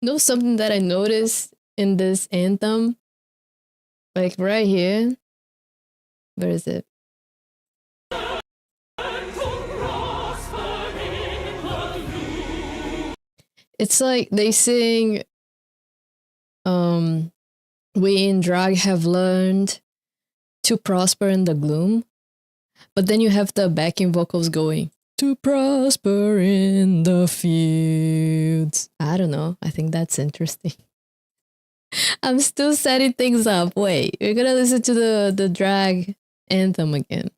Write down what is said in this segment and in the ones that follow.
Know something that I noticed in this anthem? Like right here. Where is it? It's like they sing, we in drag have learned to prosper in the gloom. But then you have the backing vocals going, to prosper in the fields. I don't know. I think that's interesting. I'm still setting things up. Wait, we're gonna listen to the drag anthem again.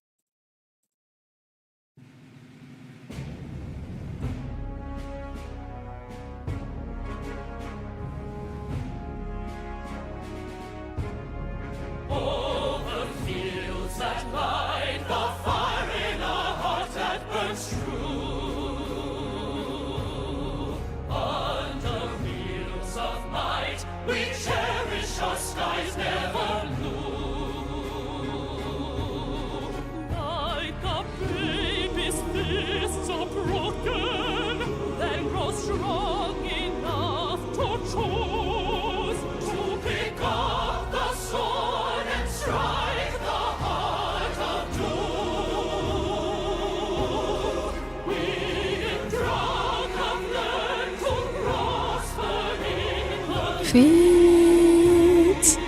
Fields.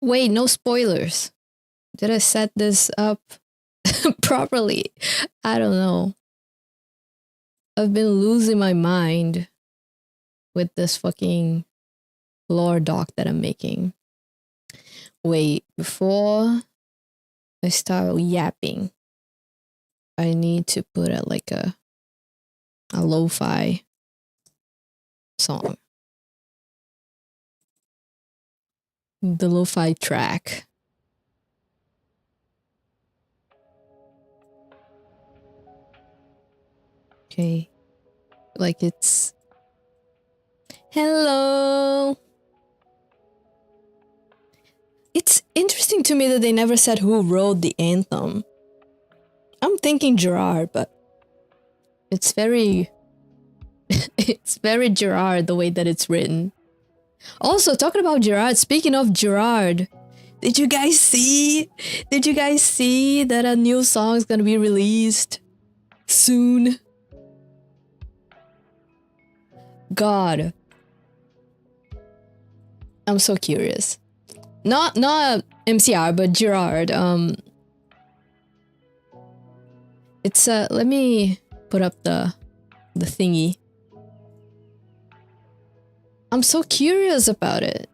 Wait, no spoilers. Did I set this up properly? I don't know. I've been losing my mind with this fucking lore doc that I'm making. Wait, before I start yapping, I need to put it like a lo-fi song. The lo-fi track. Okay. Like it's... Hello! It's interesting to me that they never said who wrote the anthem. I'm thinking Gerard, but it's very... it's very Gerard the way that it's written. Also, talking about Gerard, speaking of Gerard, did you guys see that a new song is gonna be released soon? God. I'm so curious. Not MCR, but Gerard. It's let me put up the thingy. I'm so curious about it.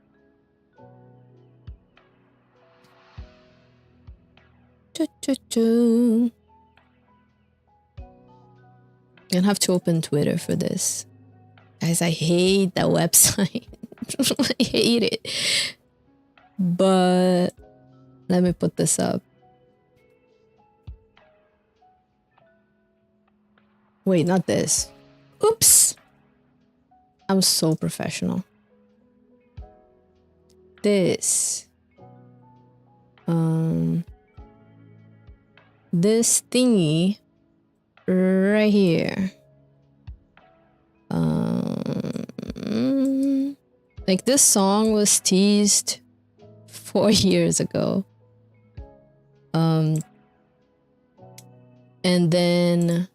I'll have to open Twitter for this. Guys, I hate that website. I hate it. But let me put this up. Wait, not this. Oops. I'm so professional. This. This thingy right here. Like this song was teased 4 years ago. And then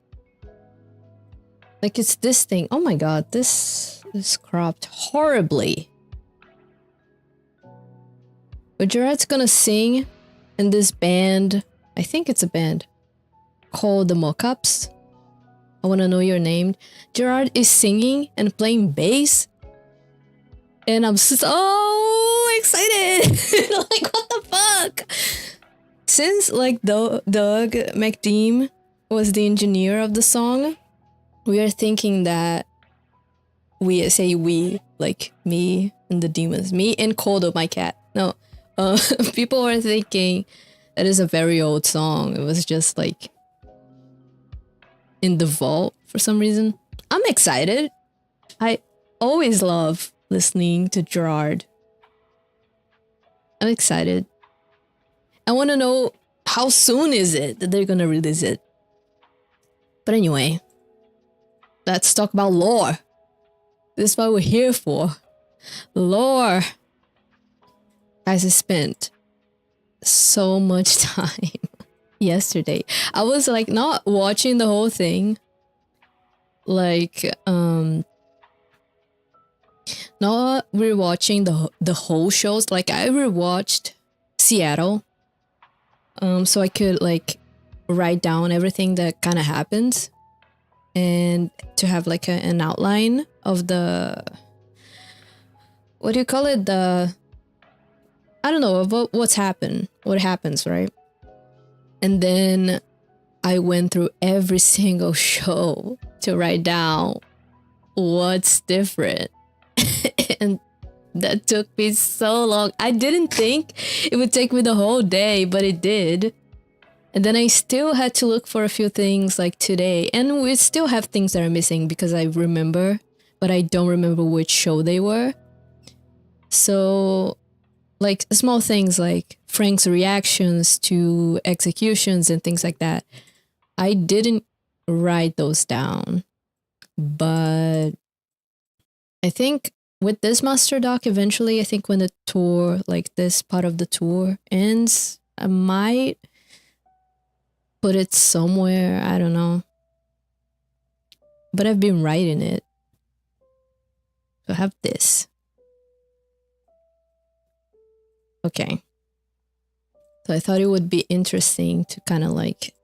like it's this thing. Oh my god, this is cropped horribly. But Gerard's gonna sing in this band. I think it's a band called the Mockups. I Wanna Know Your Name. Gerard is singing and playing bass. And I'm so excited. Like, what the fuck? Since like Doug McDeam was the engineer of the song, we are thinking that we say we, like me and the demons. Me and Koodo, my cat. No. People were thinking that is a very old song. It was just like in the vault for some reason. I'm excited. I always love listening to Gerard. I'm excited. I want to know how soon is it that they're going to release it. But anyway, let's talk about lore. This is what we're here for. Lore. Guys, I spent so much time yesterday. I was like not watching the whole thing. Like, not rewatching the whole shows. Like I rewatched Seattle. So I could like write down everything that kind of happens and to have like an outline of the, what do you call it? I don't know, of what happens, right? And then I went through every single show to write down what's different. And that took me so long. I didn't think it would take me the whole day, but it did. And then I still had to look for a few things like today. And we still have things that are missing because I remember, but I don't remember which show they were. So like small things like Frank's reactions to executions and things like that. I didn't write those down. But I think with this master doc, eventually, I think when the tour, like this part of the tour ends, I might put it somewhere. I don't know. But I've been writing it. So I have this. Okay. So I thought it would be interesting to kind of like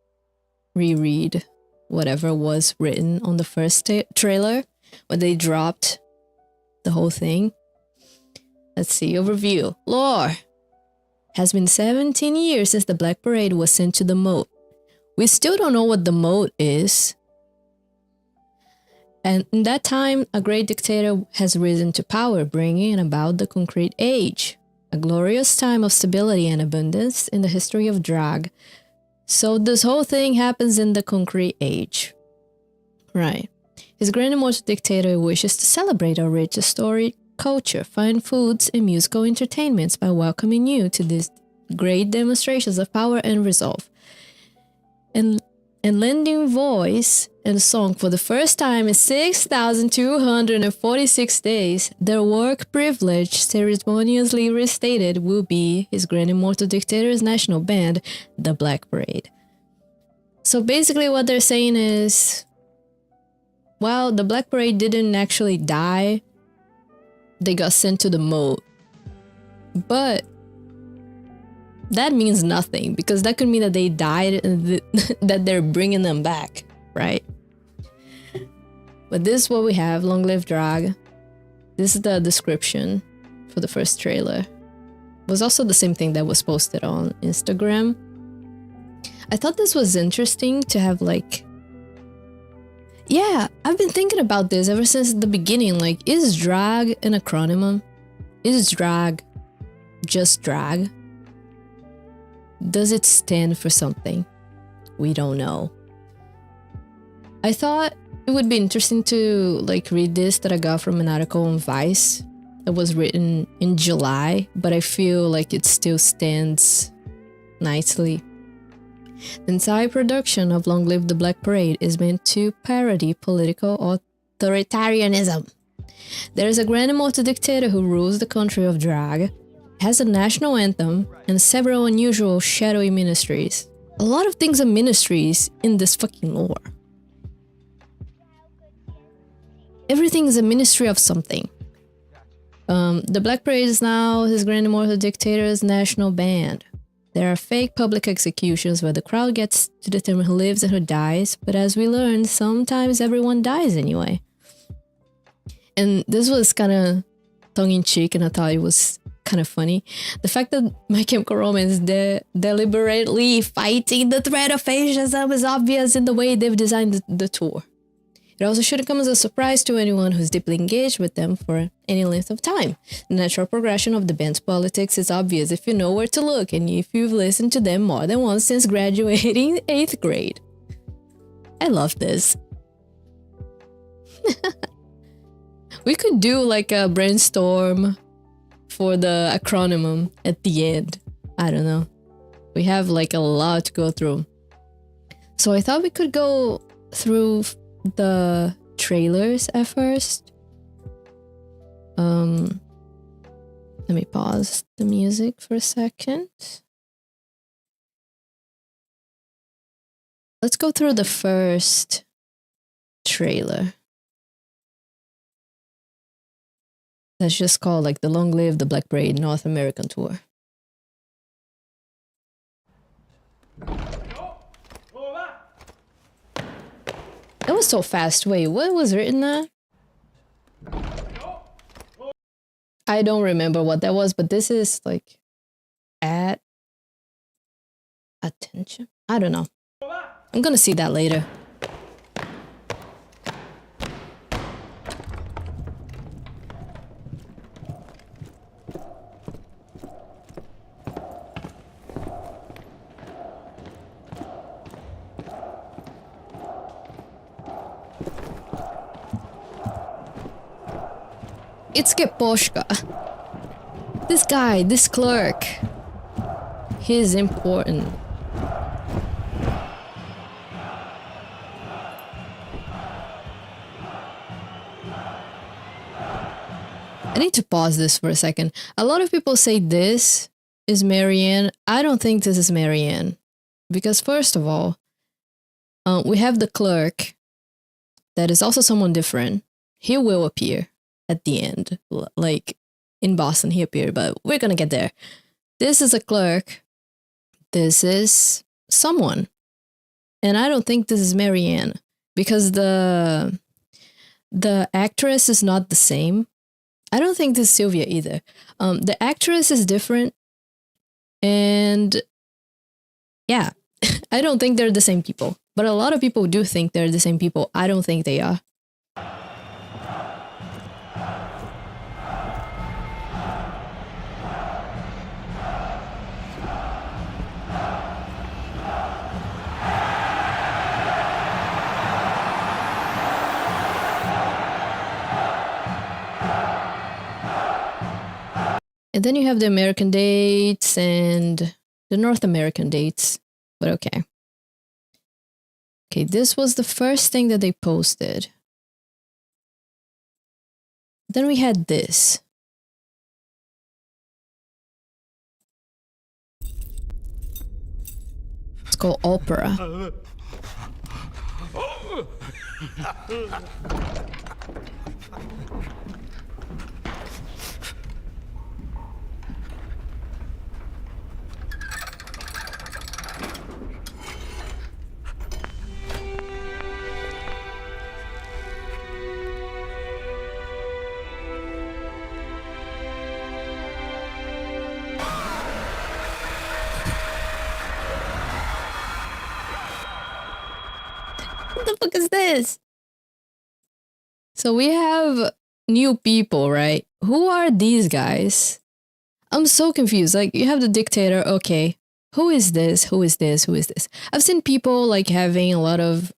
reread whatever was written on the first trailer when they dropped the whole thing. Let's see. Overview. Lore. Has been 17 years since the Black Parade was sent to the moat. We still don't know what the moat is. And in that time, a great dictator has risen to power, bringing about the concrete age. A glorious time of stability and abundance in the history of drag. So this whole thing happens in the concrete age. Right. His grand immortal dictator wishes to celebrate our rich storied culture, fine foods, and musical entertainments by welcoming you to these great demonstrations of power and resolve. And lending voice and song for the first time in 6,246 days, their work privilege ceremoniously restated will be his grand immortal dictator's national band, the Black Parade. So basically what they're saying is, well, the Black Parade didn't actually die. They got sent to the moat. But that means nothing, because that could mean that they died and that they're bringing them back, right? But this is what we have, Long Live Drag. This is the description for the first trailer. It was also the same thing that was posted on Instagram. I thought this was interesting to have like, yeah, I've been thinking about this ever since the beginning. Like, is drag an acronym? Is drag just drag? Does it stand for something? We don't know. I thought it would be interesting to like read this that I got from an article on Vice that was written in July, but I feel like it still stands nicely. The entire production of Long Live the Black Parade is meant to parody political authoritarianism. There is a grand immortal dictator who rules the country of drag, has a national anthem, and several unusual shadowy ministries. A lot of things are ministries in this fucking lore. Everything is a ministry of something. The Black Parade is now his grand immortal dictator's national band. There are fake public executions where the crowd gets to determine who lives and who dies, but as we learned, sometimes everyone dies anyway. And this was kind of tongue-in-cheek, and I thought it was kind of funny. The fact that My Chemical Romance deliberately fighting the threat of fascism is obvious in the way they've designed the tour. It also shouldn't come as a surprise to anyone who's deeply engaged with them for any length of time. The natural progression of the band's politics is obvious if you know where to look and if you've listened to them more than once since graduating 8th grade. I love this. We could do like a brainstorm for the acronym at the end. I don't know. We have like a lot to go through. So I thought we could go through the trailers at first. Let me pause the music for a second. Let's go through the first trailer. That's just called like the Long Live the Black Braid North American Tour. That was so fast. Wait, what was written there? I don't remember what that was, but this is like at attention. I don't know. I'm gonna see that later. It's Keposhka. This guy, this clerk. He's important. I need to pause this for a second. A lot of people say this is Marianne. I don't think this is Marianne. Because first of all, we have the clerk that is also someone different. He will appear at the end. Like in Boston, he appeared, but we're gonna get there. This is a clerk. This is someone. And I don't think this is Marianne because the actress is not the same. I don't think this is Sylvia either. The actress is different. And yeah, I don't think they're the same people. But a lot of people do think they're the same people. I don't think they are. And then you have the American dates and the North American dates. But okay. Okay, this was the first thing that they posted. Then we had this. It's called Opera. What the fuck is this? So we have new people, right? Who are these guys? I'm so confused. Like, you have the dictator. Okay. Who is this? Who is this? Who is this? I've seen people like having a lot of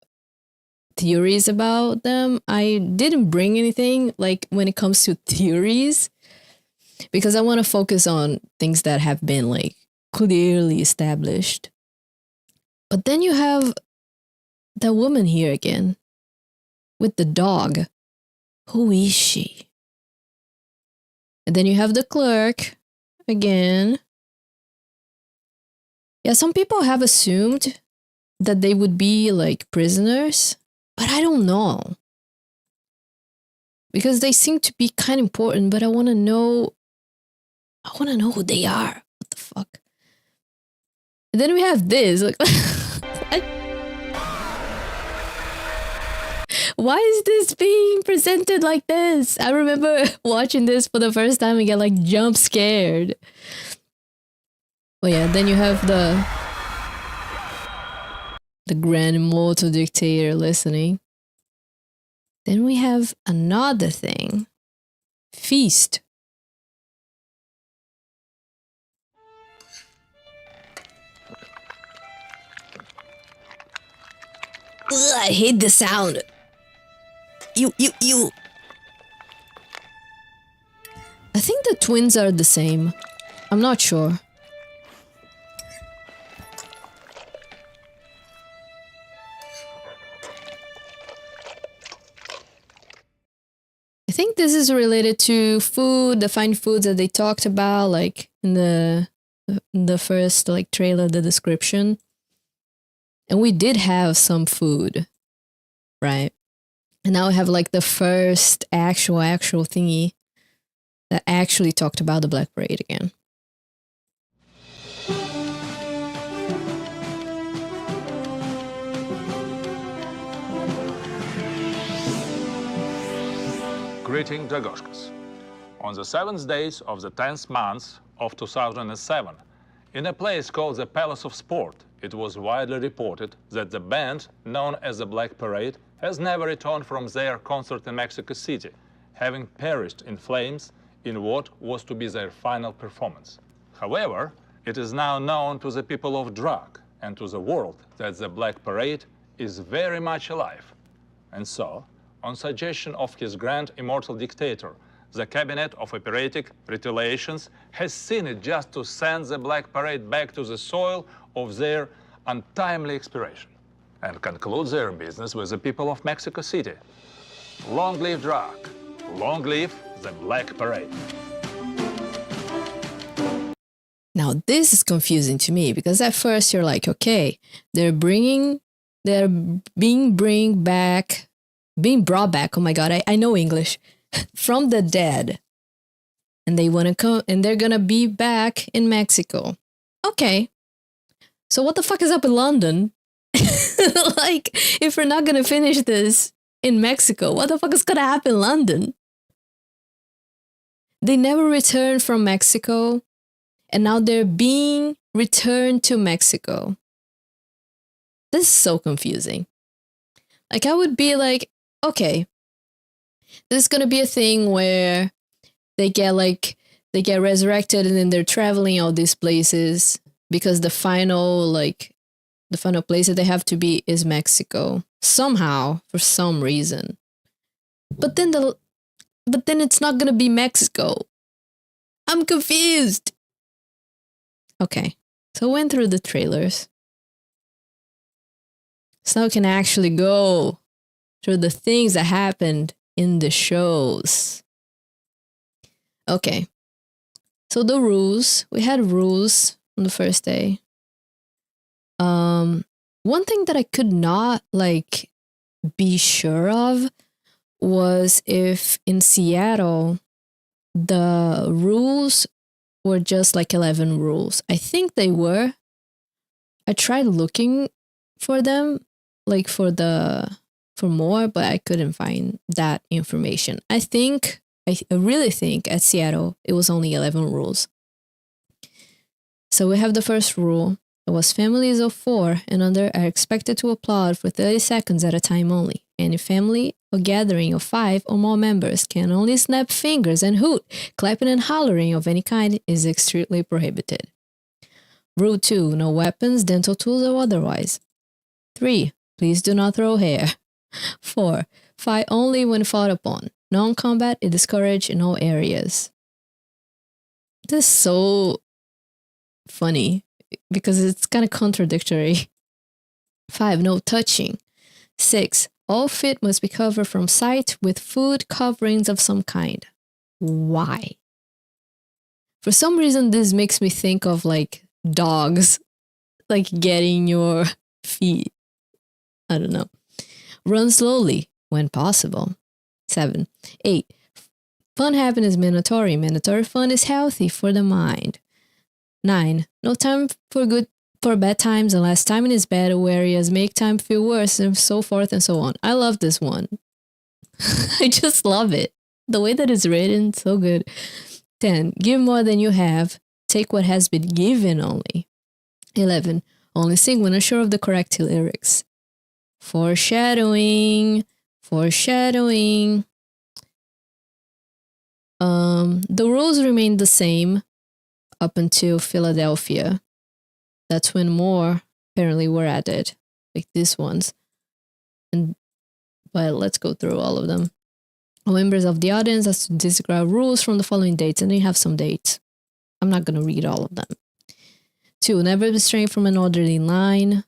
theories about them. I didn't bring anything like when it comes to theories because I want to focus on things that have been like clearly established. But then you have the woman here again with the dog. Who is she? And then you have the clerk again. Yeah, some people have assumed that they would be like prisoners, but I don't know. Because they seem to be kind of important, but I want to know who they are. What the fuck? And then we have this. Like, why is this being presented like this? I remember watching this for the first time and get like jump scared. Oh yeah, then you have the grand immortal dictator listening. Then we have another thing. Feast. Ugh, I hate the sound. You. the twins are the same. I'm not sure. I think this is related to food, the fine foods that they talked about, like in the first like trailer, the description. And we did have some food, right? And now we have like the first actual thingy that actually talked about the Black Parade again. Greeting Dragoshkas. On the 7th days of the 10th month of 2007, in a place called the Palace of Sport, it was widely reported that the band known as the Black Parade has never returned from their concert in Mexico City, having perished in flames in what was to be their final performance. However, it is now known to the people of Drag and to the world that the Black Parade is very much alive. And so, on suggestion of his grand immortal dictator, the Cabinet of Operatic Retaliations has seen it just to send the Black Parade back to the soil of their untimely expiration and conclude their business with the people of Mexico City. Long live Drag, long live the Black Parade. Now this is confusing to me because at first you're like, okay, they're being brought back, oh my god, I know English, from the dead. And they want to come, and they're gonna be back in Mexico. Okay. So what the fuck is up in London? Like, if we're not gonna finish this in Mexico, what the fuck is gonna happen in London? They never returned from Mexico, and now they're being returned to Mexico. This is so confusing. Like, I would be like, okay, this is gonna be a thing where they get resurrected and then they're traveling all these places because the final place that they have to be is Mexico somehow, for some reason. But then it's not gonna be Mexico. I'm confused. Okay, so I went through the trailers. So now we can actually go through the things that happened in the shows. Okay. So the rules, we had rules on the first day. One thing that I could not be sure of was if in Seattle the rules were just 11 rules. I think they were. I tried looking for them, for more, but I couldn't find that information. I really think at Seattle it was only 11 rules. So we have the first rule. It was families of 4 and under are expected to applaud for 30 seconds at a time only. Any family or gathering of 5 or more members can only snap fingers and hoot. Clapping and hollering of any kind is strictly prohibited. Rule 2. No weapons, dental tools, or otherwise. 3. Please do not throw hair. 4. Fight only when fought upon. Non-combat is discouraged in all areas. This is so funny because it's kind of contradictory. 5. No touching. 6. All feet must be covered from sight with food coverings of some kind. Why? For some reason, this makes me think of dogs, getting your feet. I don't know. Run slowly when possible. 7. 8. Fun habit is mandatory. Mandatory fun is healthy for the mind. 9. No time for bad times unless timing is bad, whereas make time feel worse, and so forth and so on. I love this one. I just love it. The way that it's written, so good. 10. Give more than you have. Take what has been given only. 11. Only sing when unsure of the correct lyrics. Foreshadowing. The rules remained the same up until Philadelphia. That's when more apparently were added, like these ones. But let's go through all of them. All members of the audience has to describe rules from the following dates, and then you have some dates. I'm not going to read all of them. 2. Never abstain from an orderly line.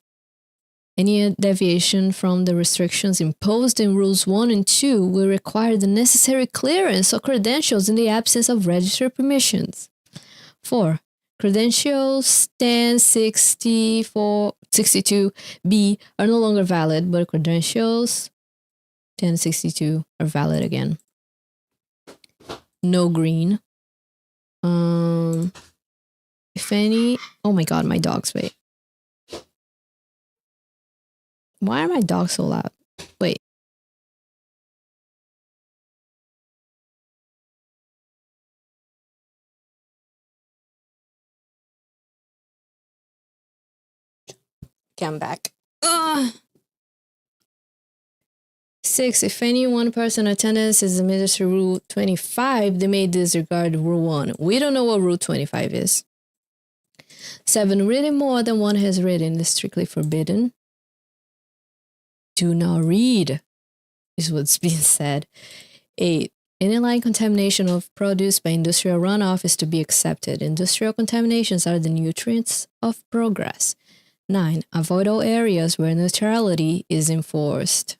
Any deviation from the restrictions imposed in Rules 1 and 2 will require the necessary clearance or credentials in the absence of registered permissions. 4. Credentials 1062B are no longer valid, but credentials 1062 are valid again. No green. If any... Oh my god, my dogs, wait. Why are my dogs so loud? Wait. Okay, I'm back. Ugh. 6. If any one person attendance is administered Rule 25, they may disregard Rule 1. We don't know what Rule 25 is. 7. Reading more than one has written is strictly forbidden. Do not read, is what's being said. 8. Any line contamination of produce by industrial runoff is to be accepted. Industrial contaminations are the nutrients of progress. 9. Avoid all areas where neutrality is enforced.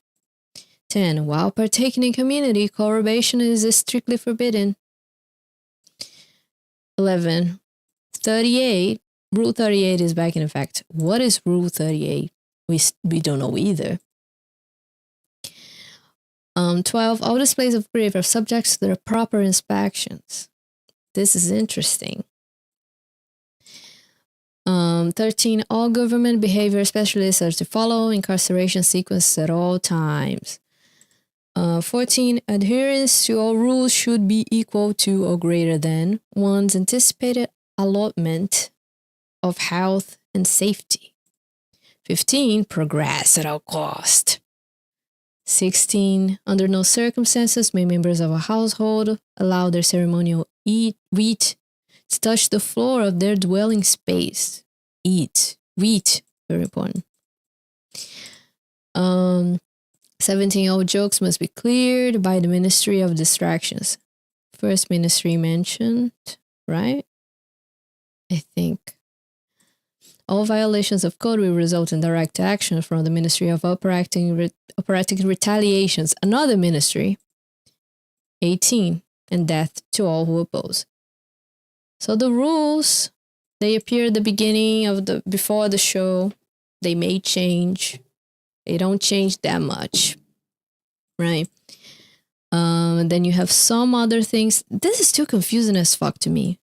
10. While partaking in community, collaboration is strictly forbidden. 11. 38. Rule 38 is back in effect. What is Rule 38? We don't know either. 12. All displays of grief are subject to their proper inspections. This is interesting. 13. All government behavior specialists are to follow incarceration sequence at all times. 14. Adherence to all rules should be equal to or greater than one's anticipated allotment of health and safety. 15. Progress at all cost. 16. Under no circumstances may members of a household allow their ceremonial wheat to touch the floor of their dwelling space. Wheat, very important. 17. All jokes must be cleared by the Ministry of Distractions. First ministry mentioned, right? I think. All violations of code will result in direct action from the Ministry of Operating Retaliations, another ministry. 18. And death to all who oppose. So the rules, they appear at the beginning before the show. They may change. They don't change that much, right? And then you have some other things. This is still confusing as fuck to me.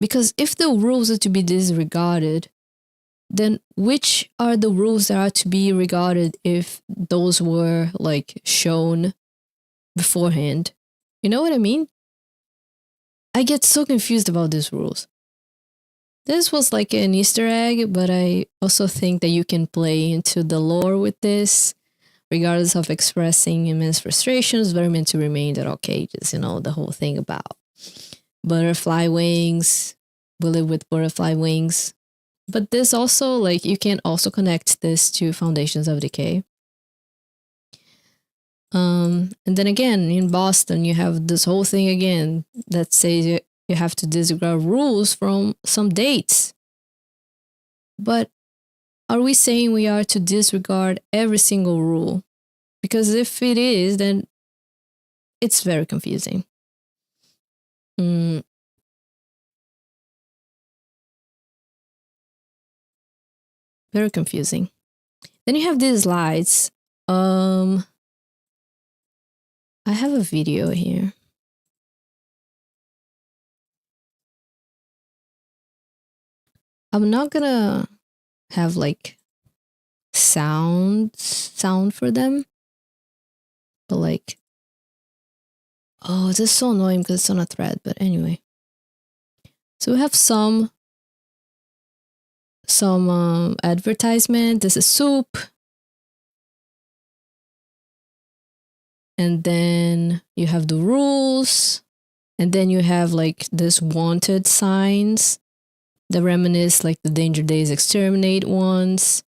Because if the rules are to be disregarded, then which are the rules that are to be regarded if those were like shown beforehand? You know what I mean? I get so confused about these rules. This was like an Easter egg, but I also think that you can play into the lore with this, regardless of expressing immense frustrations, very meant to remain at all cages, you know, the whole thing about butterfly wings, we live with butterfly wings. But this also, like, you can also connect this to Foundations of Decay. And then again, in Boston, you have this whole thing again that says you have to disregard rules from some dates. But are we saying we are to disregard every single rule? Because if it is, then it's very confusing. Very confusing. Then you have these slides. I have a video here. I'm not gonna have like sound for them, but like, oh, this is so annoying because it's on a thread. But anyway, so we have some advertisement. This is soup. And then you have the rules. And then you have like this wanted signs that reminisce like the Danger Days Exterminate ones.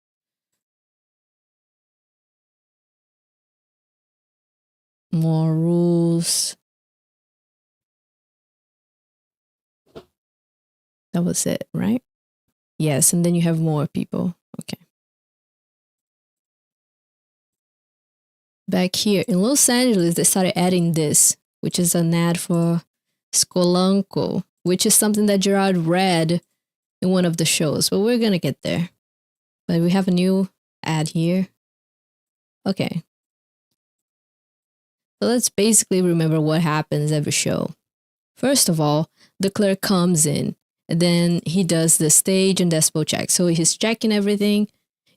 More rules. That was it, right? Yes, and then you have more people. Okay. Back here in Los Angeles, they started adding this, which is an ad for Skolanko, which is something that Gerard read in one of the shows, but we're gonna get there. But we have a new ad here. Okay. So let's basically remember what happens every show. First of all, the clerk comes in and then he does the stage and decibel check. So he's checking everything.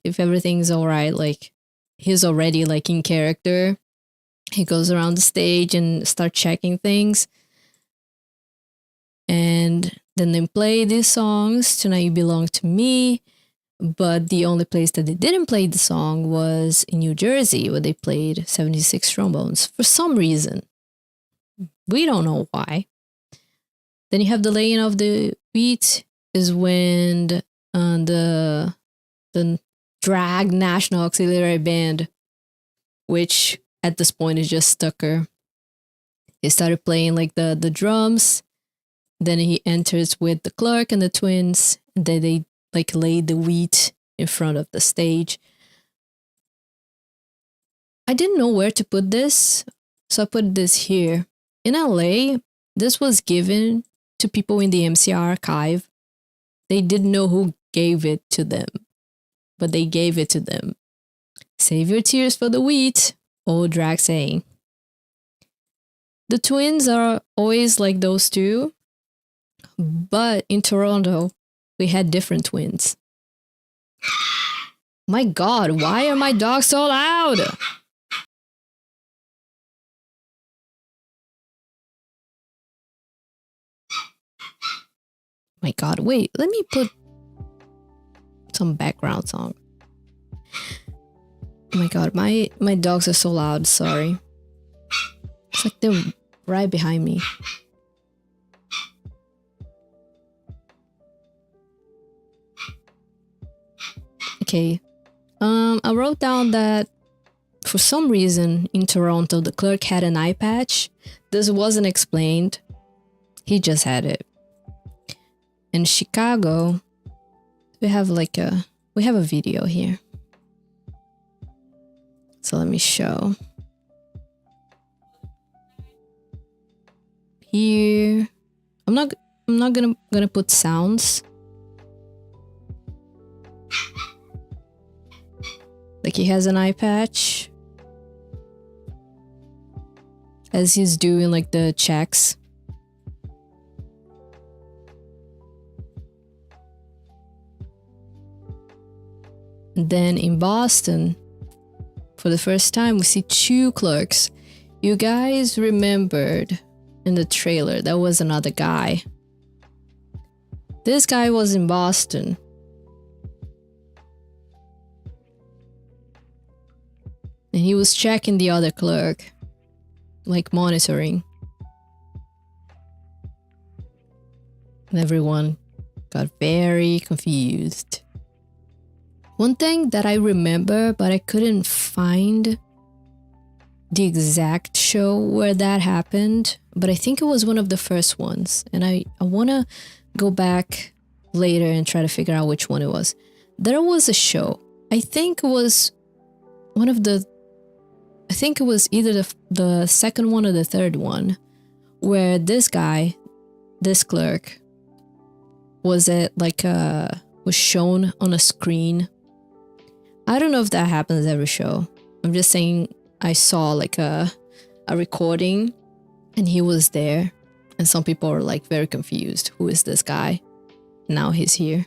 If everything's all right, like he's already like in character. He goes around the stage and start checking things. And then they play these songs, Tonight You Belong to Me. But the only place that they didn't play the song was in New Jersey, where they played 76 Trombones for some reason. We don't know why. Then you have the laying of the beat is when the drag national auxiliary band, which at this point is just Stucker. He started playing like the drums. Then he enters with the clerk and the twins. And then they like lay the wheat in front of the stage. I didn't know where to put this, so I put this here. In LA, this was given to people in the MCR archive. They didn't know who gave it to them, but they gave it to them. Save your tears for the wheat, old drag saying. The twins are always like those two, but in Toronto, we had different twins. My God, why are my dogs so loud? My God, wait, let me put some background song. Oh my God, my dogs are so loud, sorry. It's like they're right behind me. Okay, I wrote down that for some reason in Toronto, the clerk had an eye patch. This wasn't explained. He just had it. In Chicago, we have a video here. So let me show. Here, I'm not gonna put sounds. Like he has an eye patch as he's doing like the checks. And then in Boston, for the first time, we see two clerks. You guys remembered in the trailer, there was another guy. This guy was in Boston. And he was checking the other clerk, like monitoring. And everyone got very confused. One thing that I remember, but I couldn't find the exact show where that happened, but I think it was one of the first ones. And I want to go back later and try to figure out which one it was. There was a show. I think it was either the second one or the third one, where this guy, this clerk, was shown on a screen. I don't know if that happens every show. I'm just saying I saw like a recording and he was there and some people are like very confused. Who is this guy? Now he's here.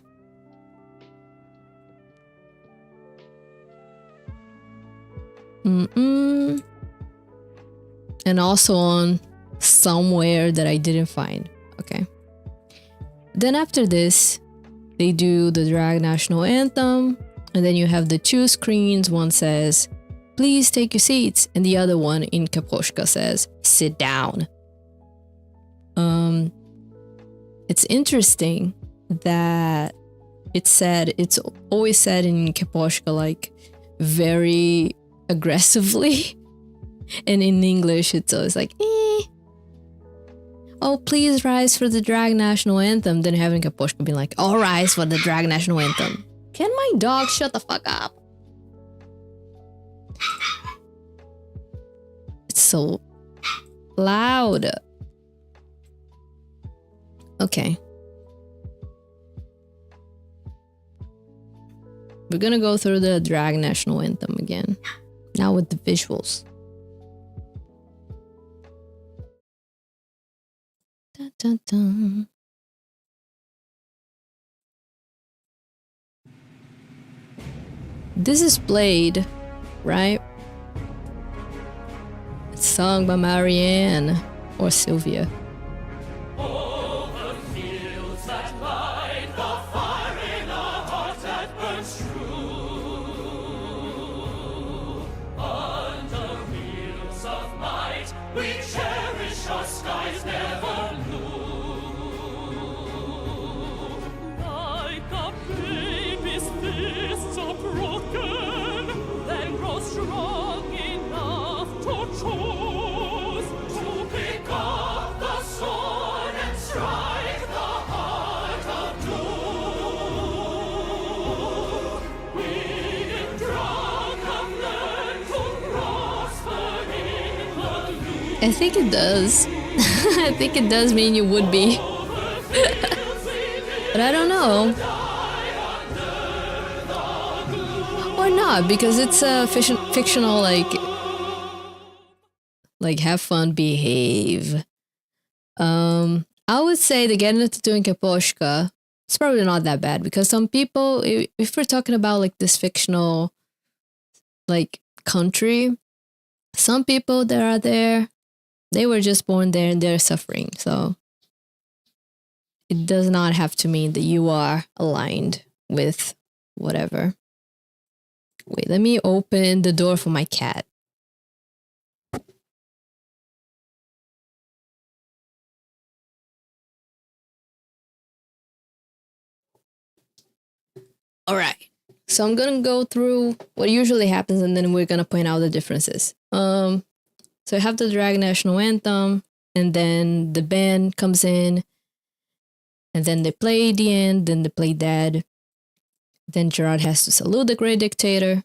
And also on somewhere that I didn't find. Okay. Then after this, they do the drag national anthem. And then you have the two screens. One says, please take your seats. And the other one in Kaposhka says, sit down. It's interesting that it's always said in Kaposhka like very aggressively. And in English, it's always like, eh. Oh, please rise for the drag national anthem. Then having Kaposhka being like, all rise for the drag national anthem. Can my dog shut the fuck up? It's so loud. Okay. We're gonna go through the drag national anthem again. Now with the visuals. Dun, dun, dun. This is played, right? It's sung by Marianne or Sylvia. I think it does. I think it does mean you would be. But I don't know. Or not, because it's a fictional, like have fun, behave. I would say the getting into doing Kaposhka, it's probably not that bad, because some people, if we're talking about like this fictional like country, some people that are there, they were just born there and they're suffering. So it does not have to mean that you are aligned with whatever. Wait, let me open the door for my cat. All right. So I'm going to go through what usually happens and then we're going to point out the differences. So I have the drag national anthem, and then the band comes in, and then they play the end, then they play dead. Then Gerard has to salute the great dictator.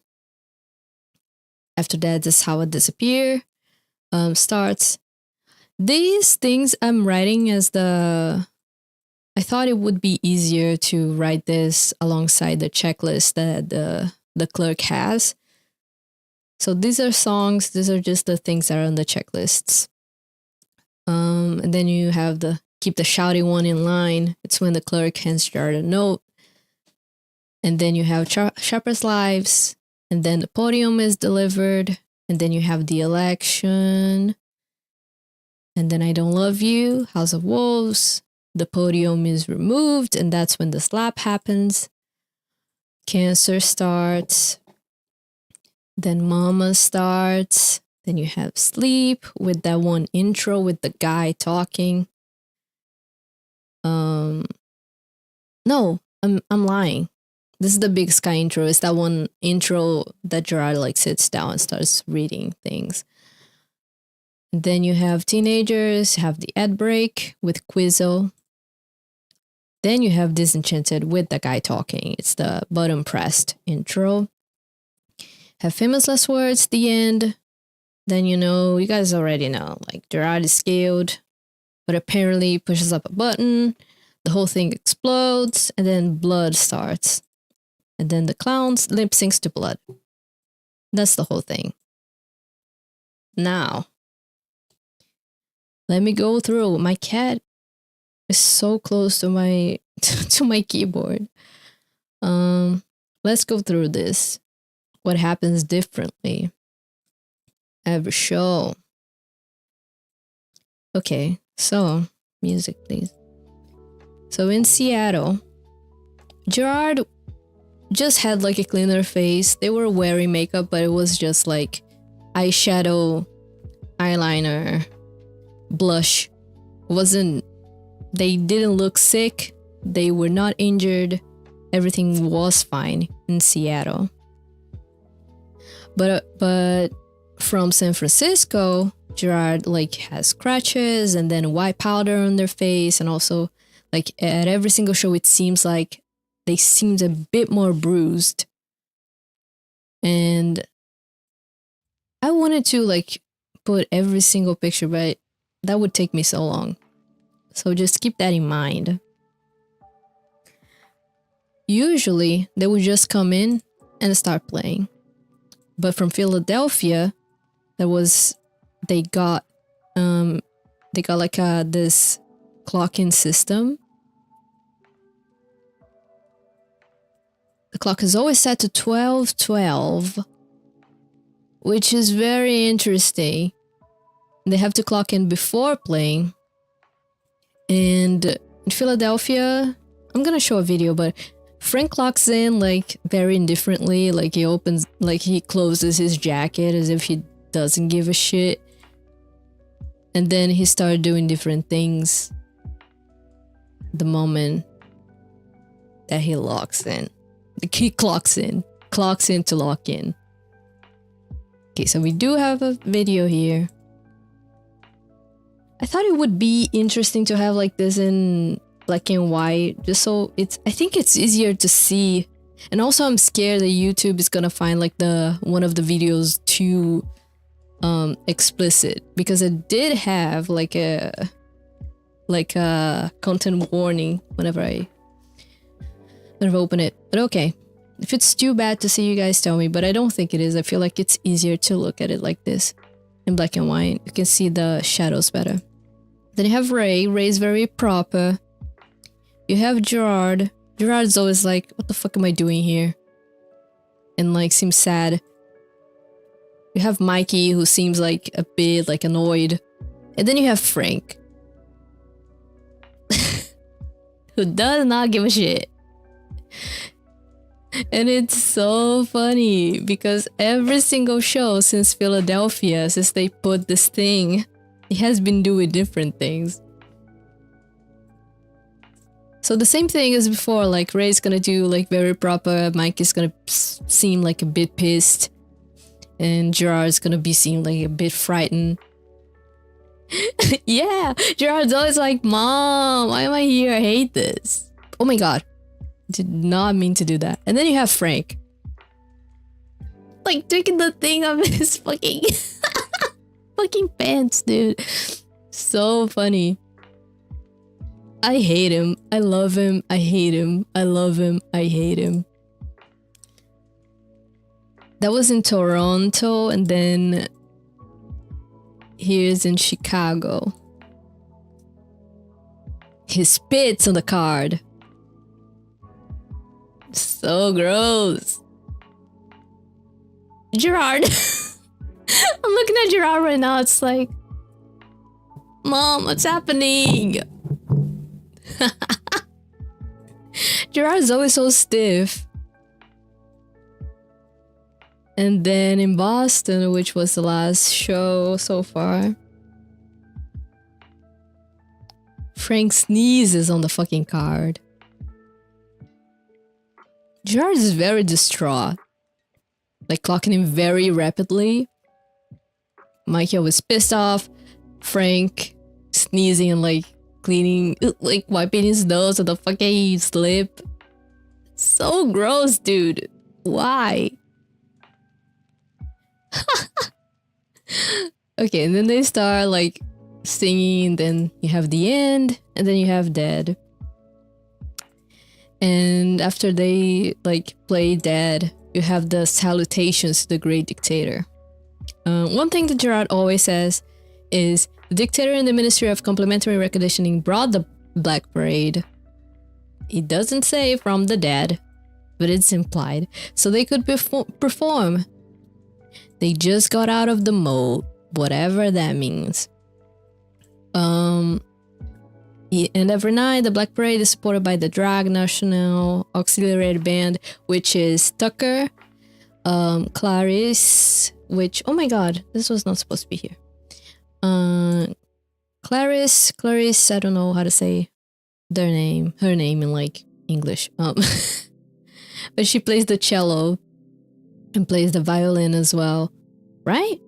After that, this is how it disappear starts. These things I'm writing as I thought it would be easier to write this alongside the checklist that the clerk has. So these are songs, these are just the things that are on the checklists. And then you have keep the shouty one in line. It's when the clerk hands Gerard a note. And then you have Shepherd's Lives. And then the podium is delivered. And then you have the election. And then I Don't Love You, House of Wolves. The podium is removed. And that's when the slap happens. Cancer starts. Then Mama starts. Then you have Sleep with that one intro with the guy talking. No, I'm lying. This is the Big Sky intro. It's that one intro that Gerard like sits down and starts reading things. And then you have Teenagers, have the ad break with Quizzo. Then you have Disenchanted with the guy talking. It's the button pressed intro. Have Famous Last Words, the end. Then you guys already know, like Gerard is scaled, but apparently pushes up a button. The whole thing explodes, and then blood starts. And then the clowns lip syncs to blood. That's the whole thing. Now, let me go through. My cat is so close to my to my keyboard. Let's go through this. What happens differently every show? Okay, so music, please. So in Seattle, Gerard just had like a cleaner face. They were wearing makeup, but it was just like eyeshadow, eyeliner, blush. They didn't look sick. They were not injured. Everything was fine in Seattle. But from San Francisco, Gerard like has scratches and then white powder on their face, and also like at every single show it seems like they seemed a bit more bruised. And I wanted to like put every single picture, but that would take me so long. So just keep that in mind. Usually they would just come in and start playing. But from Philadelphia, they got like this clock-in system. The clock is always set to 12:12, which is very interesting. They have to clock in before playing. And in Philadelphia, I'm gonna show a video, but Frank clocks in like very indifferently. Like he closes his jacket as if he doesn't give a shit. And then he started doing different things the moment that he locks in. He clocks in to lock in. Okay, so we do have a video here. I thought it would be interesting to have like this in black and white, just so I think it's easier to see. And also I'm scared that YouTube is gonna find like one of the videos too explicit, because it did have like a content warning whenever I open it. But okay, if it's too bad to see, you guys tell me, but I don't think it is. I feel like it's easier to look at it like this in black and white. You can see the shadows better. Then you have Ray. Ray's very proper. You have Gerard. Gerard's always like, what the fuck am I doing here? And like seems sad. You have Mikey, who seems like a bit like annoyed. And then you have Frank, who does not give a shit. And it's so funny because every single show since Philadelphia, since they put this thing, he has been doing different things. So the same thing as before, like Ray's gonna do like very proper, Mike is gonna seem like a bit pissed, and Gerard's gonna be seen like a bit frightened. Yeah, Gerard's always like, Mom, why am I here? I hate this. Oh my god. Did not mean to do that. And then you have Frank. Like taking the thing off his fucking fucking pants, dude. So funny. I hate him. I love him. I hate him. I love him. I hate him. That was in Toronto, and then here's in Chicago. He spits on the card. So gross. Gerard. I'm looking at Gerard right now. It's like, Mom, what's happening? Gerard's always so stiff. And then in Boston, which was the last show so far, Frank sneezes on the fucking card. Gerard is very distraught, like clocking in very rapidly. Mikey was pissed off. Frank sneezing and like cleaning, like wiping his nose with the fucking slip. So gross, dude. Why? Okay, and then they start like singing, then you have the end, and then you have Dead. And after they like play Dead, you have the salutations to the great dictator. One thing that Gerard always says is, the dictator and the Ministry of Complementary Reconditioning brought the Black Parade. He doesn't say from the dead, but it's implied, so they could perform. They just got out of the mold, whatever that means. And every night, the Black Parade is supported by the Drag National Auxiliary Band, which is Tucker, Clarice, which, oh my god, this was not supposed to be here. Clarice, I don't know how to say her name in like English. But she plays the cello and plays the violin as well, right?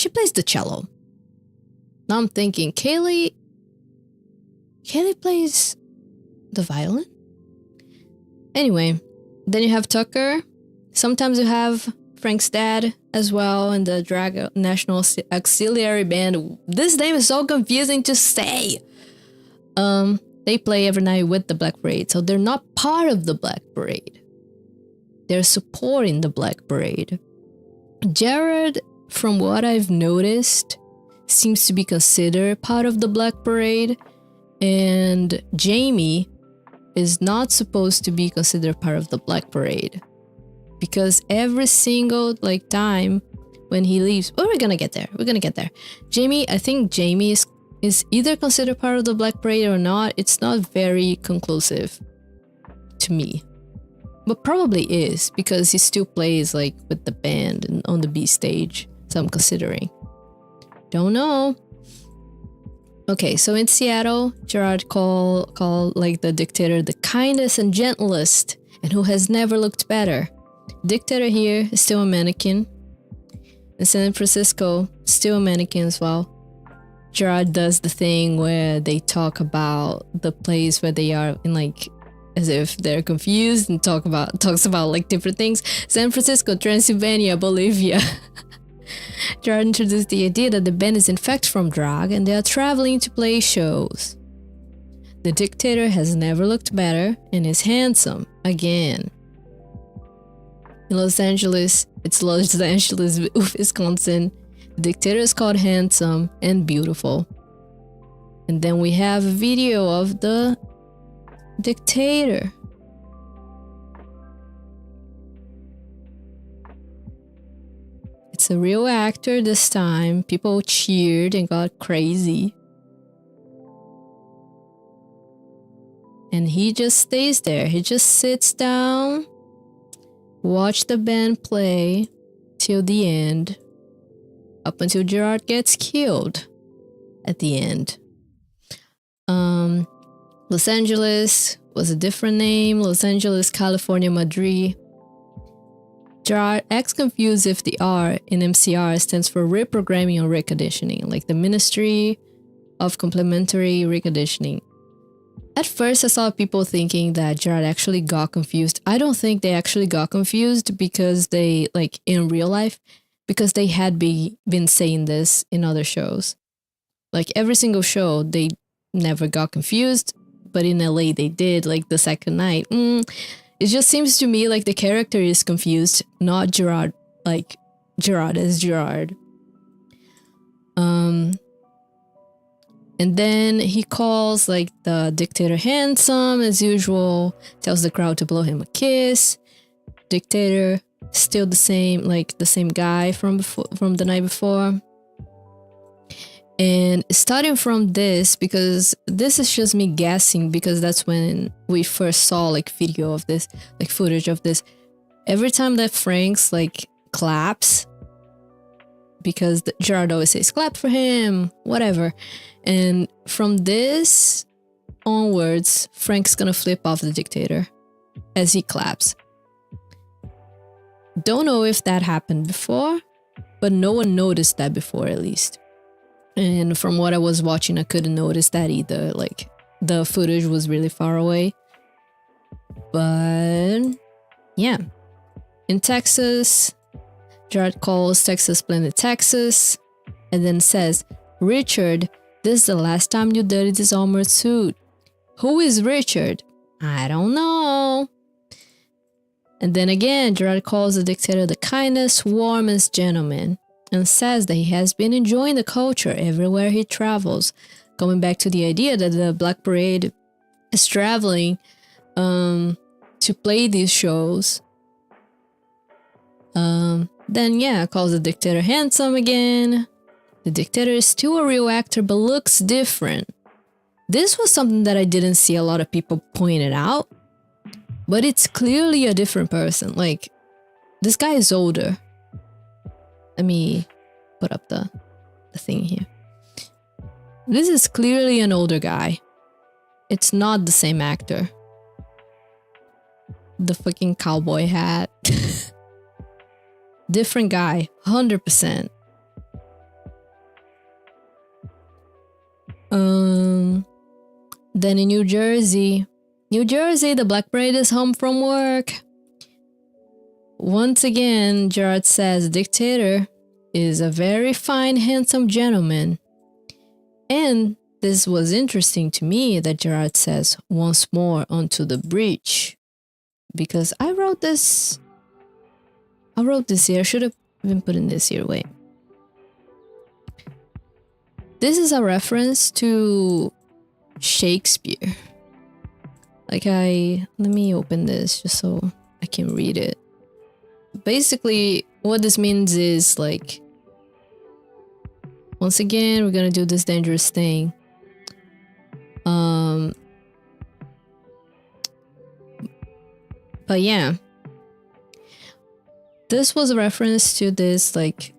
She plays the cello. Now I'm thinking, Kaylee plays the violin? Anyway, then you have Tucker. Sometimes you have Frank's dad as well in the Drag National Auxiliary Band. This name is so confusing to say. They play every night with the Black Parade, so they're not part of the Black Parade. They're supporting the Black Parade. Jared, from what I've noticed, seems to be considered part of the Black Parade, and Jamie is not supposed to be considered part of the Black Parade, because every single time when he leaves, we're gonna get there. Jamie, I think Jamie is either considered part of the Black Parade or not. It's not very conclusive to me, but probably is, because he still plays with the band and on the B stage. So I'm considering. Don't know. Okay, so in Seattle, Gerard called the dictator the kindest and gentlest, and who has never looked better. Dictator here is still a mannequin. In San Francisco, still a mannequin as well. Gerard does the thing where they talk about the place where they are in as if they're confused, and talks about different things. San Francisco, Transylvania, Bolivia. Gerard introduced the idea that the band is in fact from Drag and they are traveling to play shows. The dictator has never looked better and is handsome again. In Los Angeles, Wisconsin. The dictator is called handsome and beautiful. And then we have a video of the dictator. It's a real actor this time. People cheered and got crazy. And he just stays there. He just sits down, watch the band play till the end. Up until Gerard gets killed at the end. Los Angeles was a different name. Los Angeles, California, Madrid. Gerard acts confused if the R in MCR stands for reprogramming or reconditioning, like the Ministry of Complementary Reconditioning. At first, I saw people thinking that Gerard actually got confused. I don't think they actually got confused because they, in real life, because they had been saying this in other shows. Every single show, they never got confused, but in LA they did, the second night. It just seems to me like the character is confused, not Gerard, Gerard as Gerard. And then he calls, the dictator handsome, as usual, tells the crowd to blow him a kiss. Dictator, still the same, the same guy from the night before. And starting from this, because this is just me guessing, because that's when we first saw video of this, footage of this. Every time that Frank's claps, because Gerard always says clap for him, whatever. And from this onwards, Frank's gonna flip off the dictator as he claps. Don't know if that happened before, but no one noticed that before, at least. And from what I was watching, I couldn't notice that either. The footage was really far away. But yeah. In Texas, Gerard calls Texas Planet Texas and then says, Richard, this is the last time you dirty this armored suit. Who is Richard? I don't know. And then again, Gerard calls the dictator the kindest, warmest gentleman, and says that he has been enjoying the culture everywhere he travels, going back to the idea that the Black Parade is traveling to play these shows. Then yeah, calls the dictator handsome again. The dictator is still a real actor, but looks different. This was something that I didn't see a lot of people pointed out, but it's clearly a different person. This guy is older. Let me put up the thing here. This is clearly an older guy. It's not the same actor. The fucking cowboy hat. Different guy, 100%. Then in New Jersey, the Black Parade is home from work. Once again, Gerard says dictator is a very fine, handsome gentleman. And this was interesting to me that Gerard says once more onto the breach. Because I wrote this here. I should have been putting this here. Wait. This is a reference to Shakespeare. Like let me open this just so I can read it. Basically, what this means is like, once again, we're gonna do this dangerous thing. But yeah, this was a reference to this like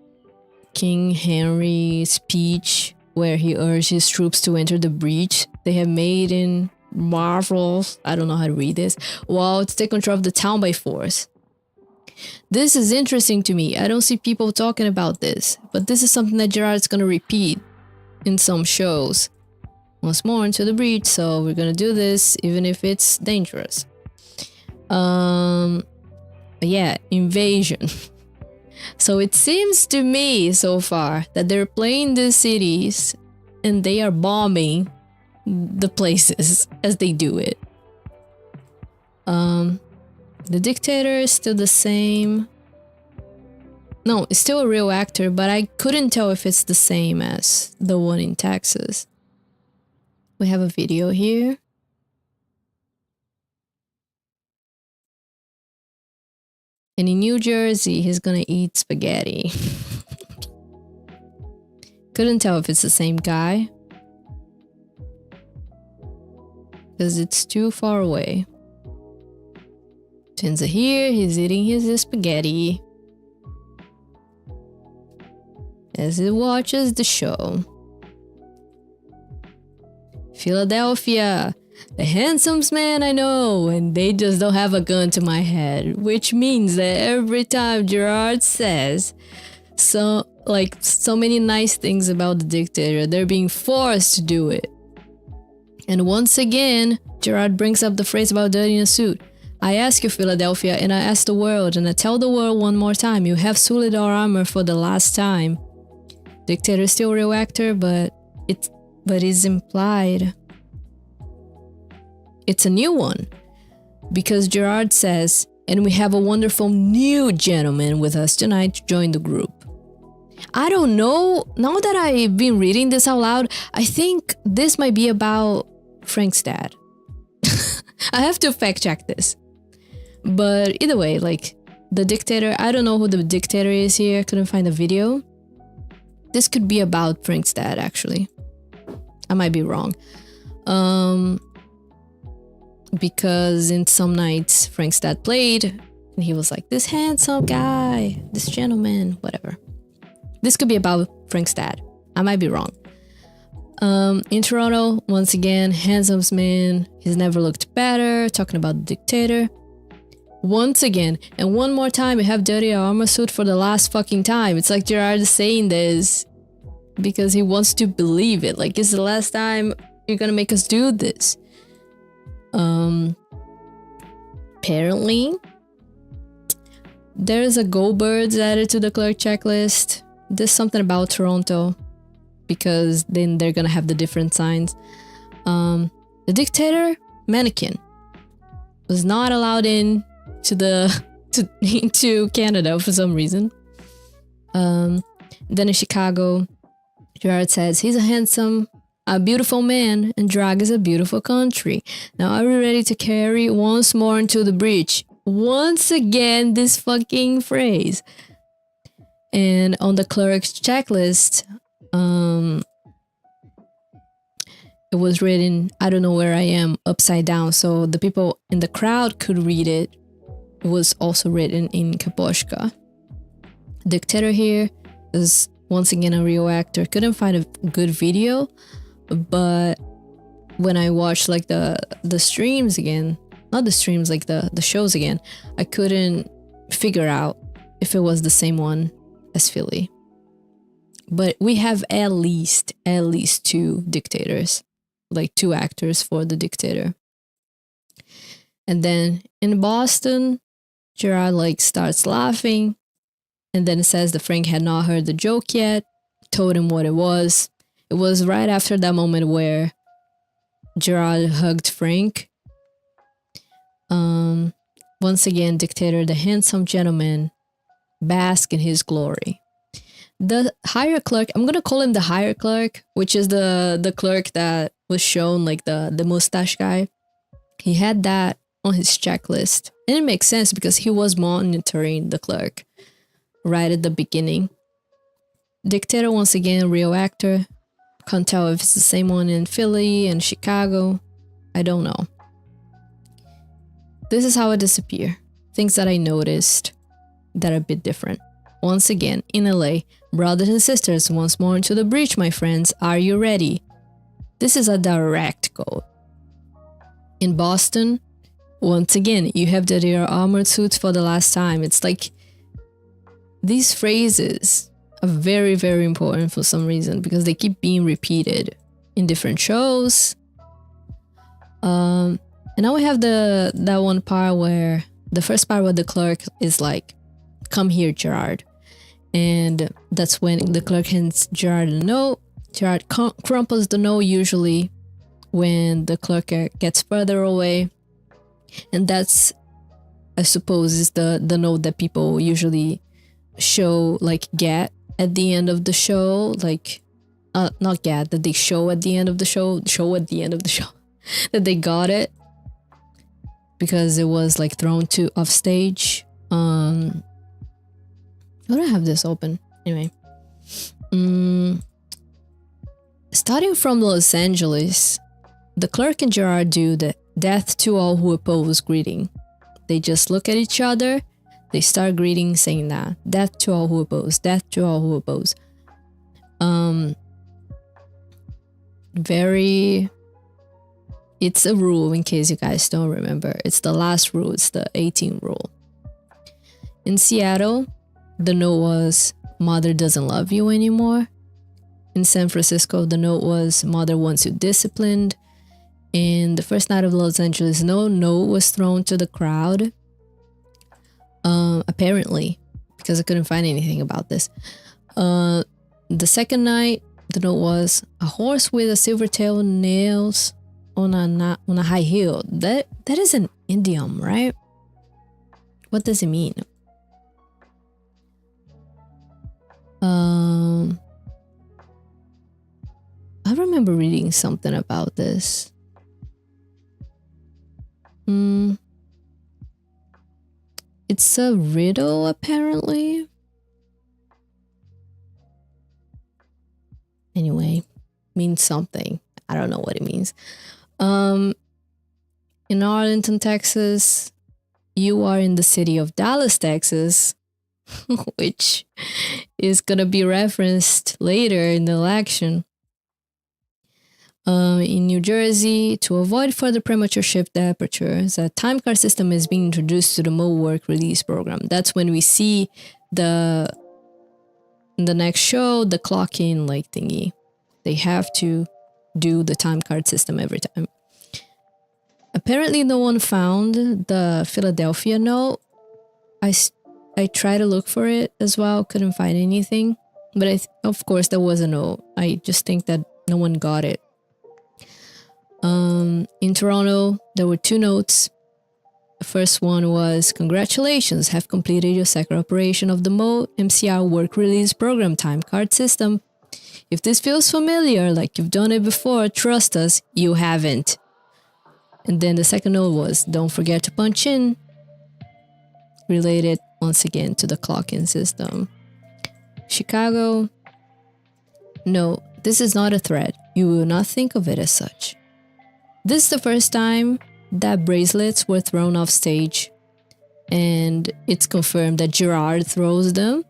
King Henry speech where he urged his troops to enter the breach they have made in Marvels, I don't know how to read this, while to take control of the town by force. This is interesting to me. I don't see people talking about this, but this is something that Gerard's gonna repeat in some shows. Once more into the breach, so we're gonna do this even if it's dangerous. Yeah, invasion. So it seems to me so far that they're playing the cities and they are bombing the places as they do it. The dictator is still the same. No, it's still a real actor, but I couldn't tell if it's the same as the one in Texas. We have a video here. And in New Jersey, he's gonna eat spaghetti. Couldn't tell if it's the same guy, because it's too far away. Twins are here, he's eating his spaghetti as he watches the show. Philadelphia, the handsomest man I know, and they just don't have a gun to my head, which means that every time Gerard says so many nice things about the dictator, they're being forced to do it. And once again, Gerard brings up the phrase about dirty in a suit. I ask you, Philadelphia, and I ask the world, and I tell the world one more time, you have suited our armor for the last time. Dictator is still a real actor, but it's implied. It's a new one, because Gerard says, and we have a wonderful new gentleman with us tonight to join the group. I don't know, now that I've been reading this out loud, I think this might be about Frank's dad. I have to fact check this. But either way, like, the dictator, I don't know who the dictator is here, I couldn't find a video. This could be about Frank's dad, actually. I might be wrong. Because in some nights Frank's dad played and he was like, this handsome guy, this gentleman, whatever. This could be about Frank's dad. I might be wrong. In Toronto, once again, handsome man, he's never looked better, talking about the dictator. Once again, and one more time, we have dirty armor suit for the last fucking time. It's like Gerard is saying this because he wants to believe it. Like, it's the last time you're gonna make us do this. Apparently, there's a Go Birds added to the clerk checklist. There's something about Toronto, because then they're gonna have the different signs. The dictator mannequin was not allowed into Canada for some reason. Then in Chicago, Gerard says he's a beautiful man, and drag is a beautiful country. Now are we ready to carry once more into the breach? Once again, this fucking phrase. And on the clerk's checklist, it was written, I don't know where I am, upside down, so the people in the crowd could read it. It was also written in Kaposhka. Dictator here is once again a real actor. Couldn't find a good video, but when I watched like the streams again, not the streams, like the shows again, I couldn't figure out if it was the same one as Philly. But we have at least 2 dictators, like 2 actors for the dictator. And then in Boston, Gerard like starts laughing, and then it says that Frank had not heard the joke yet, told him what it was. It was right after that moment where Gerard hugged Frank. Once again, dictator, the handsome gentleman, bask in his glory. The higher clerk, I'm gonna call him the higher clerk, which is the clerk that was shown, like the mustache guy. He had that on his checklist, and it makes sense because he was monitoring the clerk right at the beginning. Dictator, once again, real actor. Can't tell if it's the same one in Philly and Chicago. I don't know. This is how it disappeared. Things that I noticed that are a bit different. Once again, in LA, brothers and sisters, once more into the breach, my friends. Are you ready? This is a direct quote. In Boston, once again, you have that your armored suits for the last time. It's like these phrases are very, very important for some reason because they keep being repeated in different shows. And now we have that one part where the first part where the clerk is like, "Come here, Gerard." And that's when the clerk hands Gerard a note. Gerard crumples the note usually when the clerk gets further away. And that's, I suppose, is the note that people usually show, like, get at the end of the show. Like, not get, that they show at the end of the show. Show at the end of the show. That they got it. Because it was, like, thrown off stage. Why do I have this open? Anyway. Starting from Los Angeles, the clerk and Gerard do the death to all who oppose greeting. They just look at each other. They start greeting, saying that. Death to all who oppose. Death to all who oppose. It's a rule in case you guys don't remember. It's the last rule. It's the 18 rule. In Seattle, the note was, "Mother doesn't love you anymore." In San Francisco, the note was, "Mother wants you disciplined." In the first night of Los Angeles, no note was thrown to the crowd. Apparently, because I couldn't find anything about this. The second night, the note was, "A horse with a silver tail nails on a high heel." That is an idiom, right? What does it mean? I remember reading something about this. It's a riddle, apparently. Anyway, means something. I don't know what it means. In Arlington, Texas, you are in the city of Dallas, Texas, which is gonna be referenced later in the election. In New Jersey, to avoid further premature shift departures, a time card system is being introduced to the Mo Work Release Program. That's when we see in the next show, the clock-in like thingy. They have to do the time card system every time. Apparently, no one found the Philadelphia note. I tried to look for it as well, couldn't find anything. But of course, there was a note. I just think that no one got it. In Toronto, there were 2 notes. The first one was, "Congratulations, have completed your second operation of the Mo MCR Work Release Program time card system. If this feels familiar, like you've done it before, trust us, you haven't." And then the second note was, "Don't forget to punch in." Related once again to the clock-in system. Chicago, "No, this is not a threat. You will not think of it as such." This is the first time that bracelets were thrown off stage, and it's confirmed that Gerard throws them,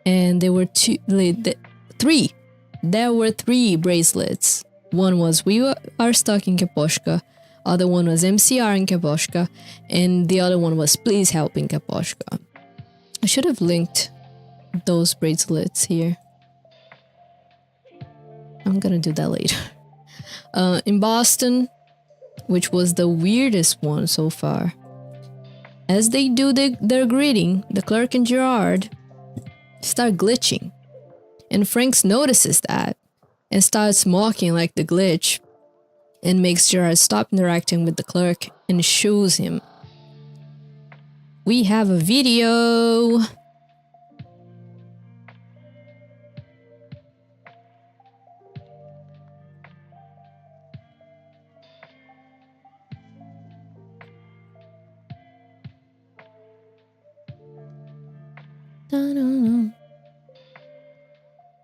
and there were 3. There were 3 bracelets. One was, "We are stuck in Kaposhka." Other one was, "MCR in Kaposhka," and the other one was, "Please help in Kaposhka." I should have linked those bracelets here. I'm gonna do that later. In Boston, which was the weirdest one so far. As they do their greeting, the clerk and Gerard start glitching. And Franks notices that and starts mocking like the glitch and makes Gerard stop interacting with the clerk and shows him. We have a video.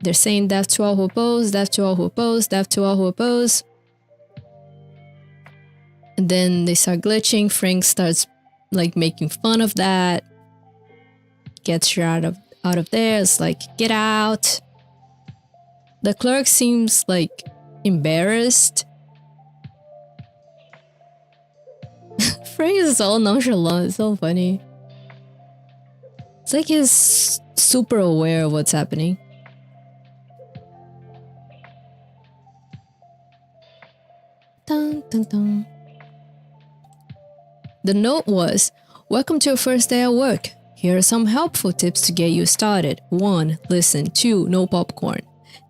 They're saying death to all who oppose, death to all who oppose, death to all who oppose. And then they start glitching. Frank starts like making fun of that. Gets her out of there. It's like, get out. The clerk seems like embarrassed. Frank is all nonchalant. It's so funny. It's like he's super aware of what's happening. Dun, dun, dun. The note was, welcome to your first day at work. Here are some helpful tips to get you started. 1. Listen. 2. No popcorn.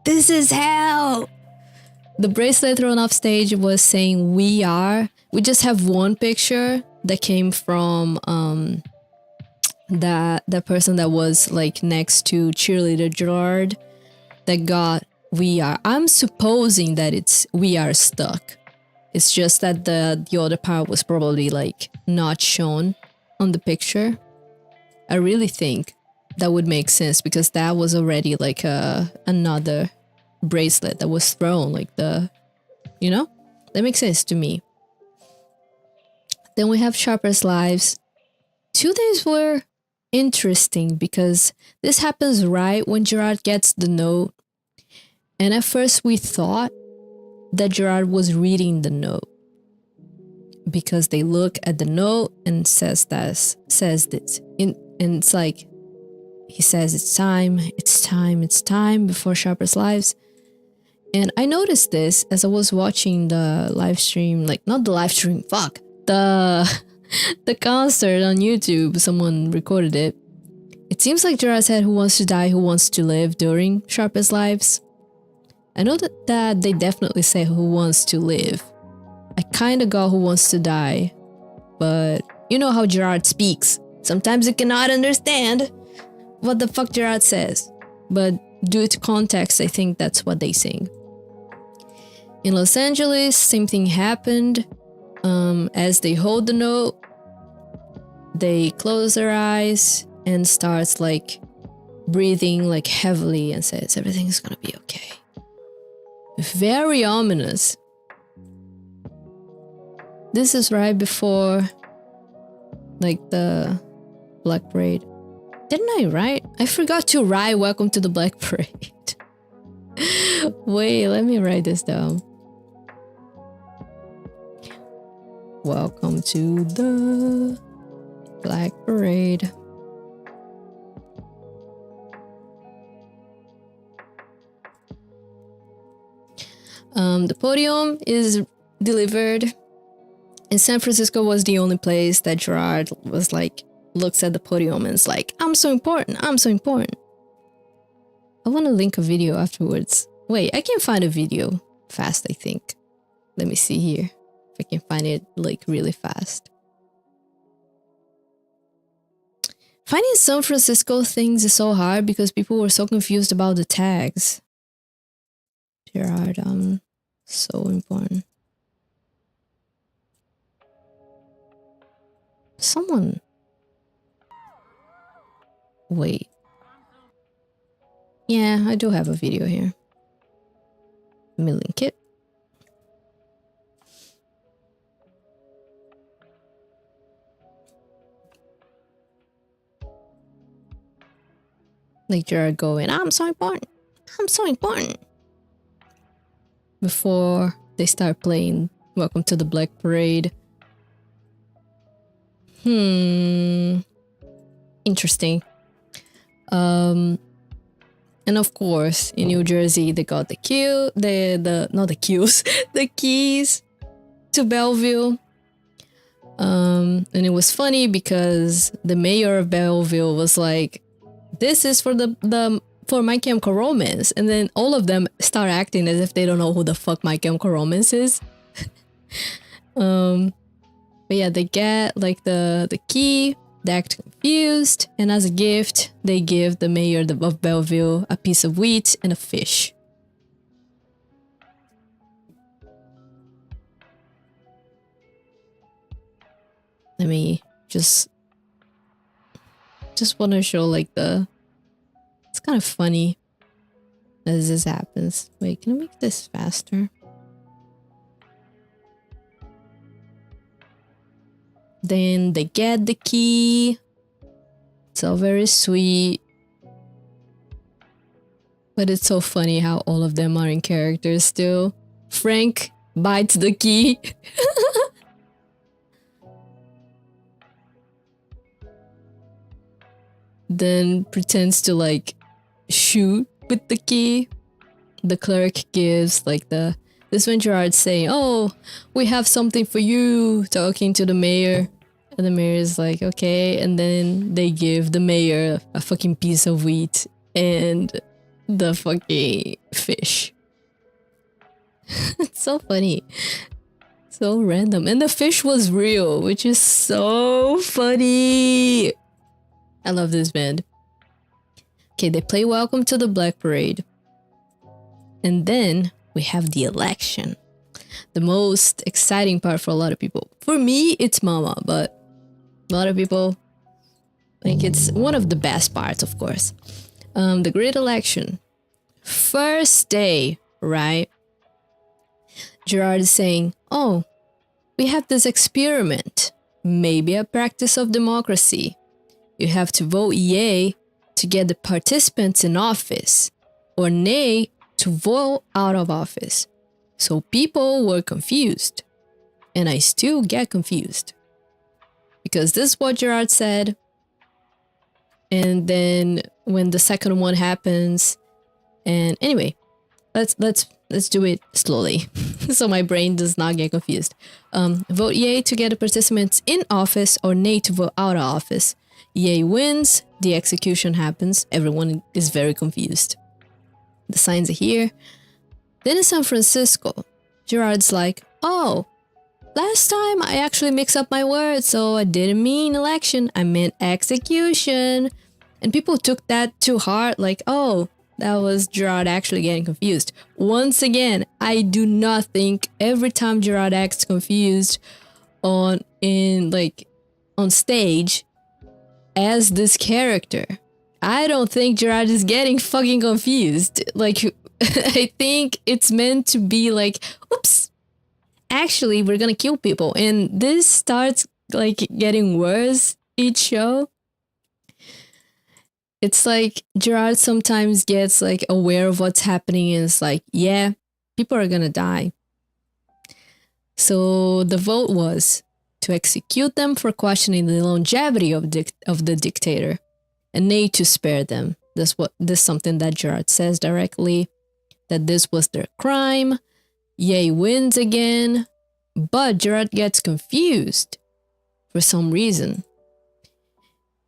This is hell! The bracelet thrown off stage was saying we are. We just have one picture that came from that person that was like next to cheerleader Gerard that got we are. I'm supposing that it's we are stuck. It's just that the other part was probably like not shown on the picture. I really think that would make sense because that was already like another bracelet that was thrown, like the, you know, that makes sense to me. Then we have Sharper's Lives. 2 days were interesting because this happens right when Gerard gets the note. And at first we thought that Gerard was reading the note because they look at the note and says this. And it's like, he says it's time before Sharper's Lives. And I noticed this as I was watching the live stream, like not the live stream, the concert on YouTube. Someone recorded it. It seems like Gerard said who wants to die, who wants to live during Sharper's Lives. I know that they definitely say who wants to live. I kind of got who wants to die, but you know how Gerard speaks. Sometimes you cannot understand what the fuck Gerard says, but due to context, I think that's what they sing. In Los Angeles, same thing happened. As they hold the note, they close their eyes and starts like breathing like heavily and says everything's gonna be okay. Very ominous. This is right before like the Black Parade. Didn't I write? I forgot to write Welcome to the Black Parade. Wait, let me write this down. Welcome to the Black Parade. The podium is delivered. In San Francisco was the only place that Gerard was like, looks at the podium and is like, I'm so important. I want to link a video afterwards. Wait, I can find a video fast, I think. Let me see here. If I can find it like really fast. Finding San Francisco things is so hard because people were so confused about the tags. Gerard, so important. Someone. Wait. Yeah, I do have a video here. Let me link it. Like Gerard going, I'm so important. Before they start playing Welcome to the Black Parade. Interesting. And And of course, in New Jersey, they got the keys to Belleville. And it was funny because the mayor of Belleville was like, "This is for for My Chemical Romance," and then all of them start acting as if they don't know who the fuck My Chemical Romance is. But yeah, they get like the key. They act confused, and as a gift, they give the mayor of Belleville a piece of wheat and a fish. Let me just want to show like it's kind of funny as this happens. Wait, can I make this faster? Then they get the key. It's all very sweet. But it's so funny how all of them are in character still. Frank bites the key. Then pretends to like shoot with the key. The clerk gives like this when Gerard's saying, "Oh, we have something for you," talking to the mayor. And the mayor is like, "Okay." And then they give the mayor a fucking piece of wheat and the fucking fish. It's so funny. So random. And the fish was real, which is so funny. I love this band. Okay, they play Welcome to the Black Parade. And then we have the election. The most exciting part for a lot of people. For me, it's Mama, but a lot of people think it's one of the best parts, of course. The great election. First day, right? Gerard is saying, "Oh, we have this experiment. Maybe a practice of democracy. You have to vote yay to get the participants in office, or nay to vote out of office." So people were confused. And I still get confused. Because this is what Gerard said. And then when the second one happens, and anyway, let's do it slowly so my brain does not get confused. Vote yay to get the participants in office, or nay to vote out of office. Yay wins, the execution happens. Everyone is very confused. The signs are here. Then in San Francisco, Gerard's like, "Oh, last time I actually mixed up my words, so I didn't mean election, I meant execution." And people took that to heart, like, oh, that was Gerard actually getting confused. Once again, I do not think every time Gerard acts confused on stage as this character, I don't think Gerard is getting fucking confused. Like, I think it's meant to be like, oops, actually, we're gonna kill people. And this starts like getting worse each show. It's like Gerard sometimes gets like aware of what's happening and it's like, yeah, people are gonna die. So the vote was to execute them for questioning the longevity of the dictator, and nay to spare them. This is something that Gerard says directly, that this was their crime. Yay wins again, but Gerard gets confused for some reason.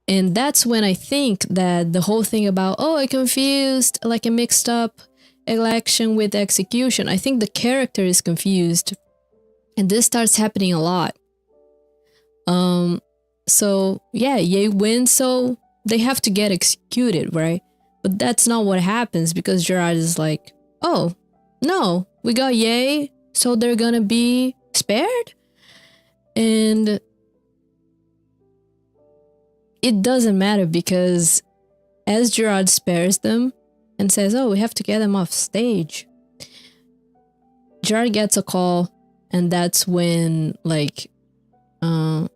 And that's when I think that the whole thing about, oh, I confused, like I mixed up election with execution. I think the character is confused. And this starts happening a lot. So yeah, Ye wins, so they have to get executed, right? But that's not what happens, because Gerard is like, oh, no, we got Ye, so they're gonna be spared? And it doesn't matter, because as Gerard spares them and says, oh, we have to get them off stage, Gerard gets a call, and that's when, like,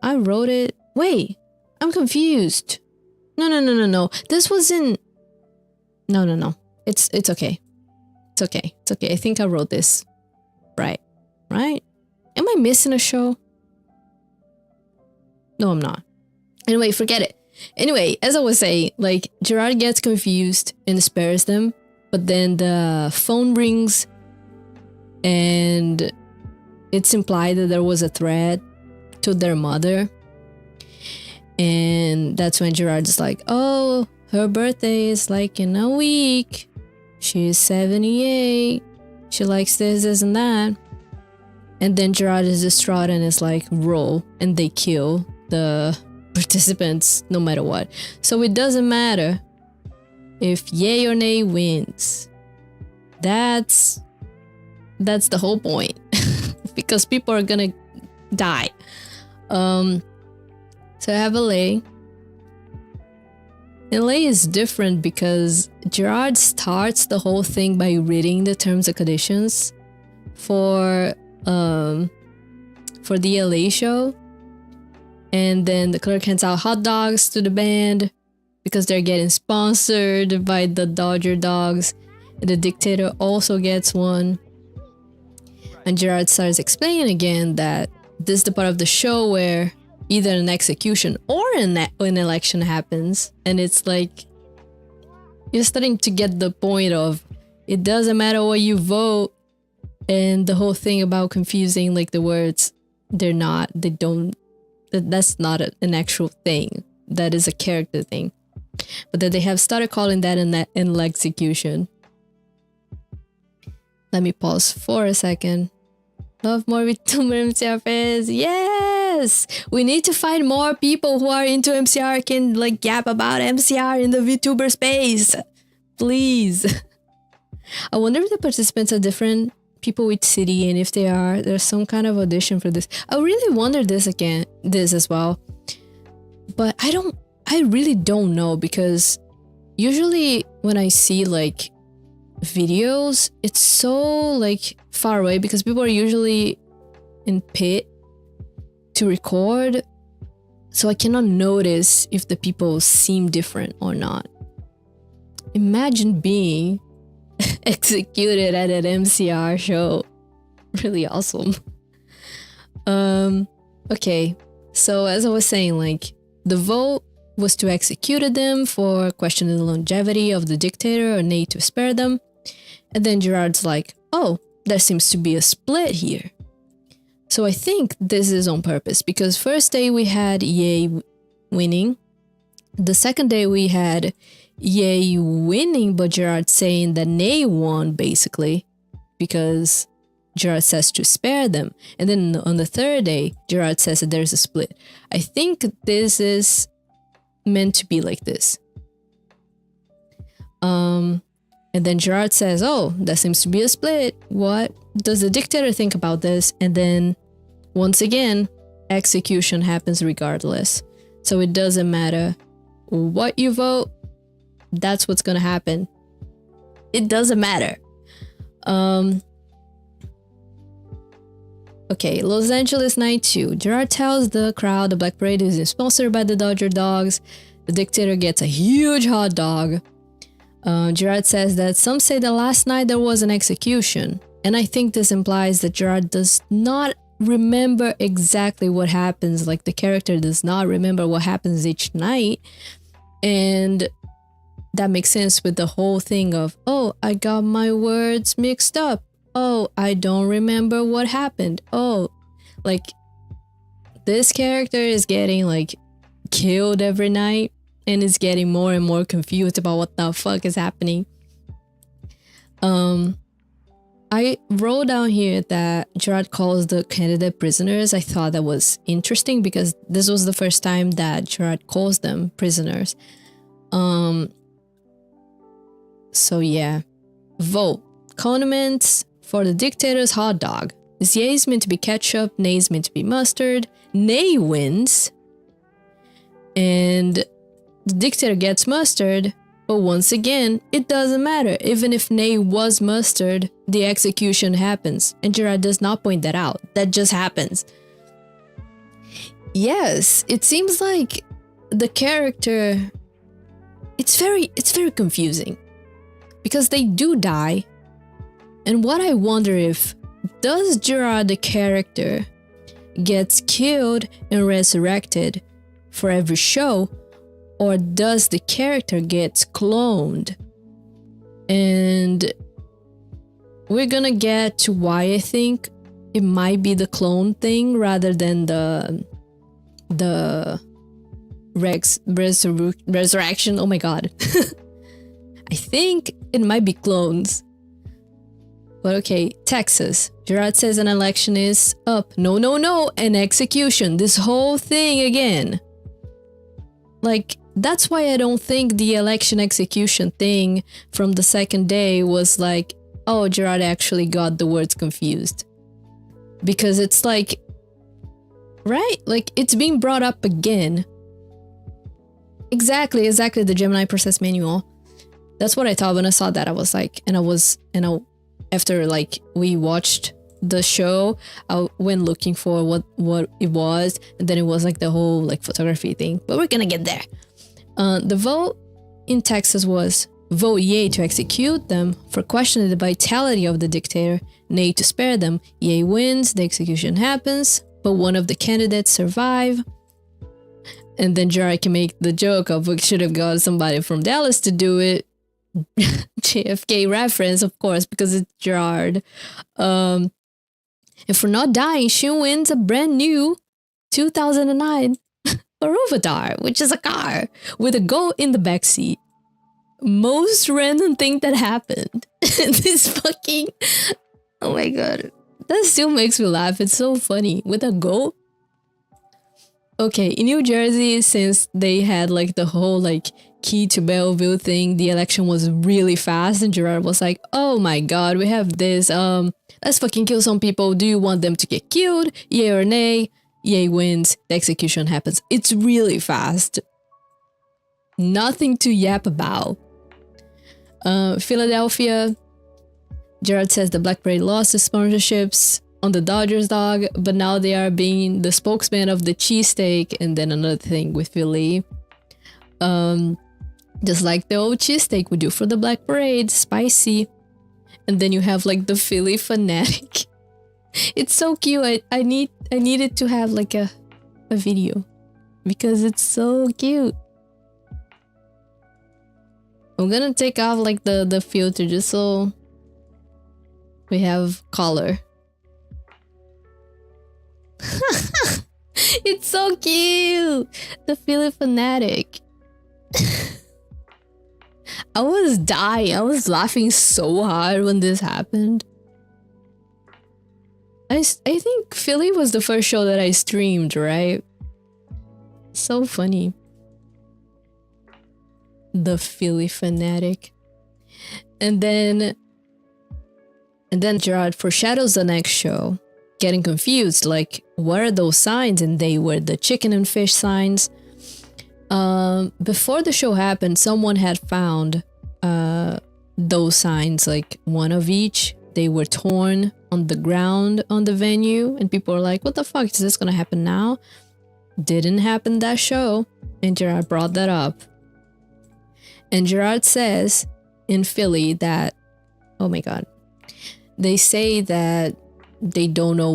I wrote it. Wait, I'm confused. No. This wasn't. No. It's okay. It's okay. I think I wrote this right. Am I missing a show? No, I'm not. Anyway, forget it. Anyway, as I was saying, like Gerard gets confused and spares them, but then the phone rings and it's implied that there was a threat to their mother. And that's when Gerard's like, oh, her birthday is like in a week. She's 78. She likes this and that. And then Gerard is distraught and is like, roll. And they kill the participants no matter what. So it doesn't matter if yay or nay wins. That's the whole point. Because people are gonna die. So I have a lay. And lay is different because Gerard starts the whole thing by reading the terms and conditions for the LA show. And then the clerk hands out hot dogs to the band because they're getting sponsored by the Dodger dogs. And the dictator also gets one. And Gerard starts explaining again that this is the part of the show where either an execution or an election happens. And it's like, you're starting to get the point of, it doesn't matter what you vote. And the whole thing about confusing like the words, that's not an actual thing. That is a character thing. But that they have started calling that an execution. Let me pause for a second. Love more vtuber MCR fans. Yes! We need to find more people who are into MCR can like gap about MCR in the VTuber space. Please. I wonder if the participants are different people with city, and if they are, there's some kind of audition for this. I really wonder this as well. But I really don't know, because usually when I see like videos, it's so like far away because people are usually in pit to record, so I cannot notice if the people seem different or not. Imagine being executed at an MCR show. Really awesome. Okay, so as I was saying, like the vote was to execute them for questioning the longevity of the dictator or nay to spare them. And then Gerard's like, oh, there seems to be a split here. So I think this is on purpose, because first day we had yay winning. The second day we had yay winning, but Gerard saying that nay won, basically, because Gerard says to spare them. And then on the third day, Gerard says that there's a split. I think this is meant to be like this. And then Gerard says, oh, there seems to be a split. What does the dictator think about this? And then once again, execution happens regardless. So it doesn't matter what you vote, that's what's gonna happen. It doesn't matter. Okay, Los Angeles night 2. Gerard tells the crowd the Black Parade is sponsored by the Dodger dogs. The dictator gets a huge hot dog. Gerard says that some say that last night there was an execution. And I think this implies that Gerard does not remember exactly what happens. Like the character does not remember what happens each night. And that makes sense with the whole thing of, oh, I got my words mixed up. Oh, I don't remember what happened. Oh, like this character is getting like killed every night and is getting more and more confused about what the fuck is happening. I wrote down here that Gerard calls the candidate prisoners. I thought that was interesting because this was the first time that Gerard calls them prisoners. So yeah, vote. Condiments for the dictator's hot dog. This yay is meant to be ketchup, nay is meant to be mustard. Nay wins. And the dictator gets mustard, but once again, it doesn't matter. Even if nay was mustard, the execution happens. And Gerard does not point that out. That just happens. Yes, it seems like the character, it's very confusing. Because they do die. And what I wonder if, does Gerard the character gets killed and resurrected for every show? or does the character get cloned? And we're gonna get to why I think it might be the clone thing rather than the resurrection. Oh my god. I think it might be clones. But okay, Texas. Gerard says an election is up. No, no, no, an execution. This whole thing again. Like, that's why I don't think the election execution thing from the second day was like, oh, Gerard actually got the words confused. Because it's like, right? Like, it's being brought up again. Exactly, the Gemini process manual. That's what I thought when I saw that. I was like, after like we watched the show, I went looking for what it was, and then it was like the whole like photography thing. But we're gonna get there. The vote in Texas was vote yay to execute them for questioning the vitality of the dictator, nay to spare them. Yay wins, the execution happens, but one of the candidates survive. And then Gerard can make the joke of we should have got somebody from Dallas to do it. JFK reference, of course, because it's Gerard. And for not dying, she wins a brand new 2009 Barovatar, which is a car with a goat in the backseat. Most random thing that happened. This fucking... Oh my god. That still makes me laugh. It's so funny. With a goat? Okay, in New Jersey, since they had like the whole like key to Belleville thing, the election was really fast, and Gerard was like, oh my god, we have this, let's fucking kill some people. Do you want them to get killed? Yay or nay? Yay wins. The execution happens. It's really fast. Nothing to yap about. Philadelphia, Gerard says the Black Parade lost its sponsorships on the Dodgers dog, but now they are being the spokesman of the cheesesteak. And then another thing with Philly, just like the old cheesesteak we do for the Black Parade, spicy. And then you have like the Philly fanatic. It's so cute. I needed to have like a video because it's so cute. I'm gonna take off like the filter just so we have color. It's so cute. The Philly fanatic. I was dying. I was laughing so hard when this happened. I think Philly was the first show that I streamed, right? So funny. The Philly fanatic. And then Gerard foreshadows the next show, getting confused, like, what are those signs? And they were the chicken and fish signs. Before the show happened, someone had found those signs, like one of each. They were torn on the ground on the venue, and people were like, what the fuck, is this gonna happen now? Didn't happen that show, and Gerard brought that up. And Gerard says in Philly that, oh my god, they say that they don't know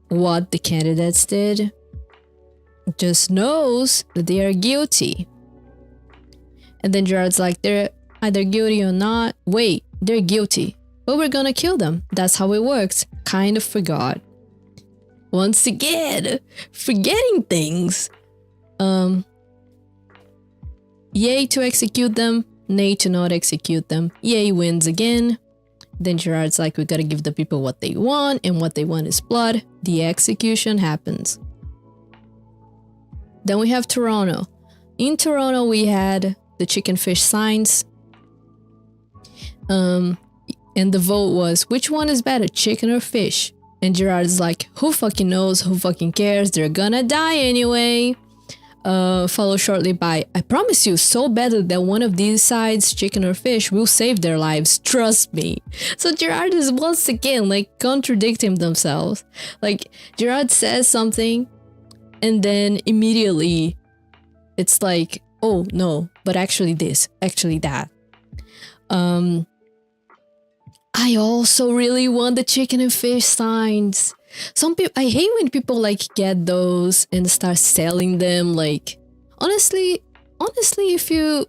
what the candidates did, just knows that they are guilty. And then Gerard's like, they're either guilty or not. Wait, they're guilty, but we're gonna kill them. That's how it works. Kind of forgot. Once again, forgetting things. Yay to execute them, nay to not execute them. Yay wins again. Then Gerard's like, we gotta give the people what they want, and what they want is blood. The execution happens. Then we have Toronto. In Toronto, we had the chicken fish signs. And the vote was, which one is better, chicken or fish? And Gerard's like, who fucking knows, who fucking cares, they're gonna die anyway. Followed shortly by, I promise you so badly that one of these sides, chicken or fish, will save their lives, trust me. So Gerard is once again like contradicting themselves. Like, Gerard says something, and then immediately it's like, oh no, but actually this, actually that. I also really want the chicken and fish signs. Some people, I hate when people like get those and start selling them. Like, honestly, honestly, if you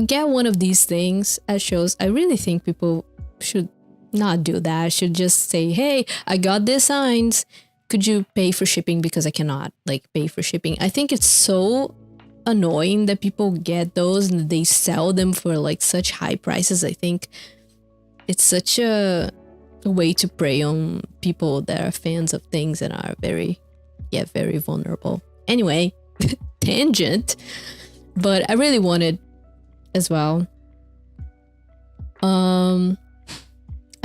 get one of these things at shows, I really think people should not do that. Should just say, hey, I got these signs. Could you pay for shipping? Because I cannot like pay for shipping. I think it's so annoying that people get those and they sell them for like such high prices. I think it's such a way to prey on people that are fans of things and are very vulnerable. Anyway, tangent, but I really wanted as well.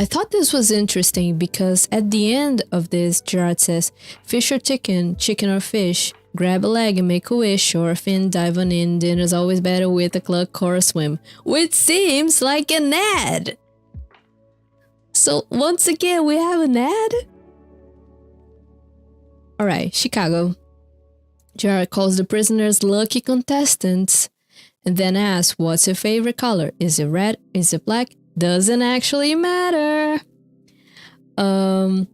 I thought this was interesting because at the end of this, Gerard says, fish or chicken, chicken or fish, grab a leg and make a wish, or a fin, dive on in, dinner's always better with a cluck or a swim, which seems like an ad. So once again, we have an ad? Alright, Chicago. Gerard calls the prisoners lucky contestants and then asks, what's your favorite color? Is it red? Is it black? Doesn't actually matter. Once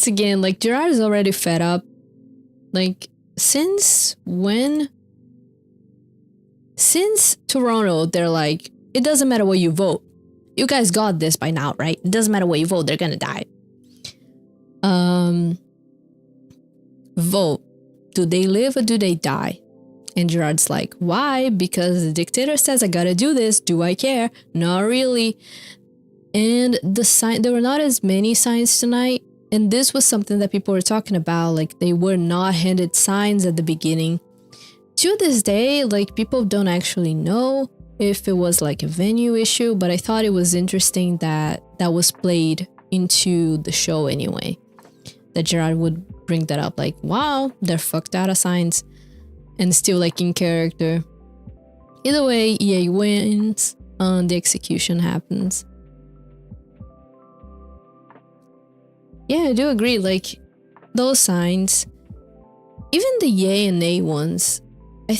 again, like Gerard is already fed up. Like, since when? Since Toronto, they're like, it doesn't matter what you vote. You guys got this by now, right? It doesn't matter what you vote, they're gonna die. Vote. Do they live or do they die? And Gerard's like, why? Because the dictator says I gotta do this. Do I care? Not really. And there were not as many signs tonight. And this was something that people were talking about. Like, they were not handed signs at the beginning. To this day, like, people don't actually know if it was like a venue issue. But I thought it was interesting that that was played into the show anyway. That Gerard would bring that up. Like, wow, they're fucked out of signs. And still like in character. Either way, EA wins and the execution happens. Yeah, I do agree. Like, those signs, even the yay and nay ones, I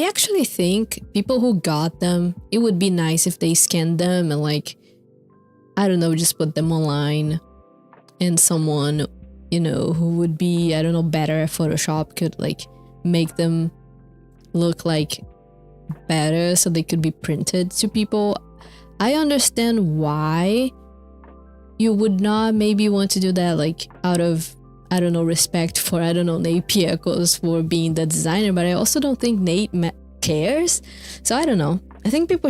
actually think people who got them, it would be nice if they scanned them and like, I don't know, just put them online. And someone, you know, who would be, I don't know, better at Photoshop could like make them look like better so they could be printed to people. I understand why you would not maybe want to do that, like out of, I don't know, respect for, I don't know, Nate Piekos for being the designer, but I also don't think Nate cares. So I don't know. I think people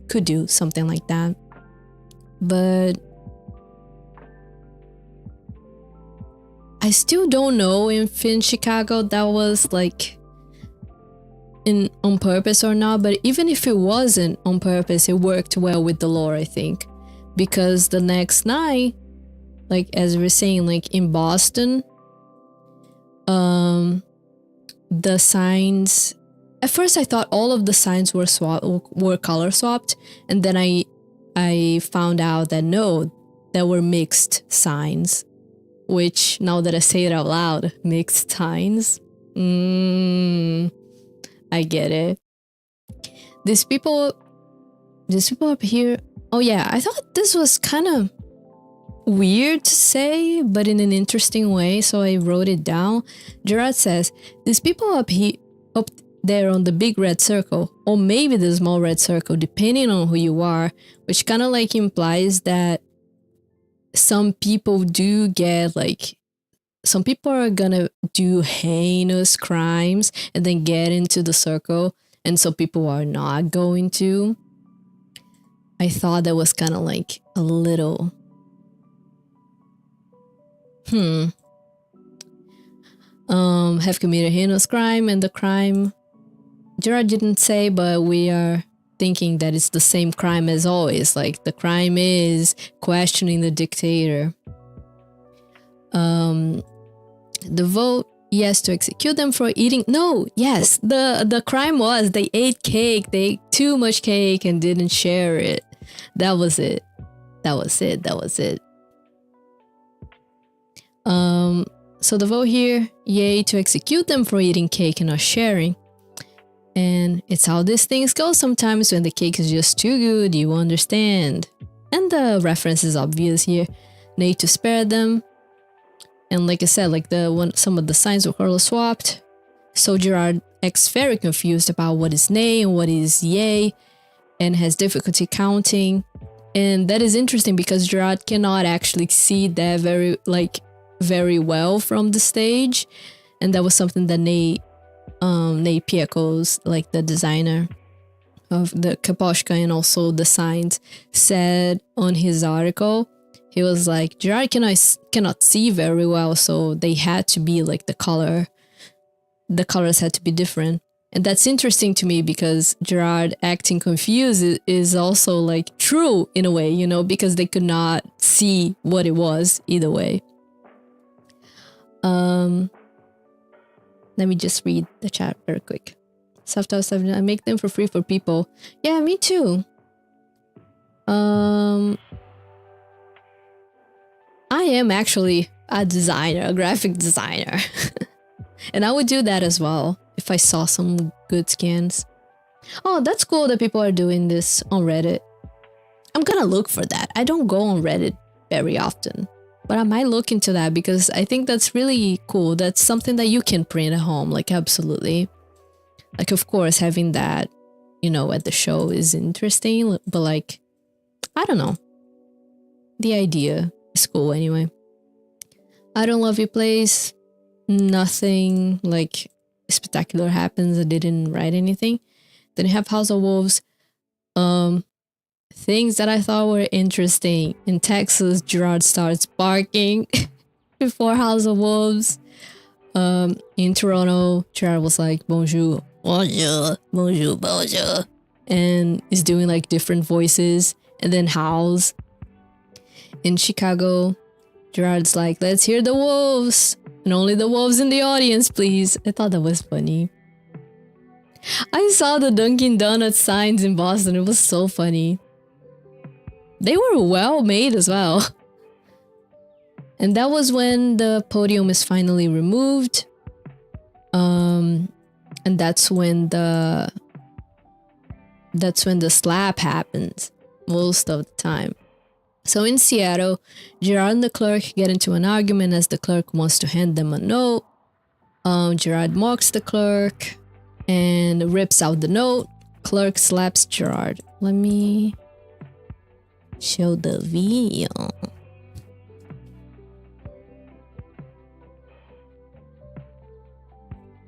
could do something like that. But I still don't know if in Chicago that was like on purpose or not, but even if it wasn't on purpose, it worked well with the lore, I think. Because the next night, like as we were saying, like in Boston, the signs, at first I thought all of the signs were color swapped, and then I found out that no, there were mixed signs. Which, now that I say it out loud, mixed signs. I get it. These people up here. Oh yeah, I thought this was kind of weird to say, but in an interesting way, so I wrote it down. Gerard says, these people up there on the big red circle, or maybe the small red circle, depending on who you are, which kind of like implies that some people do get like, some people are gonna do heinous crimes and then get into the circle, and some people are not going to. I thought that was kind of like a little have committed heinous crime, and the crime Gerard didn't say, but we are thinking that it's the same crime as always. Like, the crime is questioning the dictator. The vote, yes, to execute them for eating. No, yes, the crime was they ate cake. They ate too much cake and didn't share it. That was it. So the vote here, yay, to execute them for eating cake and not sharing. And it's how these things go sometimes when the cake is just too good, you understand. And the reference is obvious here. Need to spare them. And like I said, like some of the signs were color swapped. So Gerard acts very confused about what is nay and what is yay, and has difficulty counting. And that is interesting because Gerard cannot actually see that very well from the stage. And that was something that Nate Piekos, like the designer of the Kaposhka and also the signs, said on his article. He was like, Gerard cannot see very well, so they had to be like the colors had to be different. And that's interesting to me because Gerard acting confused is also like true in a way, you know, because they could not see what it was either way. Let me just read the chat very quick. Software 7, I make them for free for people. Yeah, me too. I am actually a designer, a graphic designer. And I would do that as well if I saw some good skins. Oh, that's cool that people are doing this on Reddit. I'm gonna look for that. I don't go on Reddit very often, but I might look into that because I think that's really cool. That's something that you can print at home, like absolutely. Like, of course, having that, you know, at the show is interesting, but like, I don't know. The idea is cool anyway. I Don't Love You plays. Nothing like spectacular happens. I didn't write anything. Then you have House of Wolves. Things that I thought were interesting. In Texas, Gerard starts barking before House of Wolves. In Toronto, Gerard was like, bonjour, bonjour, bonjour, bonjour. And is doing like different voices and then howls. In Chicago, Gerard's like, let's hear the wolves. And only the wolves in the audience, please. I thought that was funny. I saw the Dunkin' Donuts signs in Boston. It was so funny. They were well made as well. And that was when the podium is finally removed. And that's when the slap happens most of the time. So in Seattle, Gerard and the clerk get into an argument as the clerk wants to hand them a note. Gerard mocks the clerk and rips out the note. Clerk slaps Gerard. Let me show the video.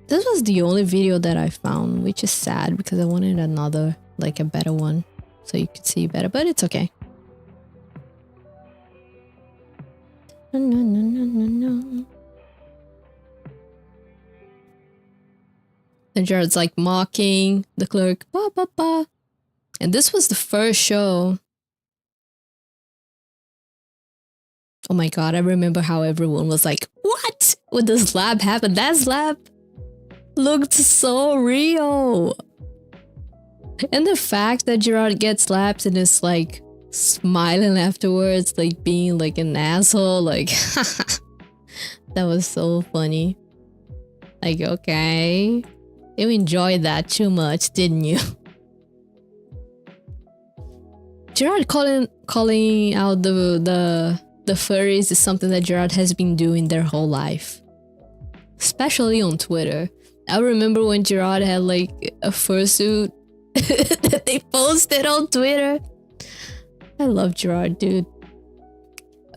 This was the only video that I found, which is sad because I wanted another, like a better one, so you could see better, but it's okay. No. And Gerard's like mocking the clerk. Bah, bah, bah. And this was the first show. Oh my god, I remember how everyone was like, what? When the slap happened, that slap looked so real. And the fact that Gerard gets slapped and is like smiling afterwards, like being like an asshole, like that was so funny. Like, okay, you enjoyed that too much, didn't you? Gerard calling out the furries is something that Gerard has been doing their whole life, especially on Twitter. I remember when Gerard had like a fursuit that they posted on Twitter. I love Gerard, dude.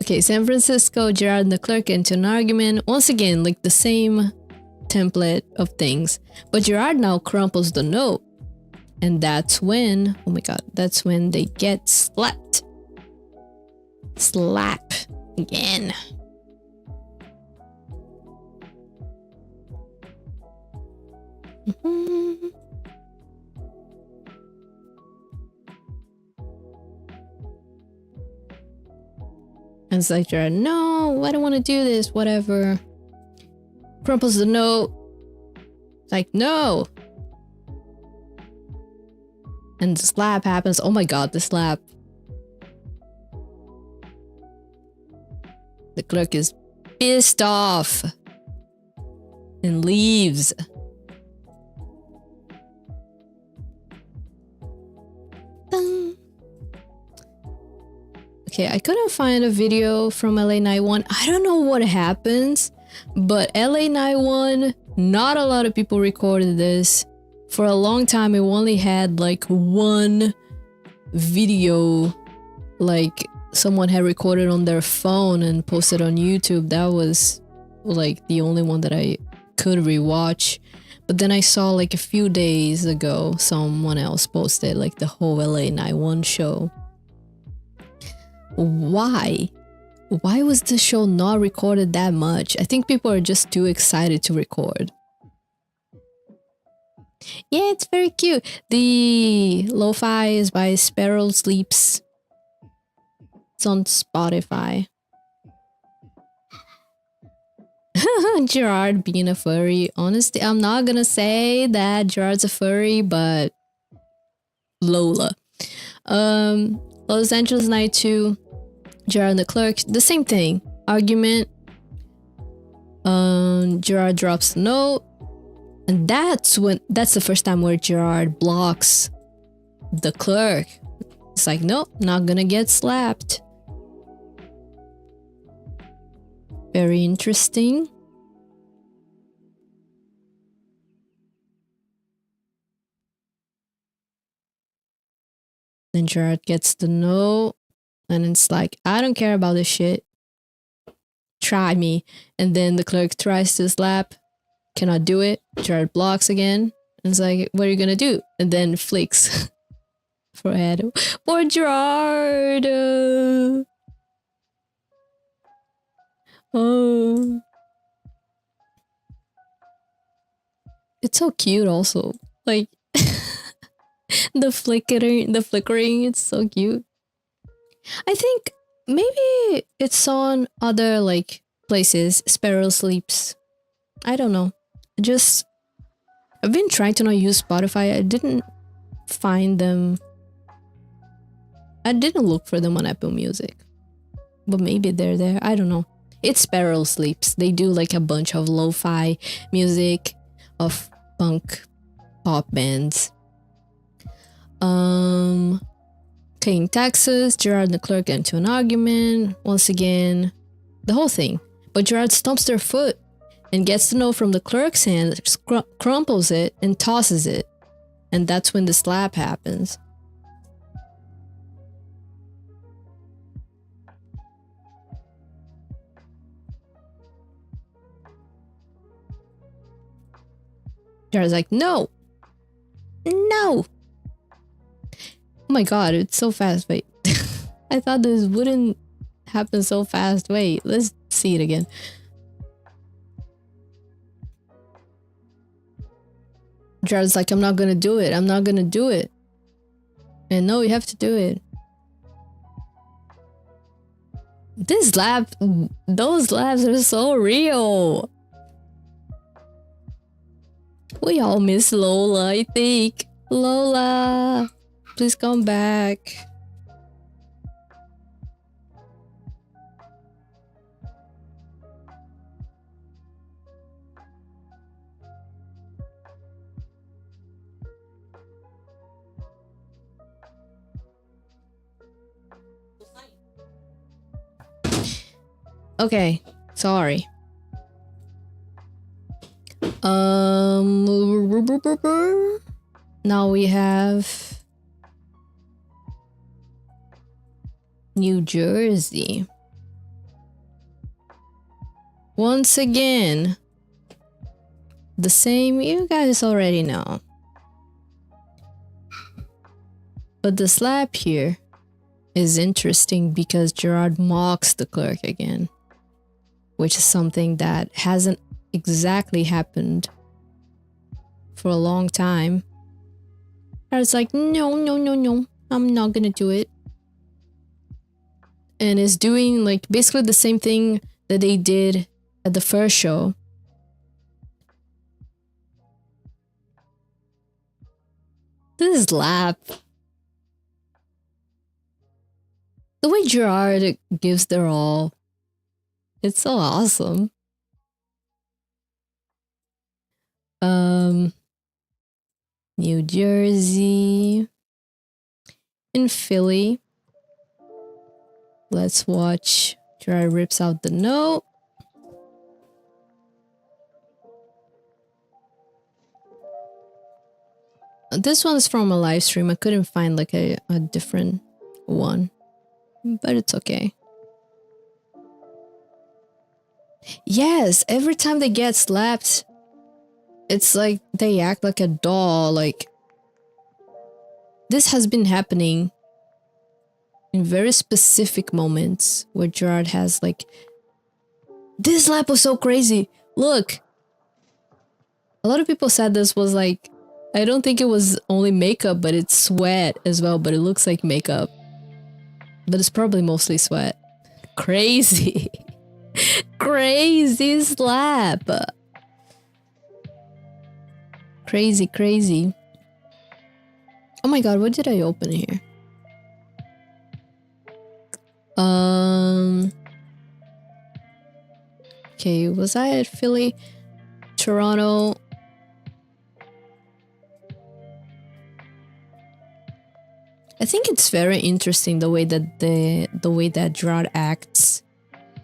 Okay, San Francisco, Gerard and the clerk get into an argument. Once again, like the same template of things. But Gerard now crumples the note. And that's when, oh my god, that's when they get slapped. Slap again. And it's like, Gerard, no, I don't want to do this, whatever. Crumples the note. It's like, no. And the slap happens. Oh my god, the slap. The clerk is pissed off and leaves. Dun. Okay, I couldn't find a video from LA Night 1. I don't know what happens, but LA Night 1 Not a lot of people recorded this. For a long time, it only had like one video, like someone had recorded on their phone and posted on YouTube. That was like the only one that I could rewatch. But then I saw like a few days ago, someone else posted like the whole LA Night 1 show. Why? Why was the show not recorded that much? I think people are just too excited to record. Yeah, it's very cute. The lo-fi is by Sparrow Sleeps. It's on Spotify. Gerard being a furry. Honestly, I'm not gonna say that Gerard's a furry, but Lola. Los Angeles Night 2. Gerard and the clerk, the same thing. Argument. Gerard drops the note. And that's the first time where Gerard blocks the clerk. It's like, nope, not gonna get slapped. Very interesting. Then Gerard gets the note. And it's like, I don't care about this shit. Try me. And then the clerk tries to slap. Cannot do it. Gerard blocks again. And it's like, what are you gonna do? And then flicks forehead. Poor Gerard. Oh. It's so cute also. Like the flickering, it's so cute. I think maybe it's on other like places. Sparrow Sleeps. I don't know. I've been trying to not use Spotify. I didn't find them. I didn't look for them on Apple Music. But maybe they're there. I don't know. It's Sparrow Sleeps. They do like a bunch of lo-fi music of punk pop bands. Okay, in Texas, Gerard and the clerk get into an argument. Once again, the whole thing. But Gerard stomps their foot and gets the note from the clerk's hand, crumples it, and tosses it. And that's when the slap happens. Gerard's like, no! No! Oh my god, it's so fast. Wait. I thought this wouldn't happen so fast. Wait, let's see it again. Gerard's like, I'm not gonna do it. I'm not gonna do it. And no, you have to do it. Those labs are so real. We all miss Lola, I think. Lola, please come back. Okay, sorry. Now we have New Jersey. Once again, the same, you guys already know. But the slap here is interesting because Gerard mocks the clerk again, which is something that hasn't exactly happened for a long time. Gerard's like, no, no, no, no, I'm not gonna do it. And is doing like basically the same thing that they did at the first show. This lap. The way Gerard gives their all. It's so awesome. New Jersey. In Philly. Let's watch. Gerard rips out the note. This one's from a live stream. I couldn't find like a different one, but it's okay. Yes, every time they get slapped, it's like they act like a doll. Like, this has been happening in very specific moments where Gerard has like, this slap was so crazy. Look. A lot of people said this was like, I don't think it was only makeup, but it's sweat as well, but it looks like makeup. But it's probably mostly sweat. Crazy. Crazy slap. Crazy, crazy. Oh my god, what did I open here? Okay, was I at Philly? Toronto? I think it's very interesting the way that the way that Gerard acts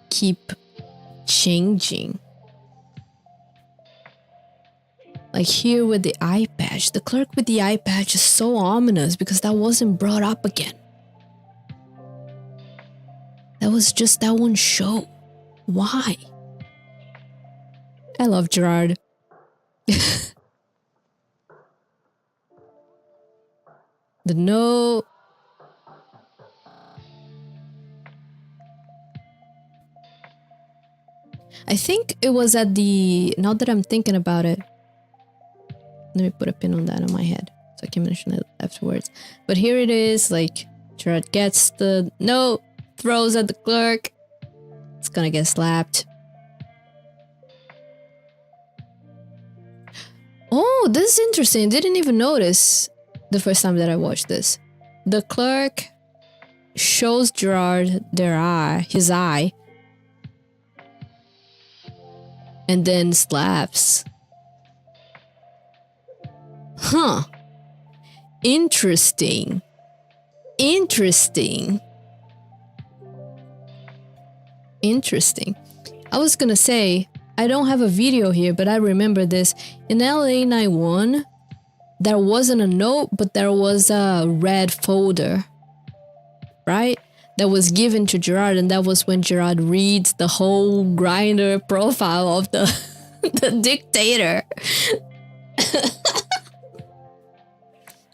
keep changing. Like here with the eye patch, the clerk with the eye patch is so ominous because that wasn't brought up again. That was just that one show. Why? I love Gerard. The no. I think it was at the, now that I'm thinking about it, let me put a pin on that on my head so I can mention it afterwards. But here it is, like Gerard gets the no, throws at the clerk. It's gonna get slapped. Oh, this is interesting. Didn't even notice the first time that I watched this. The clerk shows Gerard his eye, and then slaps. Huh. Interesting. Interesting. Interesting. I was gonna say, I don't have a video here, but I remember this. In LA 91, there wasn't a note, but there was a red folder, right? That was given to Gerard, and that was when Gerard reads the whole grinder profile of the, the dictator.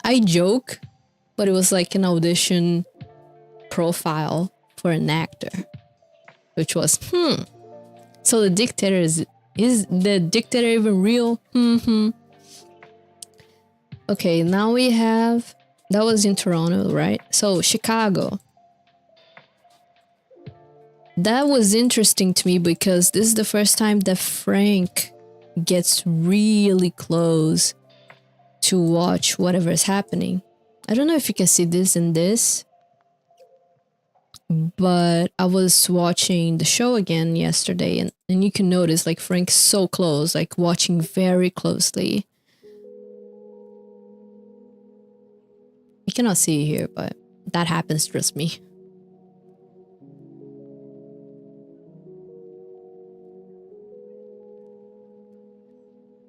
I joke, but it was like an audition profile for an actor, which was, so the dictator is the dictator even real? Okay, now we have, that was in Toronto, right? So Chicago. That was interesting to me because this is the first time that Frank gets really close to watch whatever is happening. I don't know if you can see this in this, but I was watching the show again yesterday, and you can notice like Frank's so close, like watching very closely. You cannot see it here, but that happens, trust me.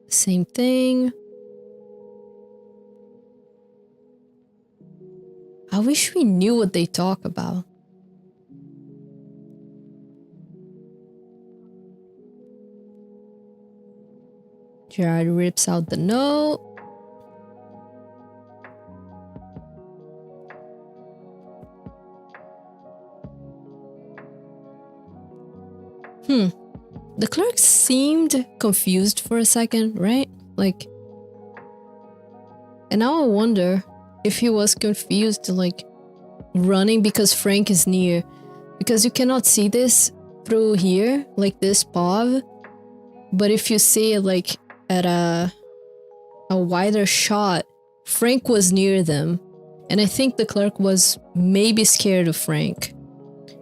Same thing. I wish we knew what they talk about. Gerard rips out the note. The clerk seemed confused for a second, right? Like, and now I wonder if he was confused, like running because Frank is near, because you cannot see this through here, like this POV. But if you see it like at a wider shot, Frank was near them, and I think the clerk was maybe scared of Frank,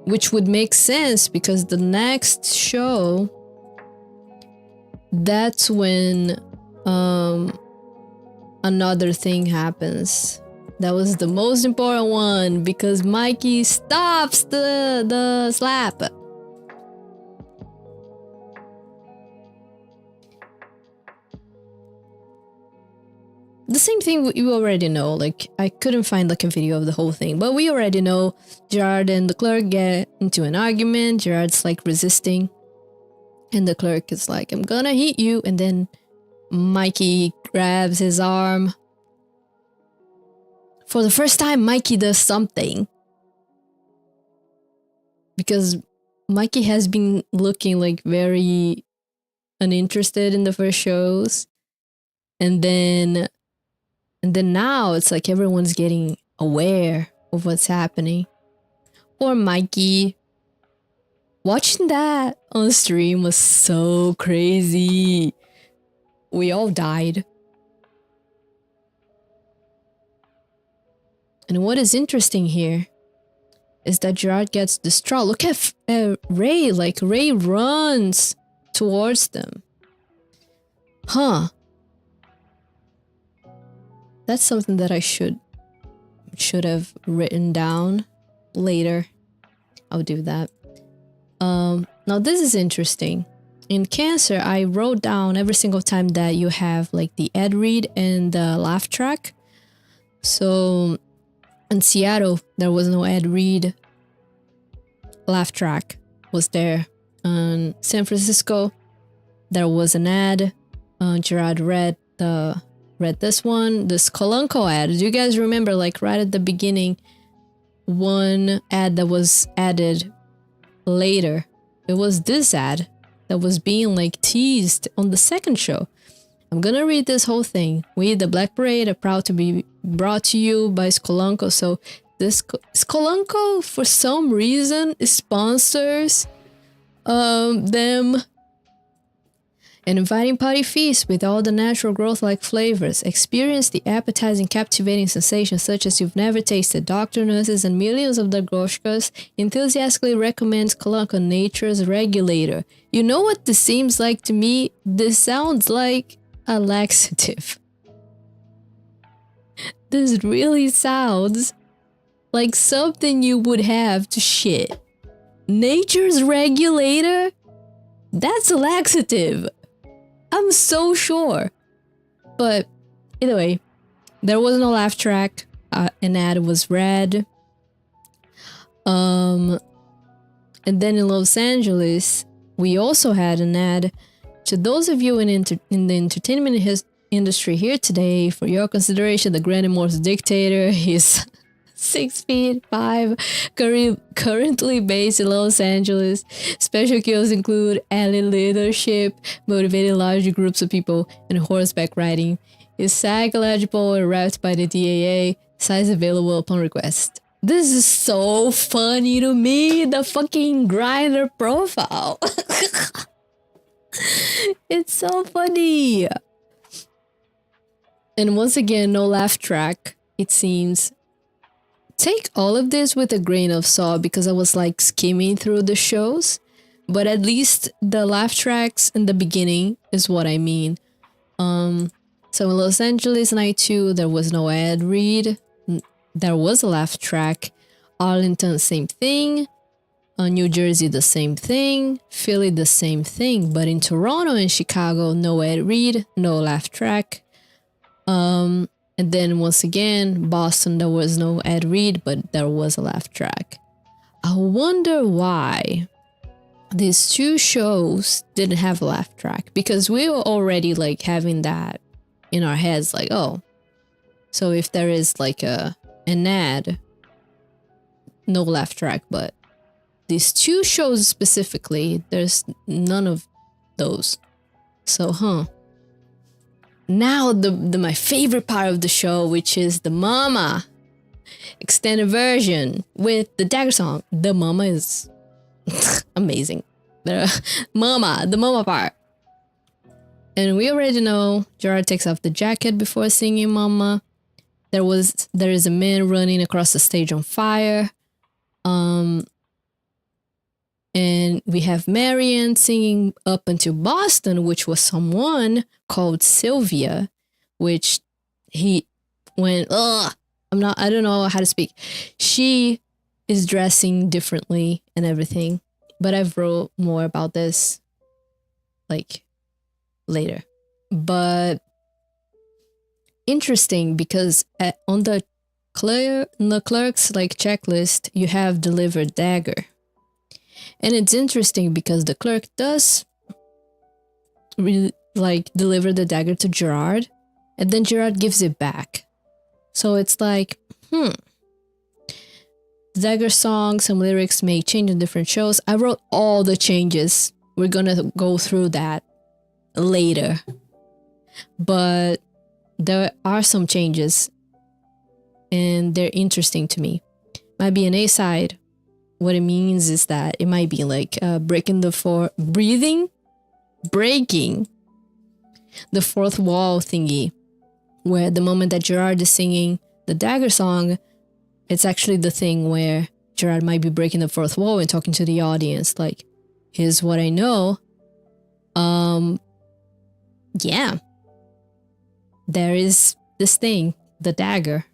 which would make sense because the next show, that's when another thing happens. That was the most important one because Mikey stops the slap. the same thing you already know. Like, I couldn't find like a video of the whole thing, but we already know Gerard and the clerk get into an argument. Gerard's like resisting, and the clerk is like, I'm gonna hit you, and then Mikey grabs his arm. For the first time, Mikey does something, because Mikey has been looking like very uninterested in the first shows, and then now it's like everyone's getting aware of what's happening. Poor Mikey. Watching that on stream was so crazy. We all died. And what is interesting here is that Gerard gets distraught. Look at Ray. Like, Ray runs towards them. Huh. That's something that I should have written down later. I'll do that. Now this is interesting. In Cancer, I wrote down every single time that you have like the ad read and the laugh track. So in Seattle, there was no ad read. Laugh track was there. In San Francisco, there was an ad. Gerard read this one, this Colunco ad. Do you guys remember, like right at the beginning, one ad that was added later? It was this ad that was being like teased on the second show. I'm gonna read this whole thing. We, the Black Parade, are proud to be brought to you by Skolonko. So this Skolonko, for some reason, sponsors them. An inviting party feast with all the natural growth-like flavors. Experience the appetizing, captivating sensations such as you've never tasted. Doctor, nurses, and millions of Dagoshkas enthusiastically recommends Colunco, nature's regulator. You know what this seems like to me? This sounds like a laxative. This really sounds like something you would have to shit. Nature's regulator? That's a laxative. I'm so sure. But either way, there was no laugh track. An ad was read. And then in Los Angeles, we also had an ad. To those of you in the entertainment industry here today, for your consideration, the Grand Immortal Dictator is 6'5", currently based in Los Angeles. Special skills include alley leadership, motivating large groups of people, and horseback riding. Is psychological and wrapped by the DAA. Size available upon request. This is so funny to me. The fucking grinder profile. It's so funny. And once again, no laugh track, it seems. Take all of this with a grain of salt, because I was like skimming through the shows, but at least the laugh tracks in the beginning is what I mean. So in Los Angeles night 2, there was no ad read. There was a laugh track. Arlington, same thing. New Jersey, the same thing. Philly, the same thing. But in Toronto and Chicago, no ad read, no laugh track. And then once again, Boston, there was no ad read, but there was a laugh track. I wonder why these two shows didn't have a laugh track, because we were already like having that in our heads, like, oh, so if there is like an ad, no laugh track, but these two shows specifically, there's none of those. So, Now my favorite part of the show, which is the Mama extended version with the Dagger song. The Mama is amazing. The Mama part. And we already know Gerard takes off the jacket before singing Mama. There is a man running across the stage on fire. And we have Marianne singing Up Until Boston, which was someone called Sylvia, which he went, I don't know how to speak. She is dressing differently and everything, but I've wrote more about this like later. But interesting because on the clerk's like checklist, you have delivered dagger. And it's interesting because the clerk does deliver the dagger to Gerard, and then Gerard gives it back. So it's like, dagger song, some lyrics may change in different shows. I wrote all the changes. We're gonna go through that later. But there are some changes, and they're interesting to me. Might be an A side. What it means is that it might be like breaking the fourth wall thingy, where the moment that Gerard is singing the dagger song, it's actually the thing where Gerard might be breaking the fourth wall and talking to the audience like, here's what I know. Yeah. There is this thing, the dagger.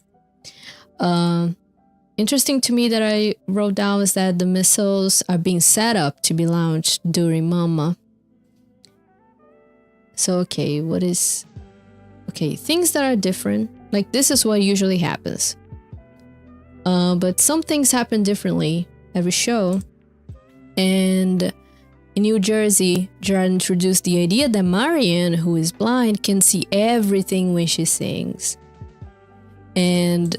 Interesting to me that I wrote down is that the missiles are being set up to be launched during Mama. So, okay, things that are different. Like, this is what usually happens. But some things happen differently every show. And in New Jersey, Gerard introduced the idea that Marianne, who is blind, can see everything when she sings. And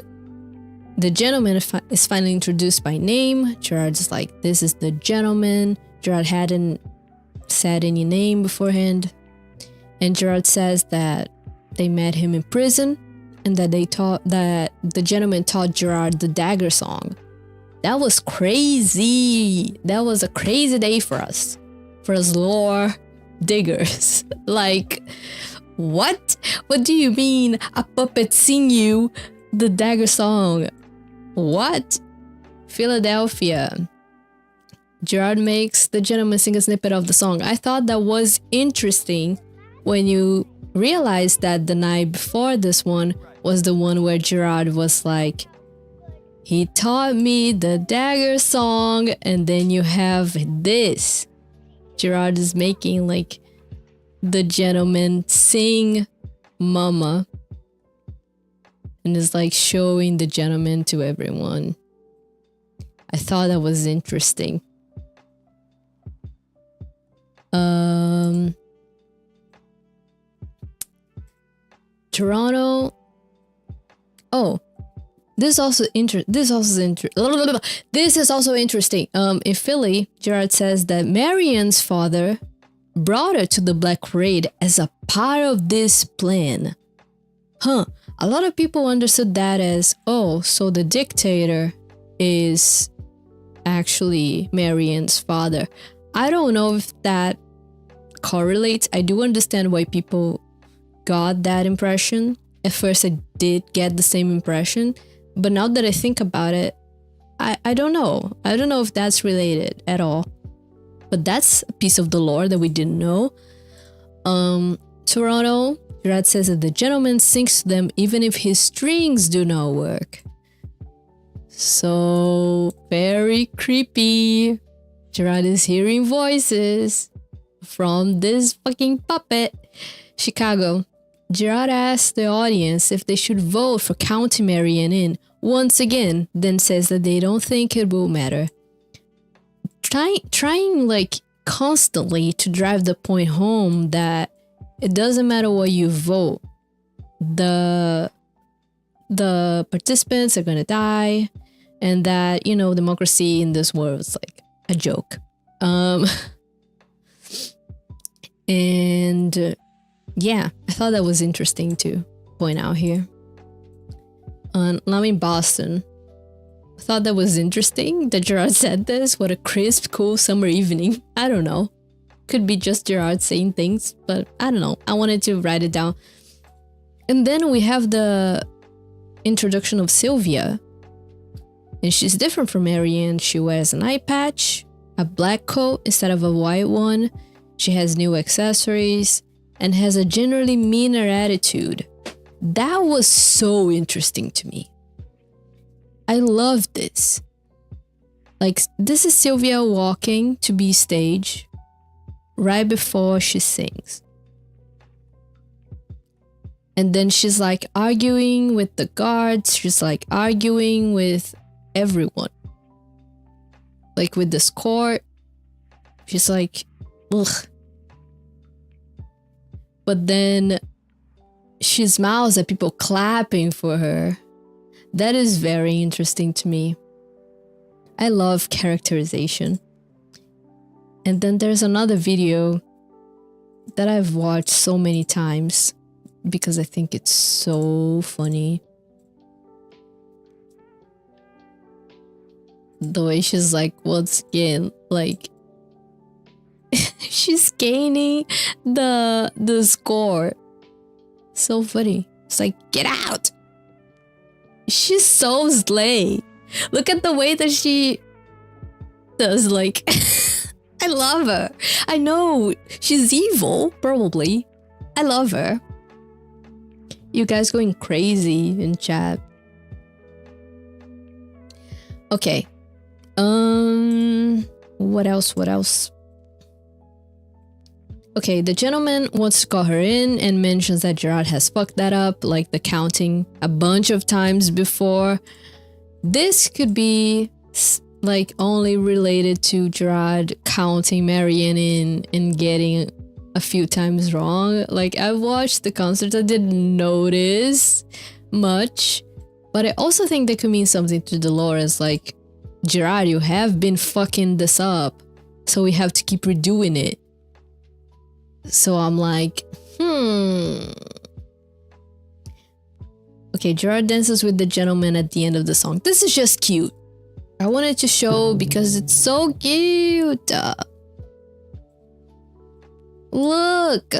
the gentleman is finally introduced by name. Gerard's like, this is the gentleman. Gerard hadn't said any name beforehand. And Gerard says that they met him in prison and that the gentleman taught Gerard the dagger song. That was crazy. That was a crazy day for us lore diggers. Like, what? What do you mean a puppet sing you the dagger song? What? Philadelphia. Gerard makes the gentleman sing a snippet of the song. I thought that was interesting when you realize that the night before this one was the one where Gerard was like, he taught me the dagger song, and then you have this. Gerard is making like the gentleman sing Mama and is like showing the gentleman to everyone. I thought that was interesting. Toronto. Oh, this is also interesting. In Philly, Gerard says that Marianne's father brought her to the Black Parade as a part of this plan. A lot of people understood that as, oh, so the dictator is actually Marianne's father. I don't know if that correlates. I do understand why people got that impression. At first, I did get the same impression. But now that I think about it, I don't know. I don't know if that's related at all. But that's a piece of the lore that we didn't know. Toronto, Gerard says that the gentleman sings to them even if his strings do not work. So, very creepy. Gerard is hearing voices from this fucking puppet. Chicago. Gerard asked the audience if they should vote for counting Marianne in once again, then says that they don't think it will matter. Trying like constantly to drive the point home that it doesn't matter what you vote. The participants are gonna die, and that, you know, democracy in this world is like a joke. And yeah, I thought that was interesting to point out here. I'm in Boston. I thought that was interesting that Gerard said this. What a crisp, cool summer evening. I don't know. Could be just Gerard saying things, but I don't know. I wanted to write it down. And then we have the introduction of Sylvia. And she's different from Marianne. She wears an eye patch, a black coat instead of a white one. She has new accessories and has a generally meaner attitude. That was so interesting to me. I love this. Like, this is Sylvia walking to B stage right before she sings. And then she's like arguing with the guards. She's like arguing with everyone. Like with this court. She's like, ugh. But then she smiles at people clapping for her. That is very interesting to me. I love characterization. And then there's another video that I've watched so many times because I think it's so funny. The way she's like, once again, like, she's gaining the score. So funny. It's like, get out! She's so slay. Look at the way that she does, like... I love her. I know she's evil, probably. I love her. You guys going crazy in chat. Okay. What else? Okay, the gentleman wants to call her in and mentions that Gerard has fucked that up, like the counting a bunch of times before. This could be like only related to Gerard counting Marianne in and getting a few times wrong. Like, I watched the concert, I didn't notice much, but I also think that could mean something to Dolores, like, Gerard, you have been fucking this up, so we have to keep redoing it. So I'm like, Okay, Gerard dances with the gentleman at the end of the song. This is just cute. I wanted to show because it's so cute. Look,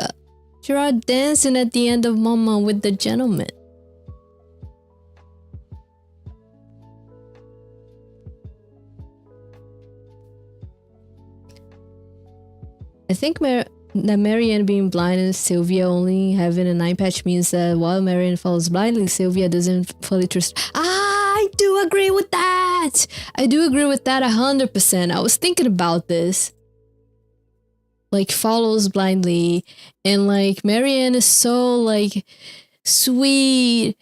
Gerard dancing at the end of Mama with the gentleman. I think that Marianne being blind and Sylvia only having an eye patch means that while Marianne follows blindly, Sylvia doesn't fully trust. I do agree with that. I do agree with that 100%. I was thinking about this. Like, follows blindly, and like Marianne is so like sweet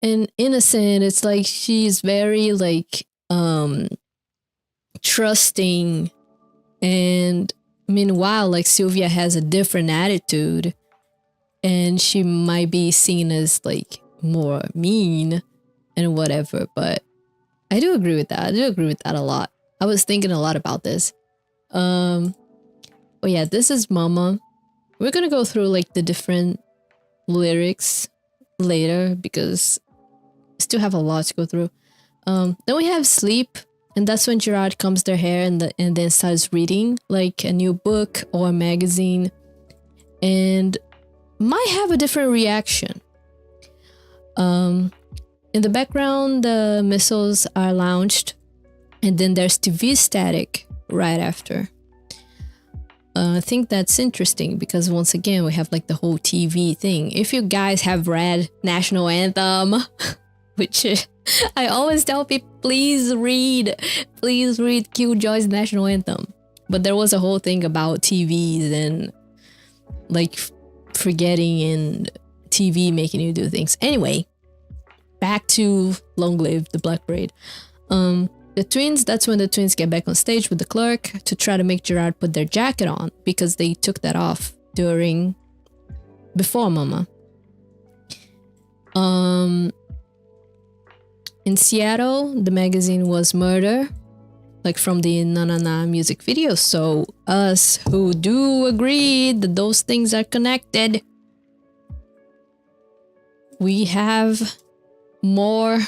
and innocent. It's like she's very like trusting, and meanwhile, like, Sylvia has a different attitude and she might be seen as like more mean and whatever, but I do agree with that. I do agree with that a lot. I was thinking a lot about this. Oh yeah, this is Mama. We're gonna go through like the different lyrics later because I still have a lot to go through. Then we have Sleep. And that's when Gerard combs their hair and then starts reading like a new book or a magazine, and might have a different reaction. In the background, the missiles are launched, and then there's TV static right after. I think that's interesting because once again we have like the whole TV thing. If you guys have read National Anthem, which I always tell people, please read Killjoy's National Anthem. But there was a whole thing about TVs and like forgetting and TV making you do things. Anyway, back to Long Live the Black Parade. The twins, that's when the twins get back on stage with the clerk to try to make Gerard put their jacket on because they took that off before Mama. In Seattle, the magazine was Murder, like from the Na Na Na music video. So us who do agree that those things are connected, we have more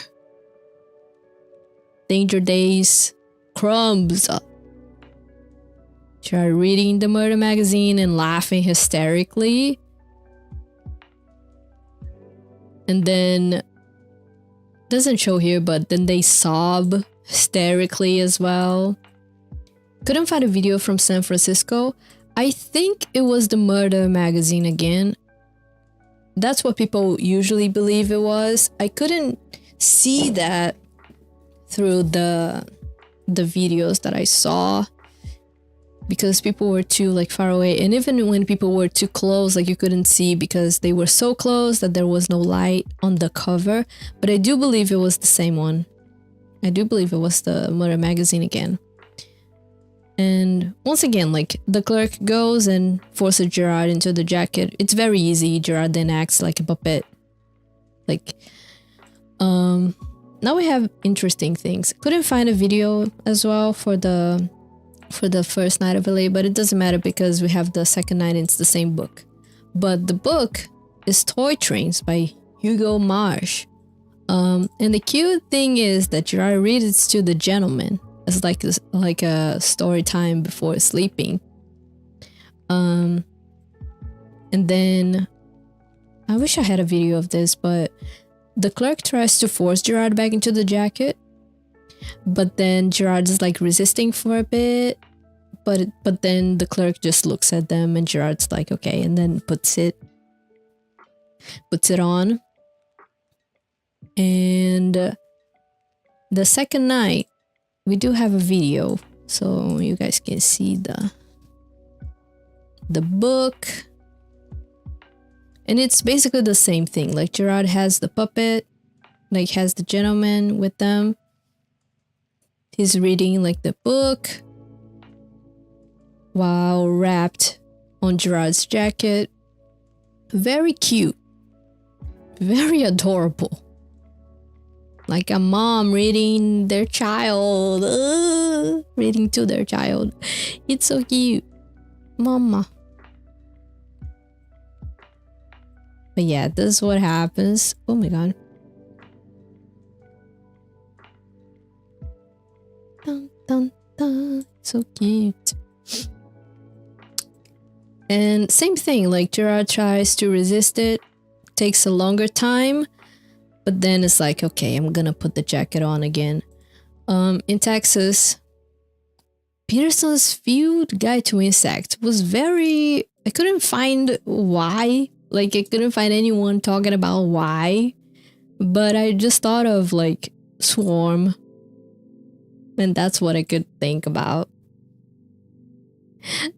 Danger Days crumbs. Try reading the Murder magazine and laughing hysterically. And then doesn't show here, but then they sob hysterically as well. Couldn't find a video from San Francisco. I think it was the Murder magazine again. That's what people usually believe it was. I couldn't see that through the videos that I saw. because people were too like far away, and even when people were too close, like you couldn't see because they were so close that there was no light on the cover. But I do believe it was the same one. I do believe it was the Murder magazine again. And once again, like the clerk goes and forces Gerard into the jacket. It's very easy. Gerard then acts like a puppet. Like, now we have interesting things. Couldn't find a video as well for the first night of LA, but it doesn't matter because we have the second night and it's the same book. But the book is Toy Trains by Hugo Marsh. And the cute thing is that Gerard reads it to the gentleman as like a story time before sleeping. And then I wish I had a video of this, but the clerk tries to force Gerard back into the jacket, but then Gerard is like resisting for a bit, but then the clerk just looks at them and Gerard's like, okay, and then puts it on. And the second night, we do have a video, so you guys can see the book. And it's basically the same thing. Like Gerard has the puppet, like has the gentleman with them. He's reading like the book while wrapped on Gerard's jacket. Very cute. Very adorable. Like a mom reading their child. Reading to their child. It's so cute. Mama. But yeah, this is what happens. Oh my god. Dun, dun, dun. So cute. And same thing, like Gerard tries to resist it. Takes a longer time. But then it's like, okay, I'm gonna put the jacket on again. In Texas, Peterson's Field Guide to Insects was very... I couldn't find why. Like, I couldn't find anyone talking about why. But I just thought of, like, swarm. And that's what I could think about.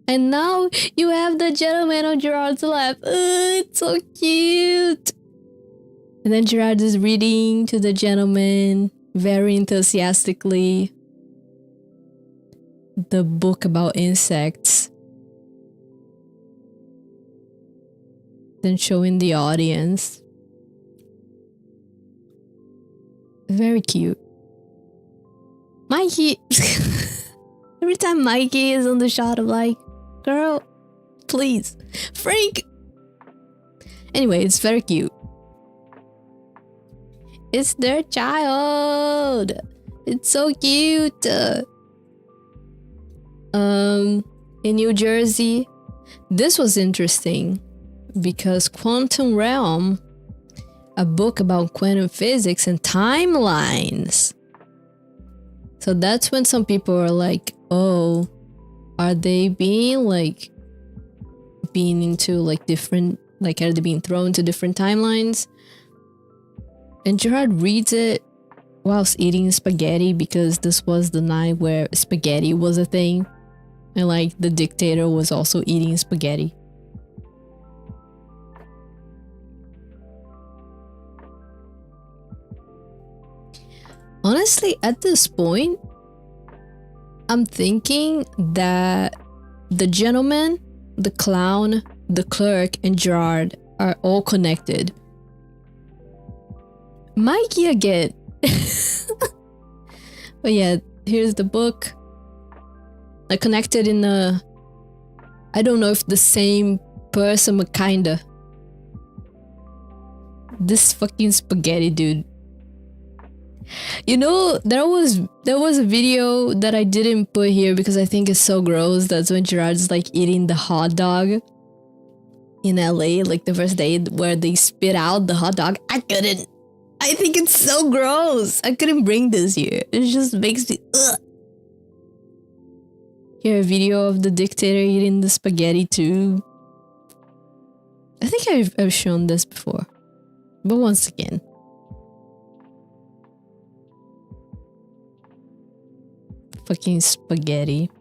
And now you have the gentleman on Gerard's lap. It's so cute. And then Gerard is reading to the gentleman very enthusiastically the book about insects. Then showing the audience. Very cute. Mikey. Every time Mikey is on the shot, I'm like, girl, please. Frank. Anyway, it's very cute. It's their child. It's so cute. In New Jersey, this was interesting because Quantum Realm, a book about quantum physics and timelines. So that's when some people are like, oh, are they being into like different, like are they being thrown to different timelines? And Gerard reads it whilst eating spaghetti because this was the night where spaghetti was a thing. And like the dictator was also eating spaghetti. Honestly, at this point, I'm thinking that the gentleman, the clown, the clerk, and Gerard are all connected. Mikey again. But yeah, here's the book. They're connected in a... I don't know if the same person, but kinda. This fucking spaghetti, dude. You know, there was a video that I didn't put here because I think it's so gross. That's when Gerard's like eating the hot dog in LA, like the first day where they spit out the hot dog. I couldn't. I think it's so gross. I couldn't bring this here. It just makes me ugh. Here, a video of the dictator eating the spaghetti too. I think I've shown this before, but once again. Fucking spaghetti.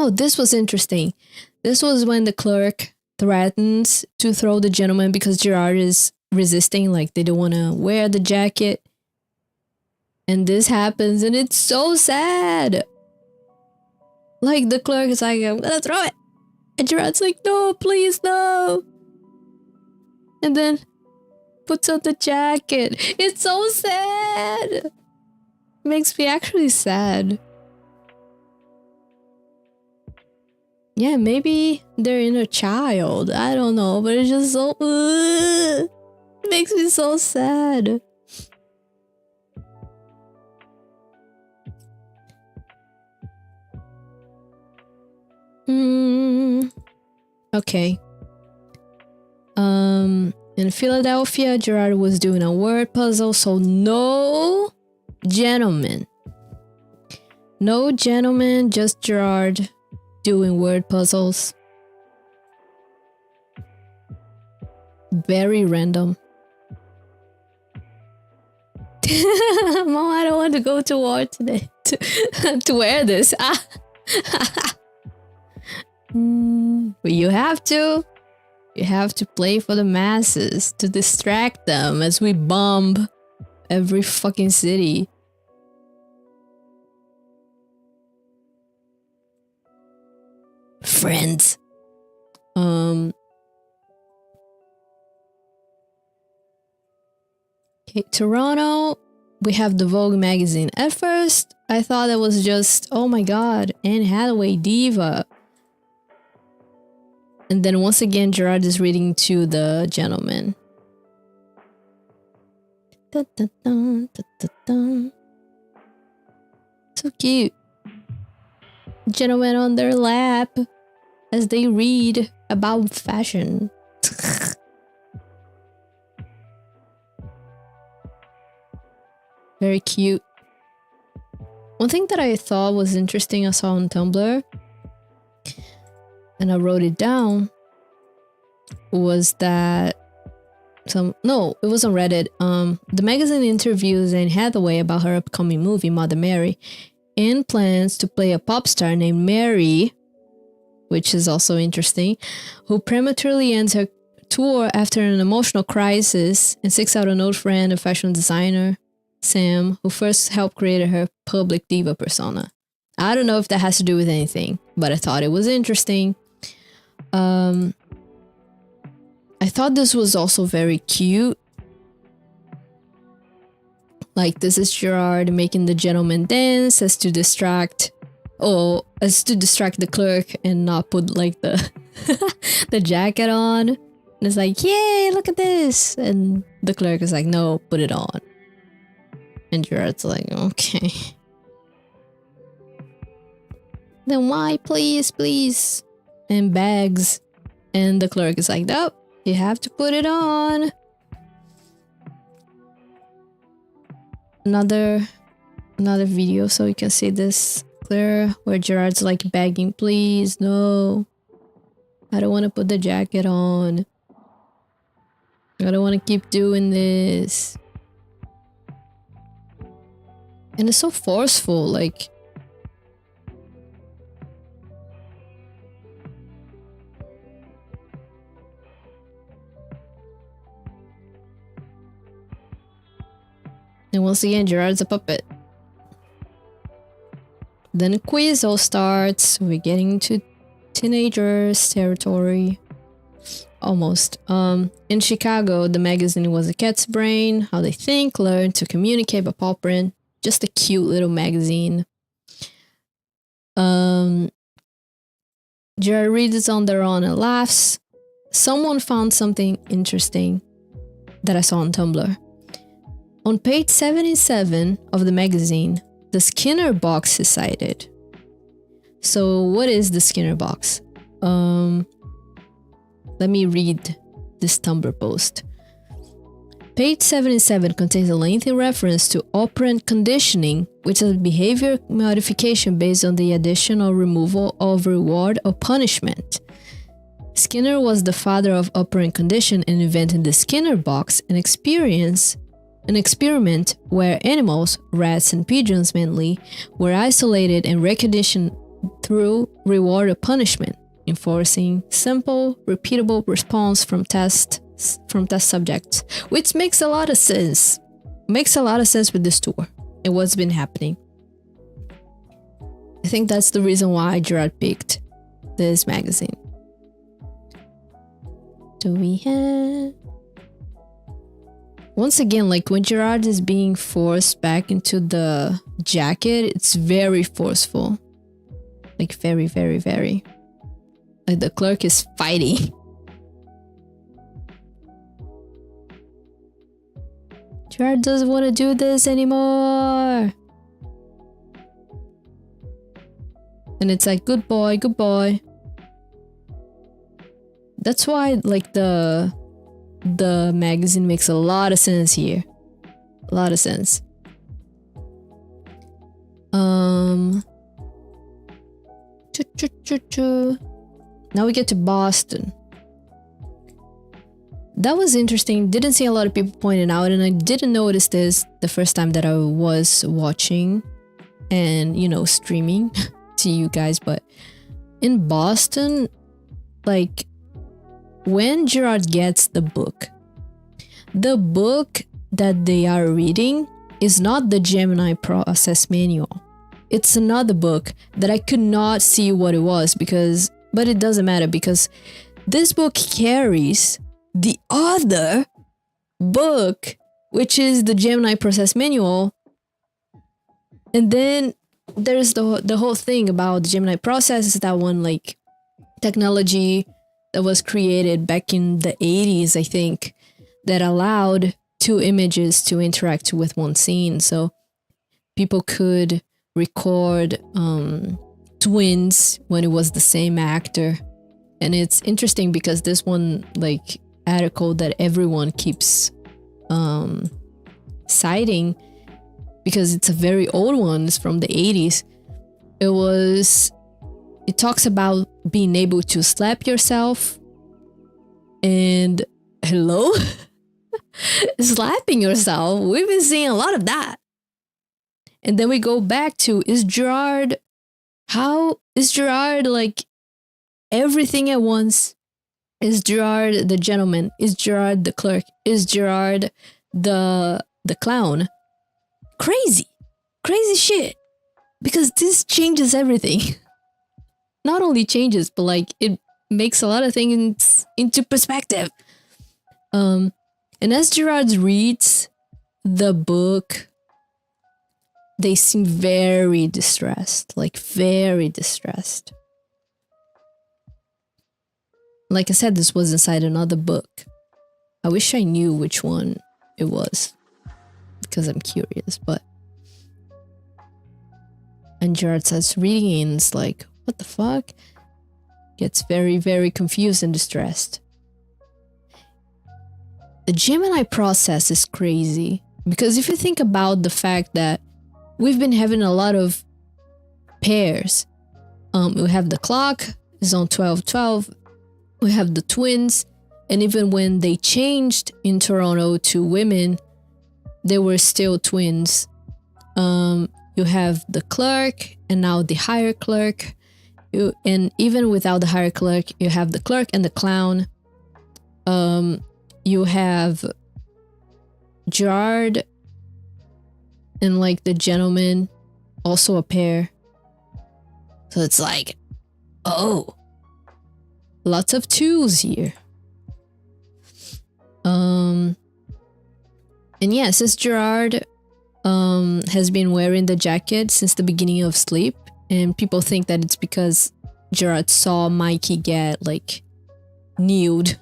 Oh, this was interesting. This was when the clerk threatens to throw the gentleman because Gerard is resisting, like they don't want to wear the jacket. And this happens, and it's so sad. Like, the clerk is like, I'm gonna throw it. And Gerard's like, no, please, no. And then puts on the jacket. It's so sad. It makes me actually sad. Yeah, maybe they're inner child. I don't know, but it's just so... It makes me so sad. Okay. In Philadelphia, Gerard was doing a word puzzle, so no gentleman. No gentleman, just Gerard doing word puzzles. Very random. Mom, I don't want to go to war today to wear this. But you have to. You have to play for the masses to distract them as we bomb every fucking city. Friends. Okay, Toronto. We have the Vogue magazine. At first, I thought it was just, oh my god, Anne Hathaway diva. And then once again, Gerard is reading to the gentleman. Dun, dun, dun, dun, dun, dun. So cute. Gentlemen on their lap as they read about fashion. Very cute. One thing that I thought was interesting I saw on Tumblr, and I wrote it down, was that it was on Reddit. The magazine interviews Anne Hathaway about her upcoming movie, Mother Mary, and plans to play a pop star named Mary, which is also interesting, who prematurely ends her tour after an emotional crisis and seeks out an old friend, a fashion designer, Sam, who first helped create her public diva persona. I don't know if that has to do with anything, but I thought it was interesting. I thought this was also very cute. Like, this is Gerard making the gentleman dance as to distract the clerk and not put like the the jacket on. And it's like, yay, look at this. And the clerk is like, no, put it on. And Gerard's like, okay. Then why, please, please? And bags. And the clerk is like, nope, you have to put it on. Another video so you can see this clear, where Gerard's like begging, please, no. I don't want to put the jacket on. I don't want to keep doing this. And it's so forceful, like... And once again, Gerard's a puppet. Then a quiz all starts. We're getting to teenagers territory. Almost. In Chicago, the magazine was a cat's brain. How they think, learn to communicate by paw print. Just a cute little magazine. Gerard reads it on their own and laughs. Someone found something interesting that I saw on Tumblr. On page 77 of the magazine, the Skinner box is cited. So what is the Skinner box? Let me read this Tumblr post. Page 77 contains a lengthy reference to operant conditioning, which is a behavior modification based on the addition or removal of reward or punishment. Skinner was the father of operant condition and invented the Skinner box, an experiment where animals, rats and pigeons mainly, were isolated and through reward or punishment, enforcing simple, repeatable response from test subjects, which makes a lot of sense. Makes a lot of sense with this tour and what's been happening. I think that's the reason why Gerard picked this magazine. Do we have... Once again, like when Gerard is being forced back into the jacket, it's very forceful. Like very, very, very. Like the clerk is fighting. Gerard doesn't want to do this anymore. And it's like, good boy, good boy. That's why, like, the magazine makes a lot of sense here. A lot of sense. Now we get to Boston. That was interesting. Didn't see a lot of people pointing out, and I didn't notice this the first time that I was watching and, you know, streaming to you guys. But in Boston, like, when Gerard gets the book that they are reading is not the Gemini process manual. It's another book that I could not see what it was but it doesn't matter because this book carries the other book, which is the Gemini process manual. And then there's the whole thing about the Gemini process is that one, like, technology that was created back in the 80s, I think, that allowed two images to interact with one scene. So people could record twins when it was the same actor. And it's interesting because this one, like, article that everyone keeps citing, because it's a very old one, it's from the 80s. It talks about being able to slap yourself and hello? Slapping yourself. We've been seeing a lot of that. And then we go back to, how is Gerard like everything at once? Is Gerard the gentleman? Is Gerard the clerk? Is Gerard the clown? Crazy shit. Because this changes everything. Not only changes, but like it makes a lot of things into perspective. And as Gerard reads the book, they seem very distressed, like very distressed. Like I said, this was inside another book. I wish I knew which one it was because I'm curious, but. And Gerard starts reading and it's like, what the fuck? Gets very, very confused and distressed. The Gemini process is crazy because if you think about the fact that we've been having a lot of pairs. We have the clock is on 12:12. We have the twins, and even when they changed in Toronto to women, they were still twins. You have the clerk and now the higher clerk. And even without the higher clerk, you have the clerk and the clown. You have Gerard and like the gentleman, also a pair. So it's like, oh, lots of twos here. And yes, since Gerard has been wearing the jacket since the beginning of Sleep, and people think that it's because Gerard saw Mikey get like nude.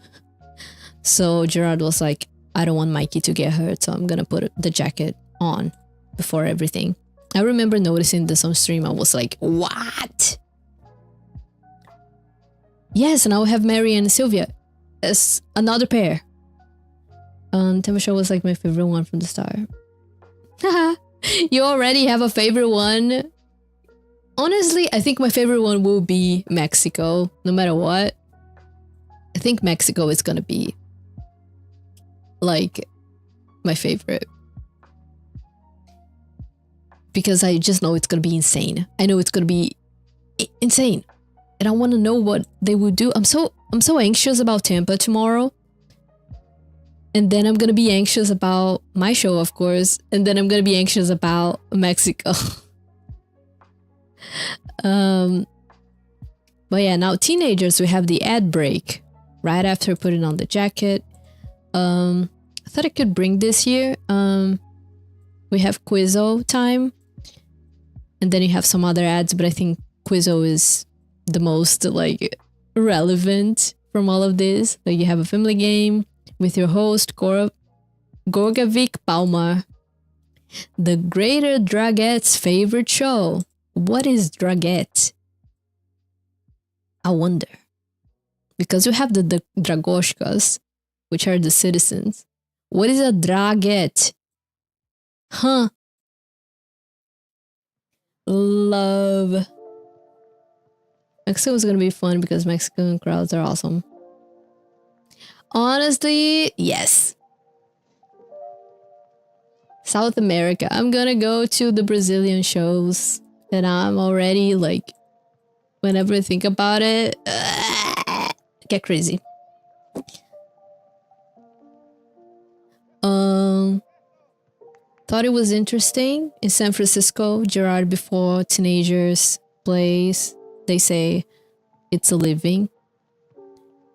So Gerard was like, I don't want Mikey to get hurt, so I'm gonna put the jacket on before everything. I remember noticing this on stream. I was like, what? Yes, and now we have Mary and Sylvia as another pair. Timusha was like my favorite one from the start. Haha, you already have a favorite one. Honestly, I think my favorite one will be Mexico, no matter what. I think Mexico is gonna be like my favorite. Because I just know it's gonna be insane. I know it's gonna be insane. And I want to know what they would do. I'm so anxious about Tampa tomorrow. And then I'm going to be anxious about my show, of course. And then I'm going to be anxious about Mexico. But yeah, now teenagers, we have the ad break right after putting on the jacket. I thought I could bring this here. We have Quizzo time. And then you have some other ads, but I think Quizzo is the most like relevant from all of this. Like you have a family game with your host, Gorgavic Palmer. The greater Dragette's favorite show. What is Dragette? I wonder. Because you have the Dragoshkas, which are the citizens. What is a Dragette? Huh. Love. Mexico is gonna be fun because Mexican crowds are awesome. Honestly, yes. South America. I'm gonna go to the Brazilian shows. And I'm already like, whenever I think about it, get crazy. Thought it was interesting. In San Francisco, Gerard before teenagers plays, they say it's a living.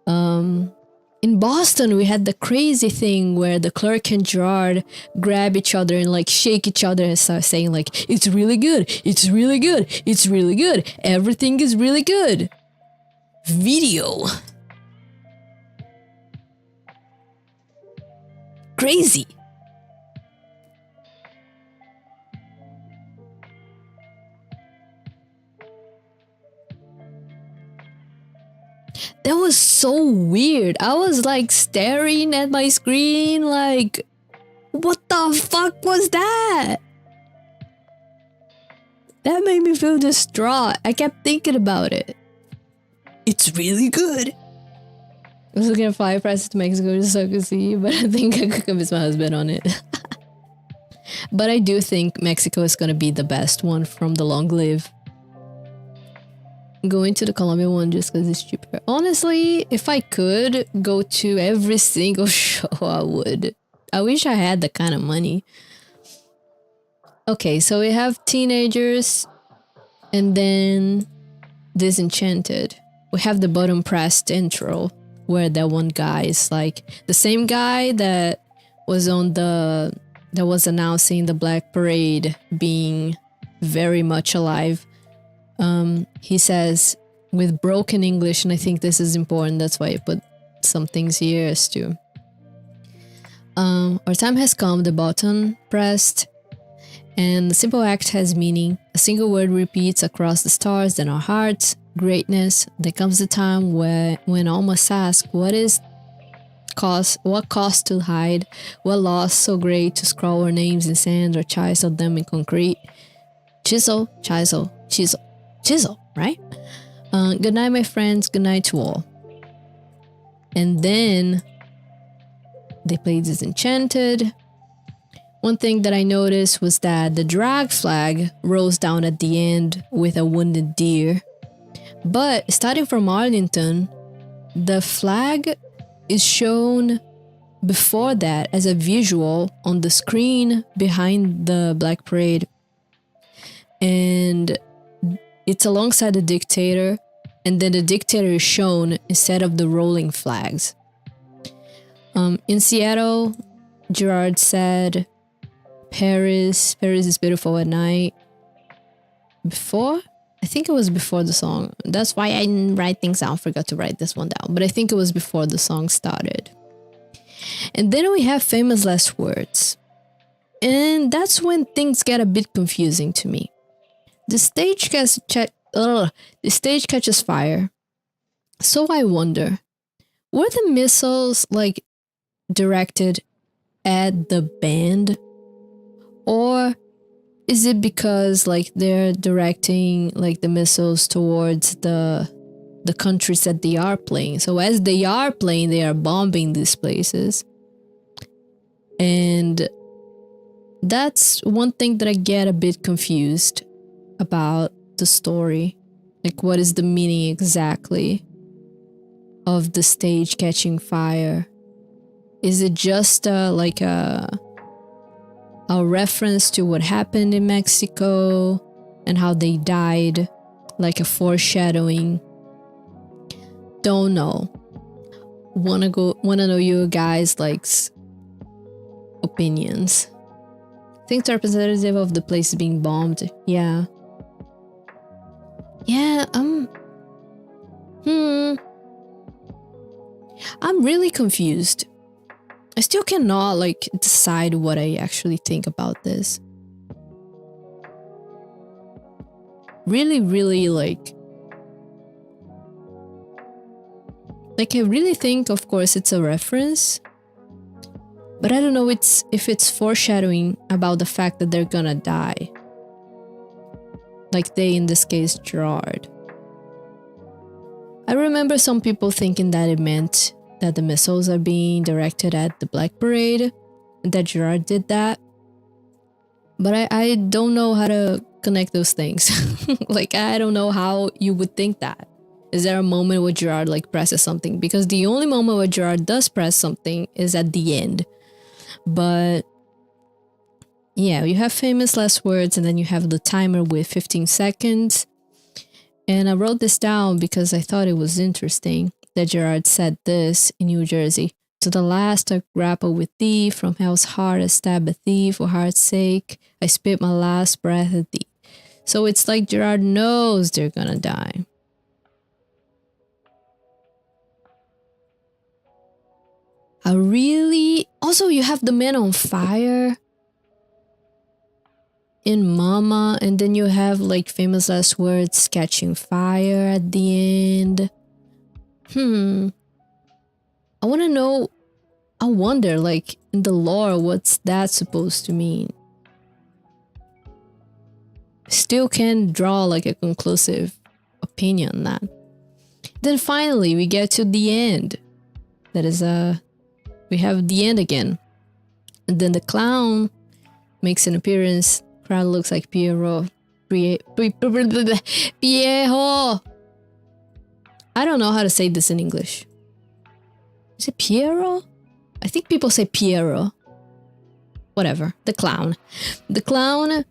In Boston, we had the crazy thing where the clerk and Gerard grab each other and like shake each other and start saying like, it's really good, it's really good, it's really good, everything is really good. Video. Crazy. That was so weird. I was like staring at my screen like, what the fuck was that? That made me feel distraught. I kept thinking about it. It's really good. I was looking at flight prices to Mexico just so I could see, but I think I could convince my husband on it. But I do think Mexico is gonna be the best one from the long live. Going to the Colombia one just because it's cheaper. Honestly, if I could go to every single show, I would. I wish I had that kind of money. Okay, so we have teenagers and then Disenchanted. We have the button pressed intro where that one guy is like the same guy that was announcing the Black Parade being very much alive. He says with broken English, and I think this is important, that's why I put some things here as to our time has come, the button pressed, and the simple act has meaning. A single word repeats across the stars, then our hearts. Greatness. There comes a time when all must ask, what cost to hide? What loss so great to scrawl our names in sand or chisel them in concrete? Chisel, chisel, chisel. Chisel, right? Good night, my friends. Good night to all. And then they played Disenchanted. One thing that I noticed was that the drag flag rolls down at the end with a wounded deer. But starting from Arlington, the flag is shown before that as a visual on the screen behind the Black Parade. And it's alongside the dictator, and then the dictator is shown instead of the rolling flags. In Seattle, Gerard said, Paris is beautiful at night. Before? I think it was before the song. That's why I didn't write things down. I forgot to write this one down. But I think it was before the song started. And then we have famous last words. And that's when things get a bit confusing to me. The stage catches fire. So I wonder, were the missiles like directed at the band? Or is it because like they're directing like the missiles towards the countries that they are playing? So as they are playing, they are bombing these places. And that's one thing that I get a bit confused about the story. Like, what is the meaning exactly of the stage catching fire? Is it just like a reference to what happened in Mexico and how they died, like a foreshadowing? Don't know. Wanna know you guys' like opinions. Think it's representative of the place being bombed. Yeah. I'm really confused. I still cannot like decide what I actually think about this. Really like I really think, of course, it's a reference, but I don't know if it's foreshadowing about the fact that they're gonna die. Like they, in this case, Gerard. I remember some people thinking that it meant that the missiles are being directed at the Black Parade, and that Gerard did that. But I don't know how to connect those things. Like, I don't know how you would think that. Is there a moment where Gerard like presses something? Because the only moment where Gerard does press something is at the end. But yeah, you have famous last words, and then you have the timer with 15 seconds. And I wrote this down because I thought it was interesting that Gerard said this in New Jersey. To the last I grapple with thee, from hell's heart I stab a thief, for heart's sake I spit my last breath at thee. So it's like Gerard knows they're gonna die. Also, you have the man on fire in Mama, and then you have like famous last words catching fire at the end. I wonder, like, in the lore, what's that supposed to mean? Still can't draw like a conclusive opinion on that. Then finally we get to the end. That is we have the end again. And then the clown makes an appearance. Crowd looks like Piero. Piero! I don't know how to say this in English. Is it Piero? I think people say Piero. Whatever. The clown. The clown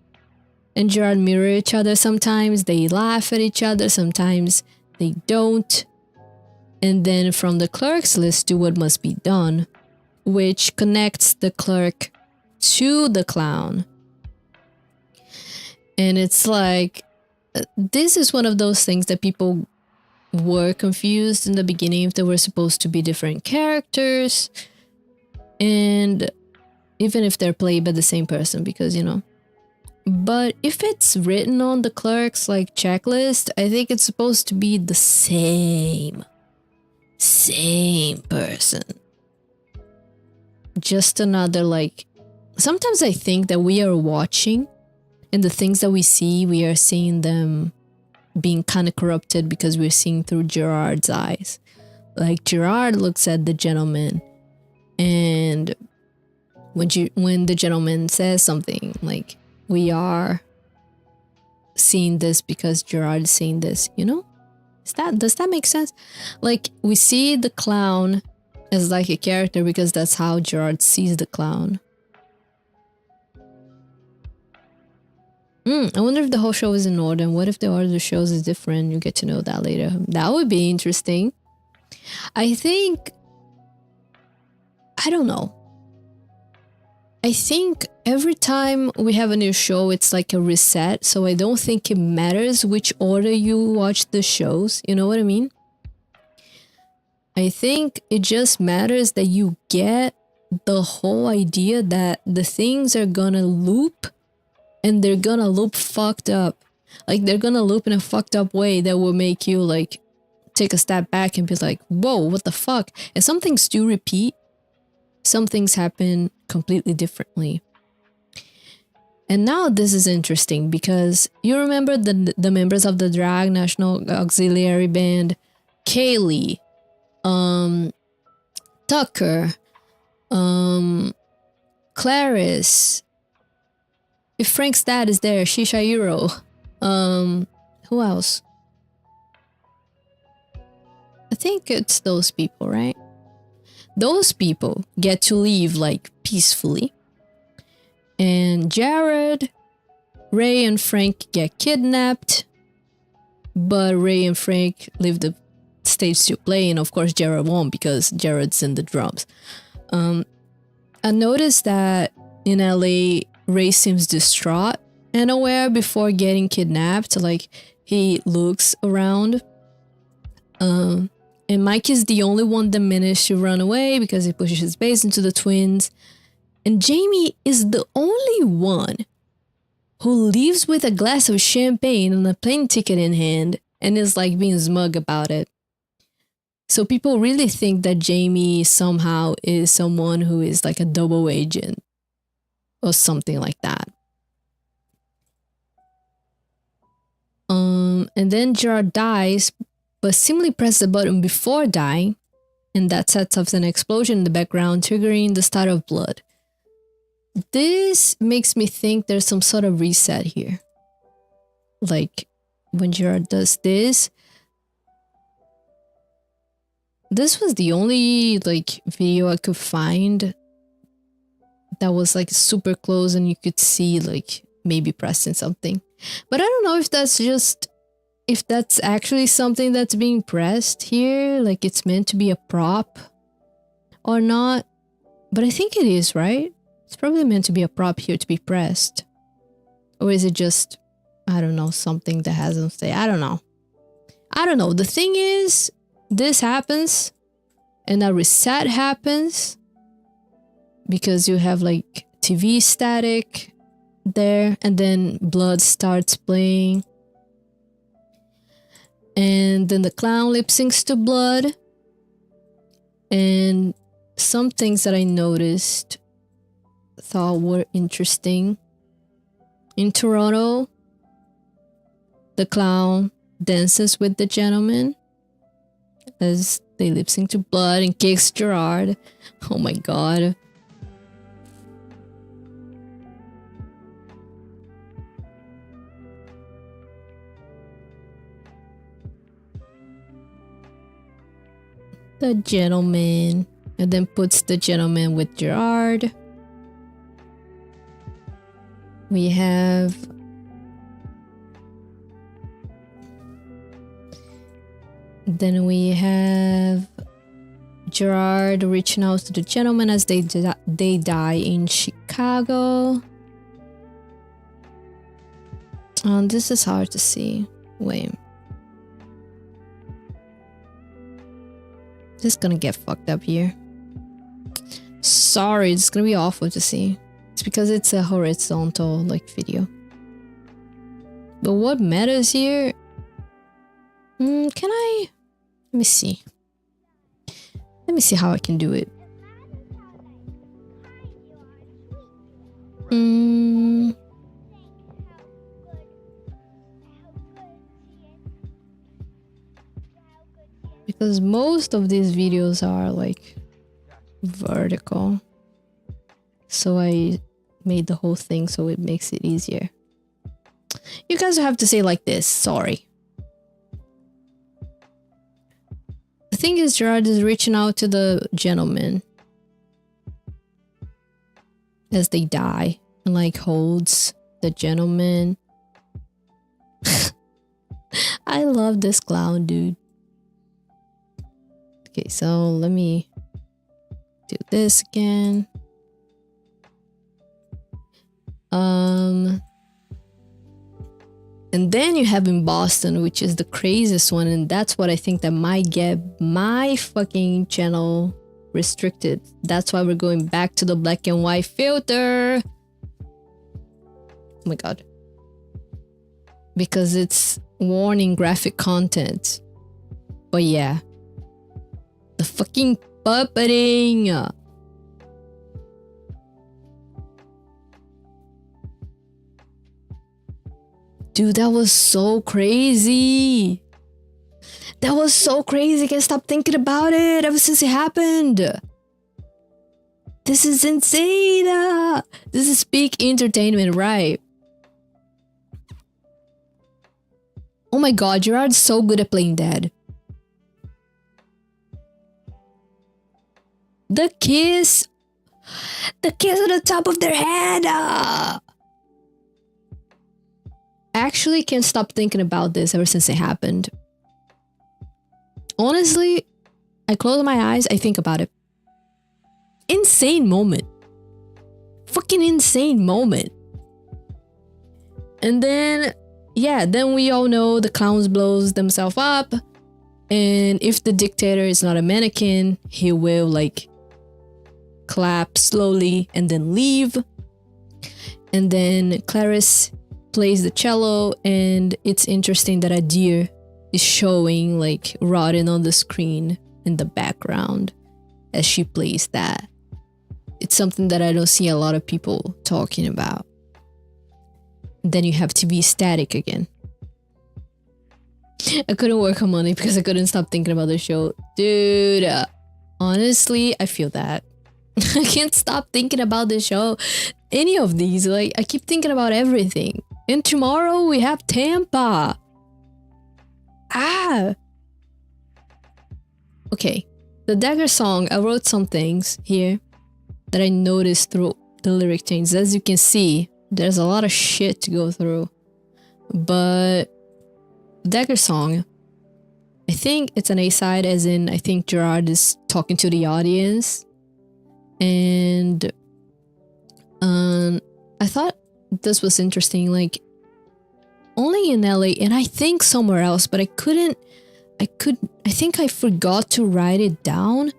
and Gerard mirror each other sometimes. They laugh at each other. Sometimes they don't. And then from the clerk's list, do what must be done, which connects the clerk to the clown. And it's like, this is one of those things that people were confused in the beginning if they were supposed to be different characters. And even if they're played by the same person, because, you know. But if it's written on the clerk's like checklist, I think it's supposed to be the same person. Just another like, sometimes I think that we are watching, and the things that we see, we are seeing them being kind of corrupted because we're seeing through Gerard's eyes. Like Gerard looks at the gentleman, and when the gentleman says something, like, we are seeing this because Gerard is seeing this, you know? Does that make sense? Like, we see the clown as like a character because that's how Gerard sees the clown. I wonder if the whole show is in order, and what if the order of the shows is different? You get to know that later. That would be interesting. I don't know. I think every time we have a new show, it's like a reset. So I don't think it matters which order you watch the shows. You know what I mean? I think it just matters that you get the whole idea that the things are gonna loop, and they're gonna loop fucked up. Like, they're gonna loop in a fucked up way that will make you like take a step back and be like, whoa, what the fuck? And some things do repeat. Some things happen completely differently. And now this is interesting because you remember the members of the Drag National Auxiliary Band, Kaylee, Tucker, Clarice. If Frank's dad is there, Shisha Euro. Who else? think it's those people, right? Those people get to leave like peacefully. And Jared, Ray, and Frank get kidnapped. But Ray and Frank leave the stage to play, and of course Jared won't because Jared's in the drums. I noticed that in LA, Ray seems distraught and aware before getting kidnapped. Like, he looks around. And Mike is the only one that managed to run away because he pushes his base into the twins. And Jamie is the only one who leaves with a glass of champagne and a plane ticket in hand and is like being smug about it. So people really think that Jamie somehow is someone who is like a double agent or something like that. And then Gerard dies, but simply presses the button before dying, and that sets off an explosion in the background, triggering the start of blood. This makes me think there's some sort of reset here. Like, when Gerard does this, this was the only like video I could find that was like super close and you could see like maybe pressing something. But I don't know if that's actually something that's being pressed here, like it's meant to be a prop or not. But I think it is, right? It's probably meant to be a prop here to be pressed. Or is it just, I don't know, something that has them say, I don't know. The thing is, this happens and a reset happens because you have like TV static there, and then blood starts playing. And then the clown lip syncs to blood. And some things that I noticed thought were interesting. In Toronto, the clown dances with the gentleman as they lip sync to blood and kicks Gerard. Oh my god. The gentleman, and then puts the gentleman with Gerard. We have Gerard reaching out to the gentleman as they die in Chicago. This is hard to see. Wait. This is gonna get fucked up here. Sorry, it's gonna be awful to see. It's because it's a horizontal like video. But what matters here? Let me see. Let me see how I can do it. Because most of these videos are like vertical. So I made the whole thing so it makes it easier. You guys have to say like this, sorry. The thing is, Gerard is reaching out to the gentleman as they die and like holds the gentleman. I love this clown, dude. Okay, so let me do this again. And then you have in Boston, which is the craziest one, and that's what I think that might get my fucking channel restricted. That's why we're going back to the black and white filter. Oh my god. Because it's warning graphic content. But yeah. The fucking puppeting. Dude, that was so crazy. That was so crazy. I can't stop thinking about it ever since it happened. This is insane. This is peak entertainment, right? Oh my god, Gerard's so good at playing dead. The kiss on the top of their head. I actually can't stop thinking about this ever since it happened. Honestly, I close my eyes, I think about it. Insane moment. Fucking insane moment. And then, yeah, then we all know the clowns blows themselves up. And if the dictator is not a mannequin, he will like clap slowly and then leave. And then Clarice plays the cello, and it's interesting that a deer is showing like rotting on the screen in the background as she plays that. It's something that I don't see a lot of people talking about. Then you have to be static again. I couldn't work on Monday because I couldn't stop thinking about the show. Dude, honestly, I feel that. I can't stop thinking about the show. Any of these, like, I keep thinking about everything. And tomorrow we have Tampa. Okay, the Dagger song, I wrote some things here that I noticed through the lyric changes. As you can see, there's a lot of shit to go through. But Dagger song, I think it's an A-side, as in I think Gerard is talking to the audience. And I thought this was interesting, like only in LA and I think somewhere else, but I think I forgot to write it down,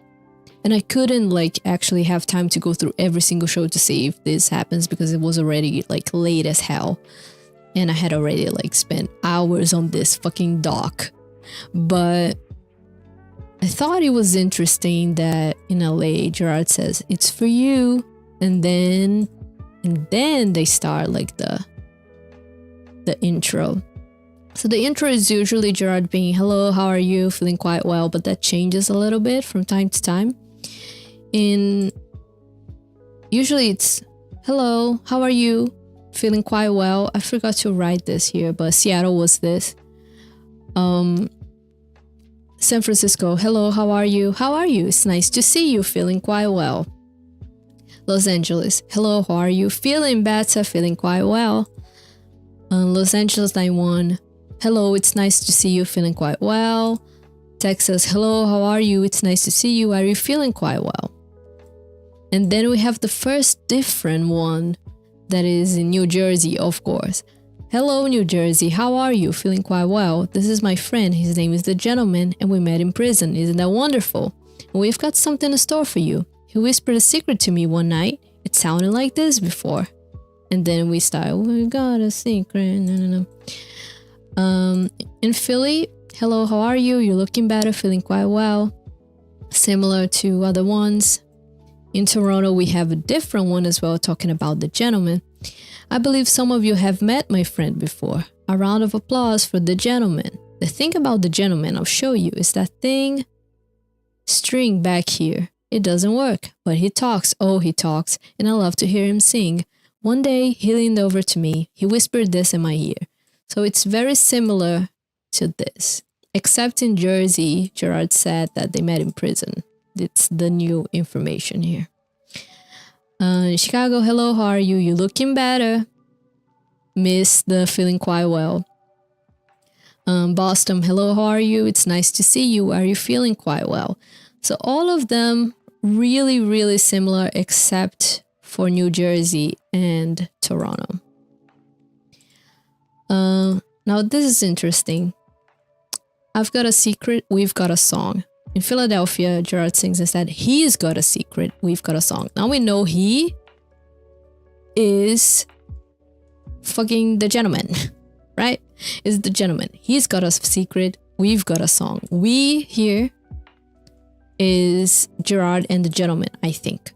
and I couldn't like actually have time to go through every single show to see if this happens because it was already like late as hell. And I had already like spent hours on this fucking doc. But I thought it was interesting that in LA, Gerard says, "It's for you." And then they start like the intro. So the intro is usually Gerard being, "Hello, how are you? Feeling quite well," but that changes a little bit from time to time. Usually it's, "Hello, how are you? Feeling quite well." I forgot to write this here, but Seattle was this. San Francisco, "Hello, how are you? How are you? It's nice to see you. Feeling quite well." Los Angeles, "Hello, how are you? Feeling better. Feeling quite well." Los Angeles 91, "Hello, it's nice to see you. Feeling quite well." Texas, "Hello, how are you? It's nice to see you. Are you feeling quite well?" And then we have the first different one that is in New Jersey, of course. "Hello, New Jersey. How are you? Feeling quite well. This is my friend. His name is the Gentleman, and we met in prison. Isn't that wonderful? And we've got something in store for you. He whispered a secret to me one night. It sounded like this before." And then we start, "We got a secret." No. In Philly, "Hello, how are you? You're looking better. Feeling quite well." Similar to other ones. In Toronto, we have a different one as well, talking about the Gentleman. "I believe some of you have met my friend before. A round of applause for the Gentleman." The thing about the Gentleman, I'll show you, is that thing string back here. It doesn't work, but he talks. Oh, he talks, and I love to hear him sing. "One day, he leaned over to me. He whispered this in my ear." So it's very similar to this, except in Jersey, Gerard said that they met in prison. It's the new information here. Chicago, "Hello, how are you? You looking better." Miss the "feeling quite well." Boston, "Hello, how are you? It's nice to see you. Are you feeling quite well?" So all of them really, really similar, except for New Jersey and Toronto. Now this is interesting. "I've got a secret, we've got a song." In Philadelphia, Gerard sings instead, "He's got a secret, we've got a song." Now we know he is fucking the Gentleman, right? Is the Gentleman. He's got a secret, we've got a song. We here is Gerard and the Gentleman, I think.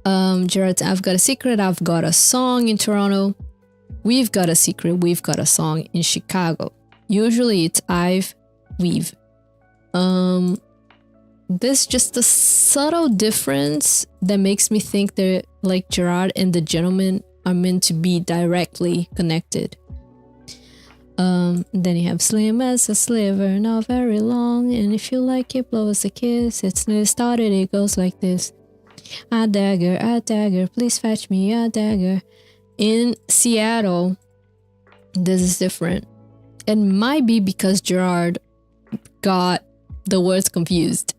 Gerard's, "I've got a secret, I've got a song" in Toronto. "We've got a secret, we've got a song" in Chicago. Usually it's I've, we've. There's just a subtle difference that makes me think they're like Gerard and the Gentleman are meant to be directly connected. Then you have slim as a sliver, not very long. And if you like it, blow us a kiss. It's nearly started, it goes like this. A dagger, please fetch me a dagger. In Seattle, this is different. It might be because Gerard got the words confused.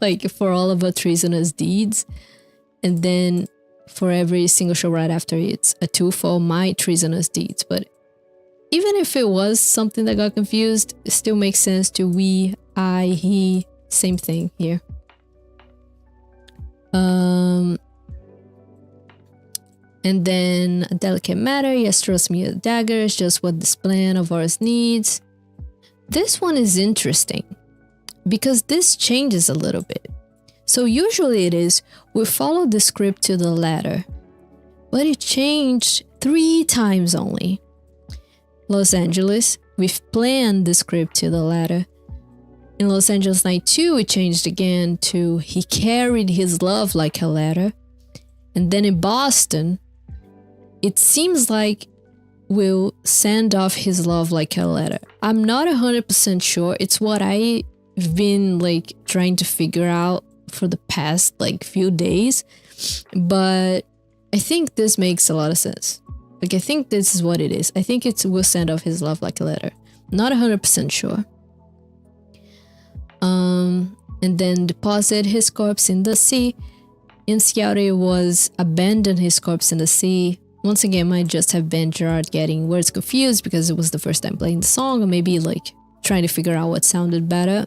Like for all of our treasonous deeds. And then for every single show right after, it's a two for my treasonous deeds. But even if it was something that got confused, it still makes sense to we, I, he, same thing here. And then a delicate matter, yes, trust me, a dagger is just what this plan of ours needs. This one is interesting because this changes a little bit. So usually it is, we follow the script to the letter, but it changed 3 times only. Los Angeles, we've planned the script to the letter. In Los Angeles Night 2, it changed again to he carried his love like a letter. And then in Boston, it seems like we'll send off his love like a letter. I'm not 100% sure. It's what I've been like trying to figure out for the past like few days. But I think this makes a lot of sense. Like, I think this is what it is. I think it's will send off his love like a letter. Not 100% sure. And then deposit his corpse in the sea. In Seattle, it was abandon his corpse in the sea. Once again, might just have been Gerard getting words confused because it was the first time playing the song, or maybe like trying to figure out what sounded better.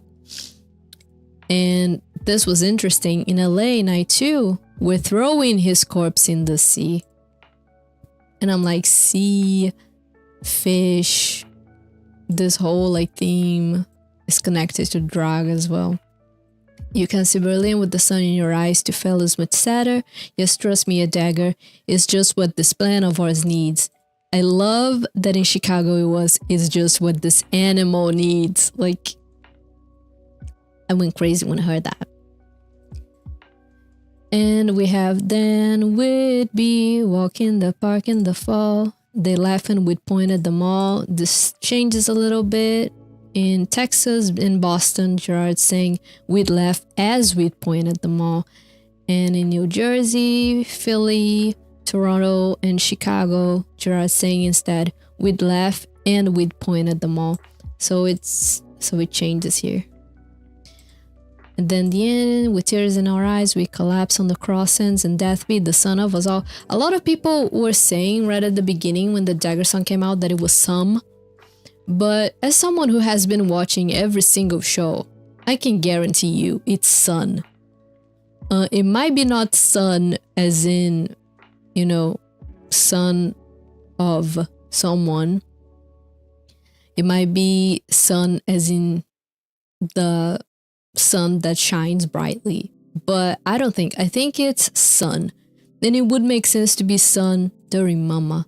And this was interesting. In LA Night 2, we're throwing his corpse in the sea. And I'm like, sea, fish, this whole like theme is connected to drag as well. You can see Berlin with the sun in your eyes to fellows much sadder. Yes, trust me, a dagger is just what this plan of ours needs. I love that in Chicago it's just what this animal needs. Like, I went crazy when I heard that. And we have Dan Whitby walking the park in the fall. They laughing with point at the mall. This changes a little bit. In Texas, in Boston, Gerard saying we'd laugh as we'd point at the mall. And in New Jersey, Philly, Toronto, and Chicago, Gerard saying instead we'd laugh and we'd point at the mall. So it changes here. And then the end, with tears in our eyes, we collapse on the crossings and death be the son of us all. A lot of people were saying right at the beginning when the Dagger song came out that it was some. But as someone who has been watching every single show, I can guarantee you it's son. It might be not son as in, you know, son of someone. It might be sun as in the sun that shines brightly, but I think it's sun. Then it would make sense to be sun during mama.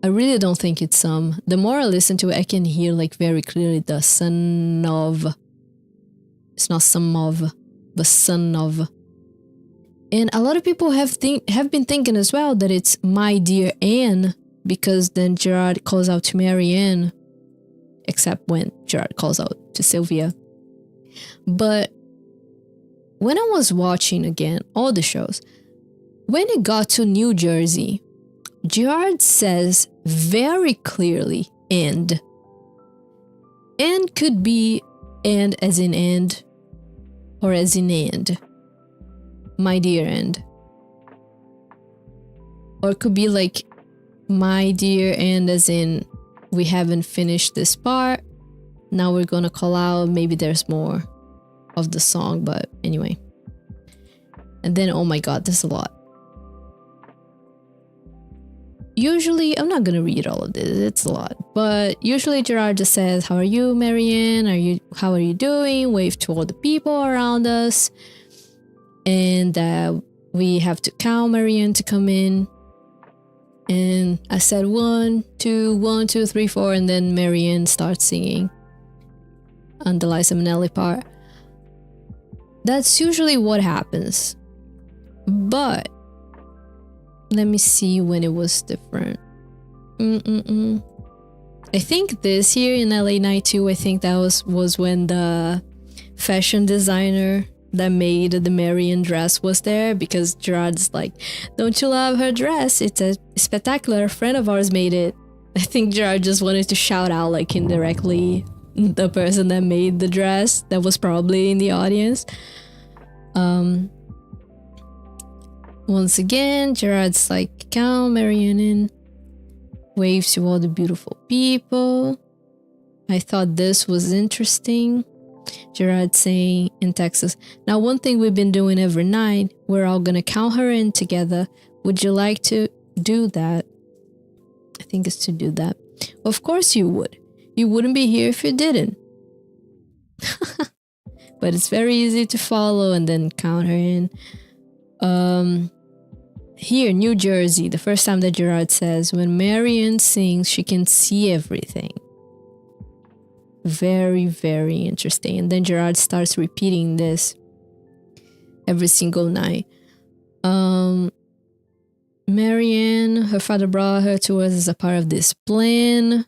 I really don't think it's some. The more I listen to it, I can hear like very clearly the son of. It's not some of, but son of. And a lot of people have been thinking as well that it's my dear Anne, because then Gerard calls out to Marianne, except when Gerard calls out to Sylvia. But when I was watching again all the shows, when it got to New Jersey, Gerard says very clearly and. And could be and as in and or as in and. My dear and. Or it could be like my dear and as in we haven't finished this part. Now we're gonna call out, maybe there's more of the song, but anyway. And then, oh my god, there's a lot. Usually, I'm not gonna read all of this, it's a lot. But usually Gerard just says, how are you, Marianne? How are you doing? Wave to all the people around us. And we have to count Marianne to come in. And I said 1, 2, 3, 4, and then Marianne starts singing on the Liza Minnelli part. That's usually what happens. But let me see when it was different. I think this year in LA Night 2, I think that was when the fashion designer that made the Marion dress was there, because Gerard's like, don't you love her dress? It's a spectacular. A friend of ours made it. I think Gerard just wanted to shout out like indirectly the person that made the dress that was probably in the audience. Once again, Gerard's like, count Marion in, waves to all the beautiful people. I thought this was interesting. Gerard saying in Texas, now one thing we've been doing every night, we're all gonna count her in together. Would you like to do that? I think it's to do that. Of course you would. You wouldn't be here if you didn't. But it's very easy to follow and then count her in. Here, New Jersey, the first time that Gerard says, when Marion sings, she can see everything. Very, very interesting. And then Gerard starts repeating this every single night. Marianne, her father brought her to us as a part of this plan.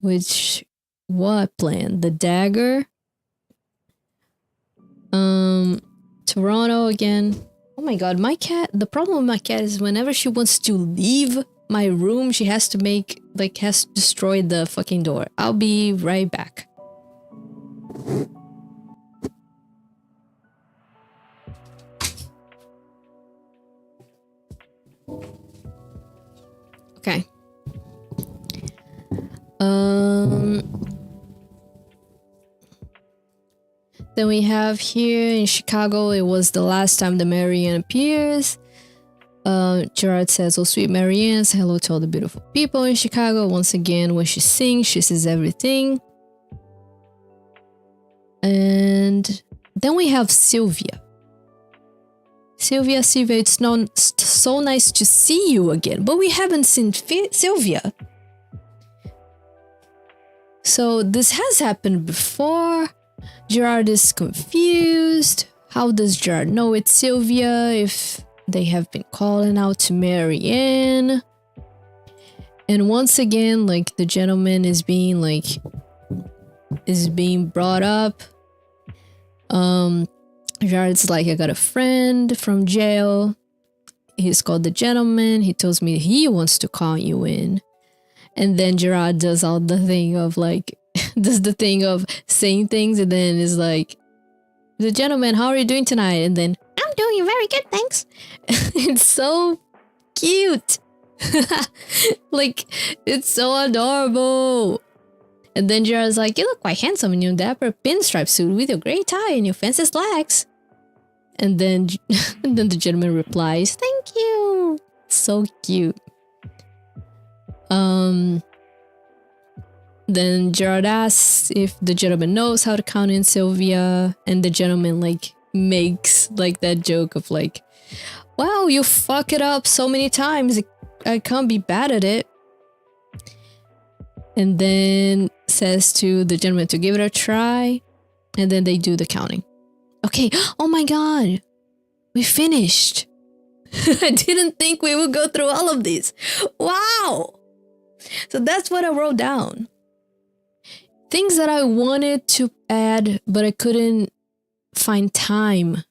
Which, what plan? The dagger? Toronto again. Oh my god, my cat, the problem with my cat is whenever she wants to leave my room, she has to has to destroy the fucking door. I'll be right back. Okay. Then we have here in Chicago, it was the last time the Marianne appears. Gerard says, oh sweet Marianne, say hello to all the beautiful people in Chicago. Once again, when she sings, she says everything. And then we have Sylvia. Sylvia, it's not so nice to see you again, but we haven't seen Sylvia. So this has happened before. Gerard is confused. How does Gerard know it's Sylvia if they have been calling out to Marianne? And once again, like, the gentleman is being brought up. Gerard's like, I got a friend from jail. He's called the gentleman. He tells me he wants to call you in. And then Gerard does all the thing of like, does the thing of saying things and then is like, the gentleman, how are you doing tonight? And then, I'm doing very good, thanks. It's so cute. Like, it's so adorable. And then Gerard's like, you look quite handsome in your dapper pinstripe suit with your gray tie and your fancy slacks. And then, the gentleman replies, thank you. So cute. Then Gerard asks if the gentleman knows how to count in Sylvia, and the gentleman like makes like that joke of like, wow, you fuck it up so many times, I can't be bad at it. And then says to the gentleman to give it a try, and then they do the counting. Okay, oh my god, we finished. I didn't think we would go through all of these. Wow. So that's what I wrote down. Things that I wanted to add, but I couldn't find time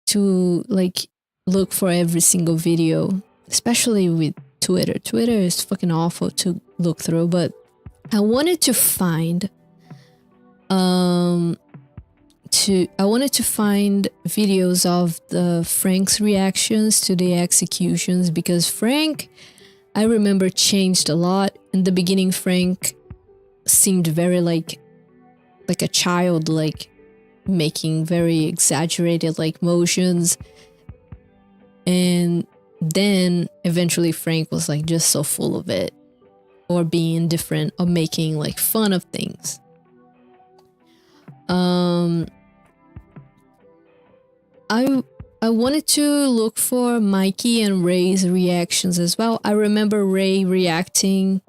to like look for every single video, especially with Twitter. Twitter is fucking awful to look through, but I wanted to find videos of the Frank's reactions to the executions, because Frank, I remember, changed a lot. In the beginning, Frank seemed very like a child, like making very exaggerated like motions, and then eventually Frank was like just so full of it, or being different, or making like fun of things. I wanted to look for Mikey and Ray's reactions as well. I remember Ray reacting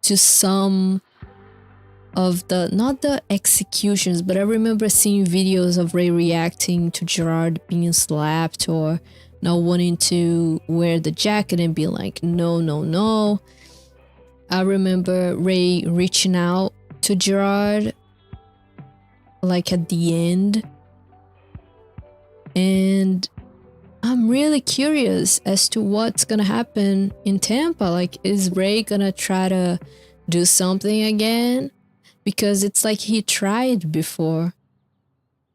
to some of the, not the executions, but I remember seeing videos of Ray reacting to Gerard being slapped or not wanting to wear the jacket and be like, no, no, no. I remember Ray reaching out to Gerard like at the end. And I'm really curious as to what's gonna happen in Tampa. Like, is Ray gonna try to do something again? Because it's like he tried before,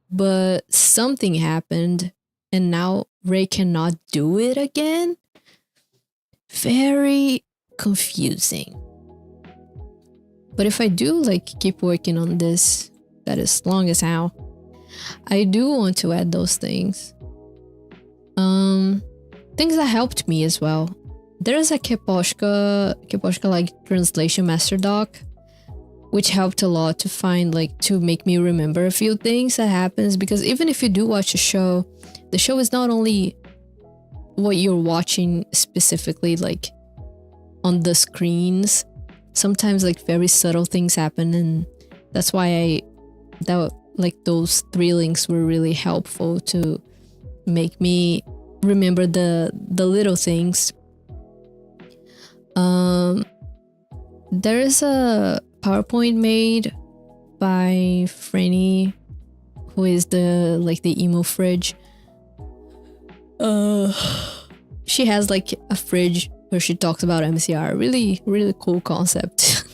but something happened and now Ray cannot do it again. Very confusing. But if I do like keep working on this, that is long as how, I do want to add those things. Things that helped me as well. There's a Keposhka like translation master doc, which helped a lot to find like to make me remember a few things that happens, because even if you do watch a show, the show is not only what you're watching specifically like on the screens. Sometimes like very subtle things happen, and that's why those 3 links were really helpful to make me remember the little things. There is a PowerPoint made by Franny, who is the emo fridge. She has like a fridge where she talks about MCR. Really, really cool concept.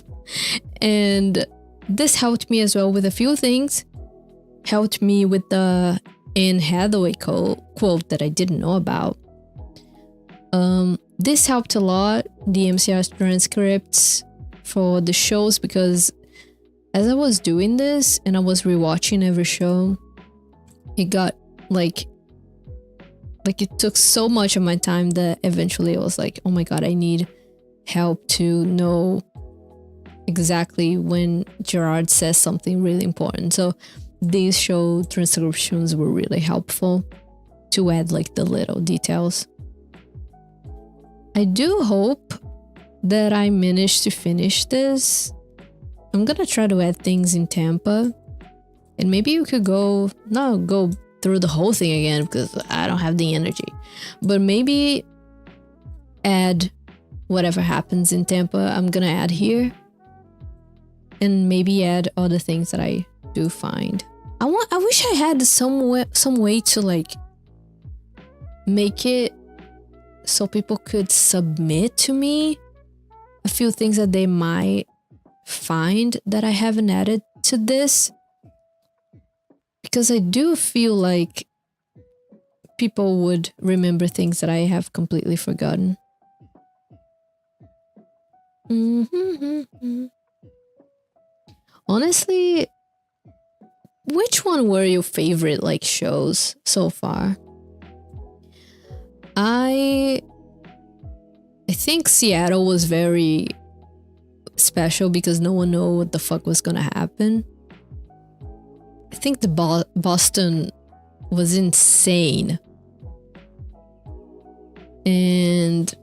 And this helped me as well with a few things. Helped me with the Anne Hathaway quote that I didn't know about. This helped a lot, the MCR transcripts for the shows, because as I was doing this and I was rewatching every show, it got like it took so much of my time that eventually I was like, oh my god, I need help to know exactly when Gerard says something really important. So these show transcriptions were really helpful to add like the little details. I do hope that I managed to finish this. I'm gonna try to add things in Tampa, and maybe you could not go through the whole thing again because I don't have the energy, but maybe add whatever happens in Tampa I'm gonna add here, and maybe add other things that I do find. I wish I had some way to like make it so people could submit to me a few things that they might find that I haven't added to this, because I do feel like people would remember things that I have completely forgotten. Honestly, which one were your favorite like shows so far? I think Seattle was very special because no one knew what the fuck was gonna happen. I think the Boston was insane. And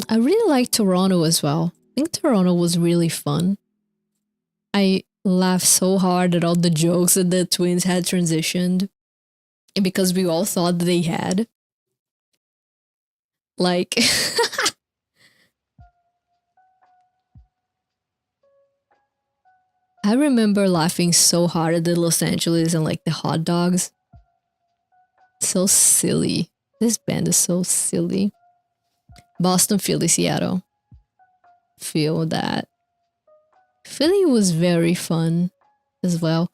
I really liked Toronto as well. I think Toronto was really fun. I laughed so hard at all the jokes that the twins had transitioned, because we all thought they had. Like, I remember laughing so hard at the Los Angeles and like the hot dogs. So silly. This band is so silly. Boston, Philly, Seattle. Feel that. Philly was very fun as well.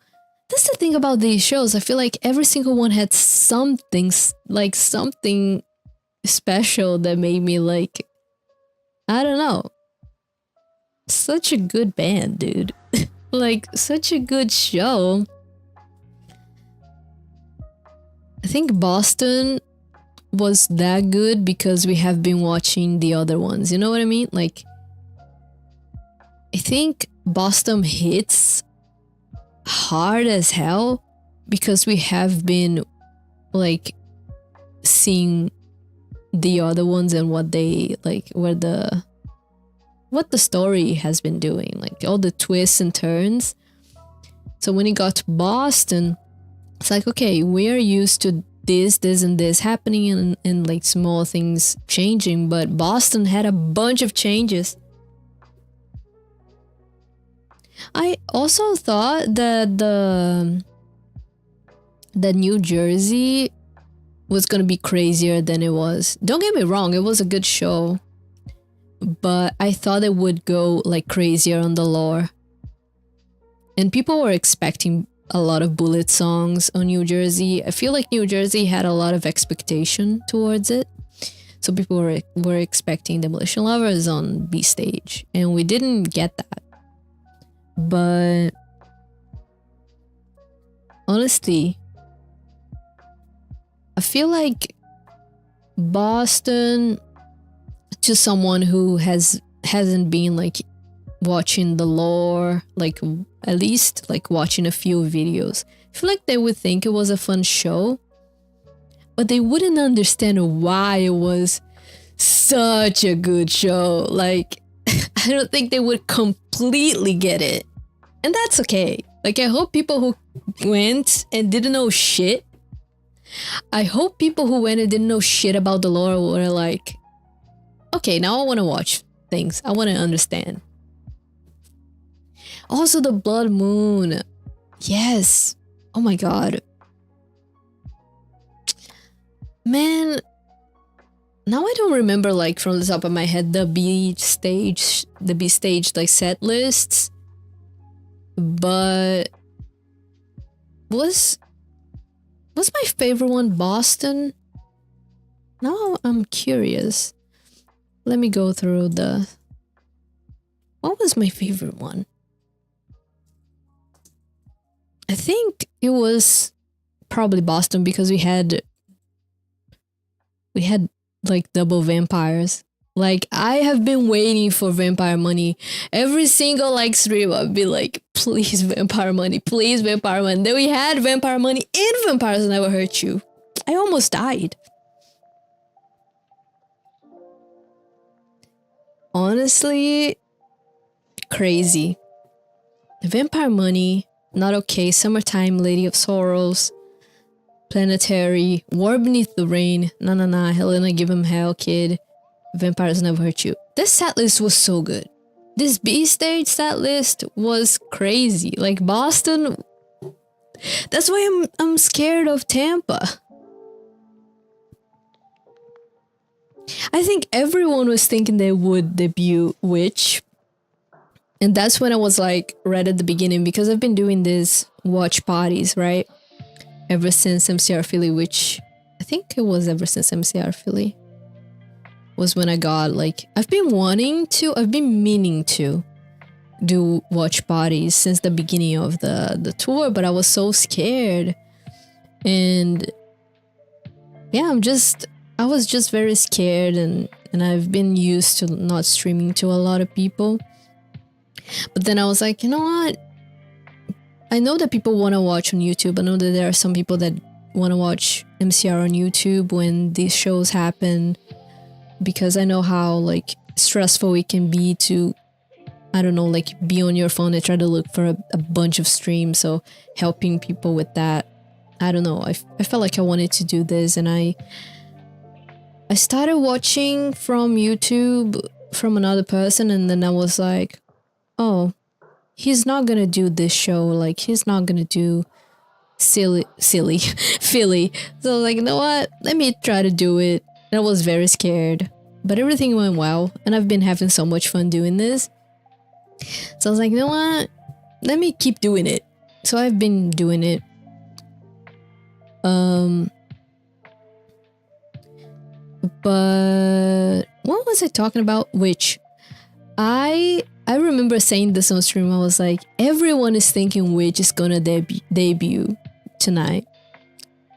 That's the thing about these shows. I feel like every single one had something special that made me like, I don't know. Such a good band, dude. Like, such a good show. I think Boston was that good because we have been watching the other ones. You know what I mean? Like, I think Boston hits hard as hell because we have been like seeing the other ones and what they like, what the story has been doing, like all the twists and turns. So when it got to Boston, it's like, okay, we are used to this, and this happening, and like small things changing, but Boston had a bunch of changes. I also thought that that New Jersey was gonna be crazier than it was. Don't get me wrong, it was a good show, but I thought it would go like crazier on the lore. And people were expecting a lot of bullet songs on New Jersey. I feel like New Jersey had a lot of expectation towards it. So people were expecting Demolition Lovers on B stage, and we didn't get that. But honestly, I feel like Boston, to someone who hasn't been like watching the lore, like at least like watching a few videos, I feel like they would think it was a fun show, but they wouldn't understand why it was such a good show. Like, I don't think they would completely get it. And that's okay. Like, I hope people who went and didn't know shit, I hope people who went and didn't know shit about the lore were like, okay, now I want to watch things. I want to understand. Also, the Blood Moon. Yes. Oh my god. Man, now I don't remember like from the top of my head the B stage like set lists, but was my favorite one Boston? Now I'm curious. Let me go through what was my favorite one? I think it was probably Boston because we had like double vampires. Like, I have been waiting for Vampire Money. Every single like stream I'd be like, please Vampire Money, please Vampire Money. Then we had Vampire Money in Vampires Never Hurt You. I almost died. Honestly, crazy. Vampire Money, Not Okay, Summertime, Lady of Sorrows, Planetary, War Beneath the Rain, Na Na Na, Helena Give 'Em Hell, Kid, Vampires Never Hurt You. This set list was so good. This B stage set list was crazy. Like, Boston, that's why I'm scared of Tampa. I think everyone was thinking they would debut Witch. And that's when I was like, right at the beginning, because I've been doing these watch parties, right? Ever since MCR Philly, which I think it was ever since MCR Philly was when I got like, I've been meaning to do watch parties since the beginning of the tour, but I was so scared. And yeah, I was just very scared, and I've been used to not streaming to a lot of people. But then I was like, you know what? I know that people want to watch on YouTube. I know that there are some people that want to watch MCR on YouTube when these shows happen, because I know how like stressful it can be to, I don't know, like be on your phone and try to look for a bunch of streams. So helping people with that, I don't know. I felt like I wanted to do this, and I started watching from YouTube from another person, and then I was like, oh, he's not gonna do this show. Like, he's not gonna do silly Philly. So I was like, you know what? Let me try to do it. And I was very scared, but everything went well, and I've been having so much fun doing this. So I was like, you know what? Let me keep doing it. So I've been doing it. But what was I talking about? Which I remember saying this on stream. I was like, everyone is thinking Witch is gonna debut tonight.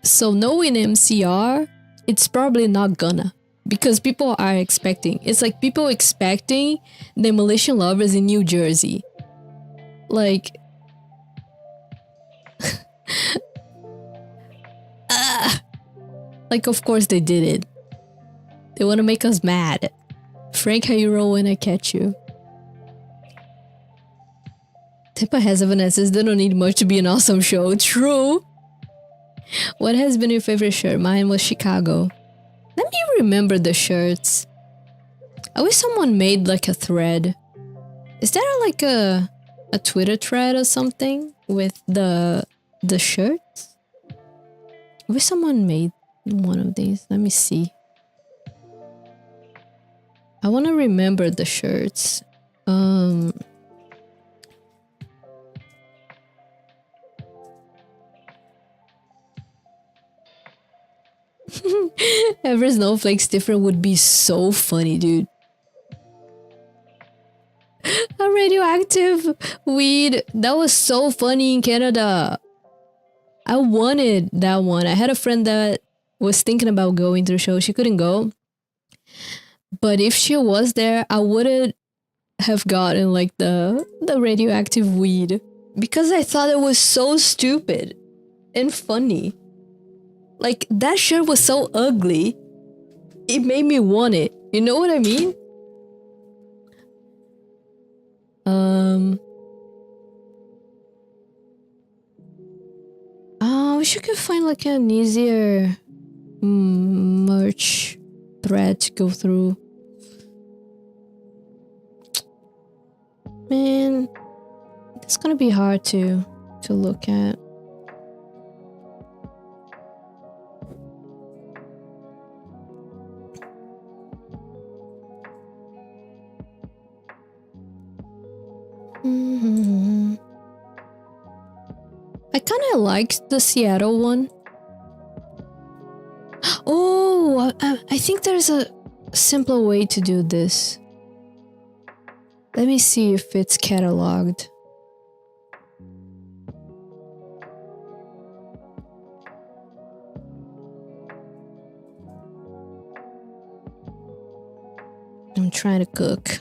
So knowing MCR, it's probably not gonna, because people are expecting. It's like people expecting Demolition Lovers in New Jersey. Like, like of course they did it. They want to make us mad. Frank, how you roll when I catch you? Tampa has Vanessas. They don't need much to be an awesome show. True. What has been your favorite shirt? Mine was Chicago. Let me remember the shirts. I wish someone made like a thread. Is there like a Twitter thread or something with the shirts? I wish someone made one of these. Let me see. I want to remember the shirts. Every snowflake's different would be so funny, dude. A radioactive weed. That was so funny in Canada. I wanted that one. I had a friend that was thinking about going to the show. She couldn't go. But if she was there, I wouldn't have gotten like the radioactive weed. Because I thought it was so stupid and funny. Like, that shirt was so ugly. It made me want it. You know what I mean? I wish you could find like an easier merch thread to go through. Man, it's gonna be hard to look at. I kind of liked the Seattle one. Oh, I think there's a simpler way to do this. Let me see if it's cataloged. I'm trying to cook.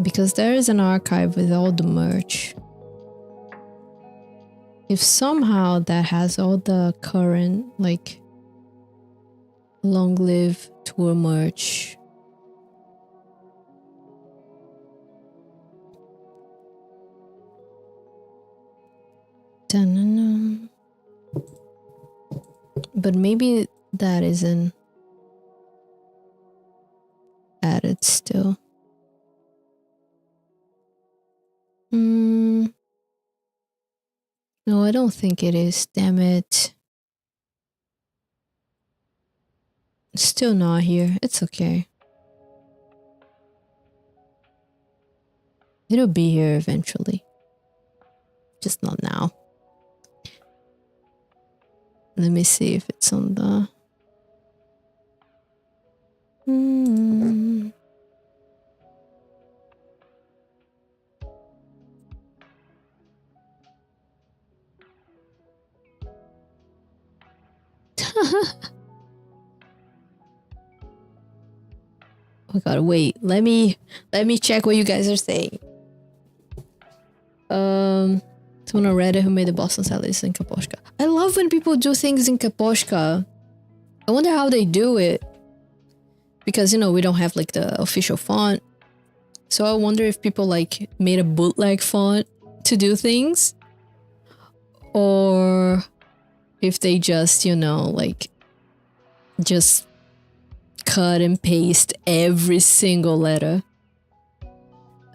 Because there is an archive with all the merch. If somehow that has all the current, like, long live tour merch. Dun-dun-dun. But maybe that isn't added still. No, I don't think it is. Damn it. It's still not here. It's okay. It'll be here eventually. Just not now. Let me see if it's on the... Oh god, wait. Let me check what you guys are saying. Someone on Reddit who made the Boston salad is in Kaposhka. I love when people do things in Kaposhka. I wonder how they do it. Because, you know, we don't have like the official font. So I wonder if people like made a bootleg font to do things. Or if they just, you know, like just cut and paste every single letter.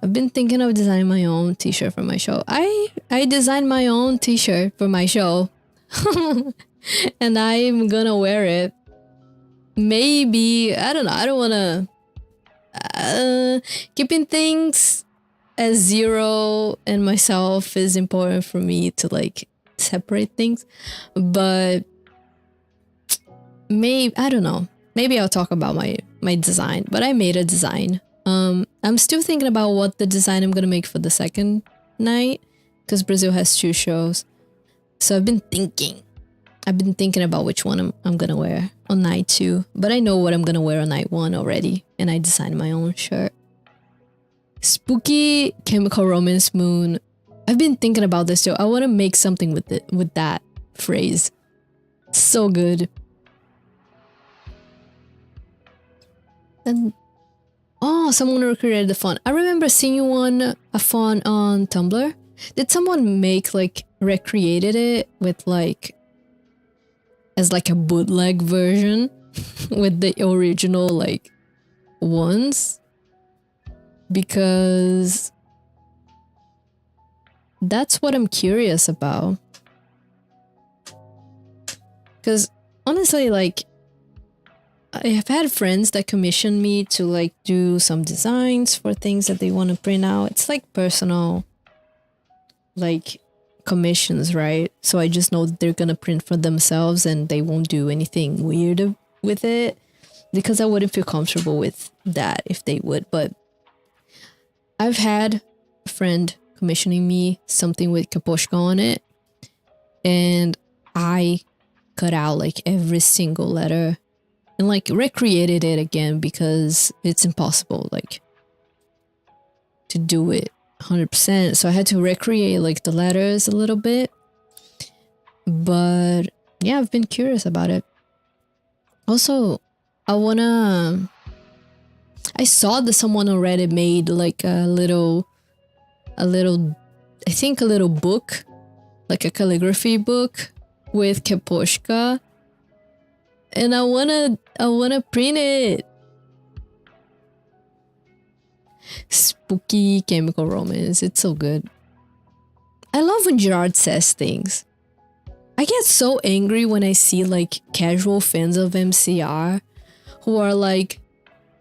I've been thinking of designing my own t-shirt for my show. I designed my own t-shirt for my show. And I'm gonna wear it. Maybe, I don't know, I don't wanna... keeping things as Zero and myself is important for me to like separate things. But maybe, I don't know. Maybe I'll talk about my design, but I made a design. I'm still thinking about what the design I'm gonna make for the second night, because Brazil has 2 shows. So I've been thinking about which one I'm gonna wear on night 2, but I know what I'm gonna wear on night 1 already, and I designed my own shirt. Spooky Chemical Romance Moon. I've been thinking about this too. I want to make something with it, with that phrase. So good. And Oh, someone recreated the font. I remember seeing a font on Tumblr. Did someone make like recreated it with like as like a bootleg version with the original like ones? Because that's what I'm curious about. Because honestly, like, I have had friends that commission me to like do some designs for things that they want to print out. It's like personal, like, commissions, right? So I just know that they're gonna print for themselves and they won't do anything weird with it, because I wouldn't feel comfortable with that if they would. But I've had a friend commissioning me something with Kaposhka on it, and I cut out like every single letter and like recreated it again, because it's impossible like to do it 100%. So I had to recreate like the letters a little bit. But yeah, I've been curious about it. Also, I saw that someone already made like a little I think a little book, like a calligraphy book with Kaposhka, and I wanna print it. Spooky chemical romance. It's so good. I love when Gerard says things. I get so angry when I see like casual fans of MCR who are like,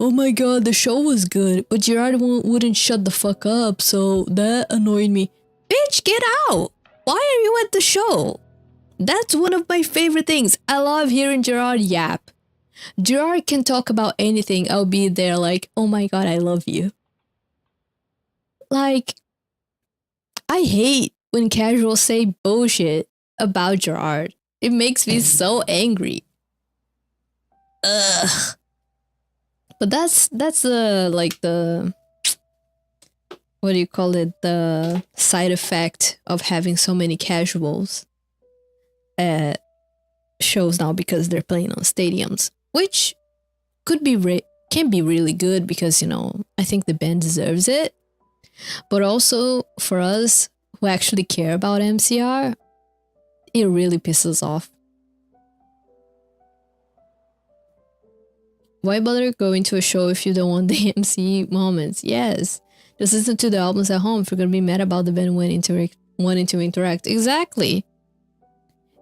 oh my god, the show was good, but Gerard wouldn't shut the fuck up, so that annoyed me. Bitch, get out! Why are you at the show? That's one of my favorite things. I love hearing Gerard yap. Gerard can talk about anything. I'll be there like, oh my god, I love you. Like, I hate when casuals say bullshit about Gerard. It makes me so angry. Ugh. But that's the like the, what do you call it, the side effect of having so many casuals at shows now, because they're playing on stadiums, which can be really good, because, you know, I think the band deserves it. But also for us who actually care about MCR, it really pisses off. Why bother going to a show if you don't want the MC moments? Yes, just listen to the albums at home if you're gonna be mad about the band wanting to interact. Exactly.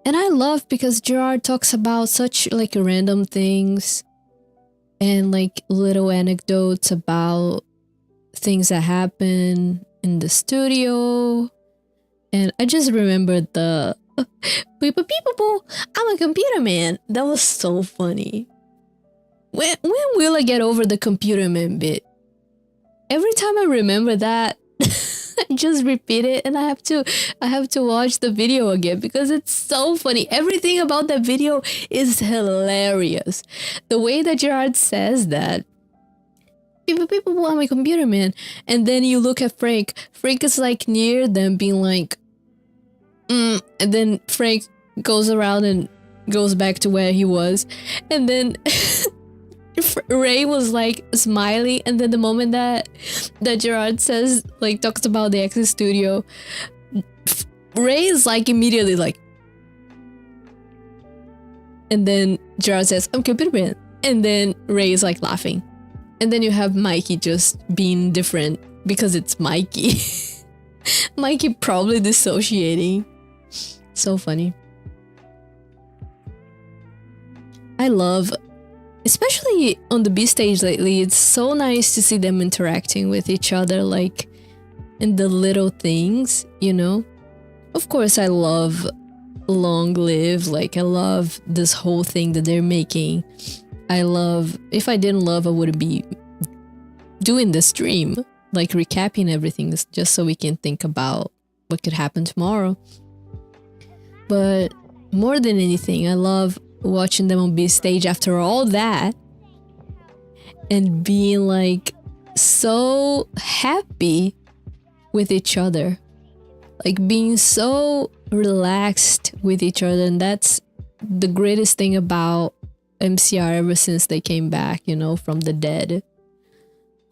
And I love because Gerard talks about such like random things and like little anecdotes about things that happen in the studio. And I just remembered the I'm a computer man. That was so funny. When will I get over the computer man bit? Every time I remember that, I just repeat it, and I have to watch the video again because it's so funny. Everything about that video is hilarious. The way that Gerard says that, people, I'm a computer man, and then you look at Frank. Frank is like near them, being like, and then Frank goes around and goes back to where he was, and then Ray was like smiling, and then the moment that Gerard says, like, talks about the Access Studio, Ray is like immediately like, and then Gerard says, I'm computer man, and then Ray is like laughing, and then you have Mikey just being different because it's Mikey. Mikey probably dissociating. So funny. I love, especially on the B stage lately, it's so nice to see them interacting with each other, like in the little things, you know? Of course, I love Long Live, like I love this whole thing that they're making. I love, if I didn't love, I wouldn't be doing the stream, like recapping everything just so we can think about what could happen tomorrow. But more than anything, I love watching them on B stage after all that and being like so happy with each other, like being so relaxed with each other. And that's the greatest thing about MCR ever since they came back, you know, from the dead.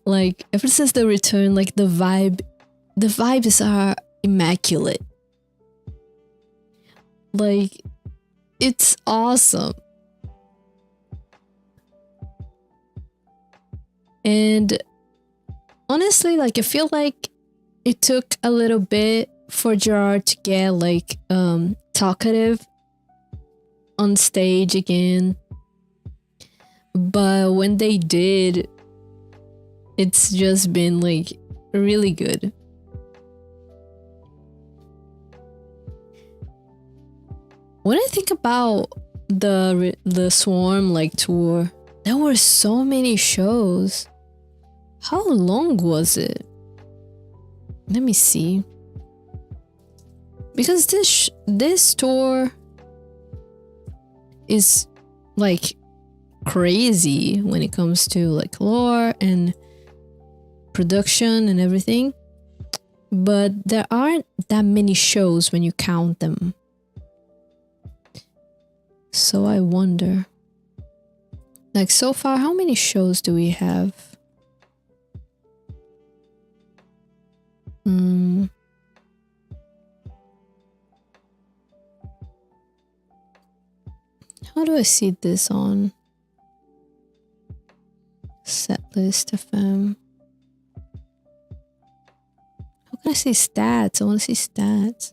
Like ever since the return, like the vibes are immaculate. Like it's awesome. And honestly, like I feel like it took a little bit for Gerard to get like talkative on stage again. But when they did, it's just been like really good. When I think about the Swarm like tour, there were so many shows. How long was it? Let me see. Because this tour is like crazy when it comes to like lore and production and everything, but there aren't that many shows when you count them. So I wonder, like so far, how many shows do we have? How do I see this on Setlist FM? How can I see stats? I want to see stats.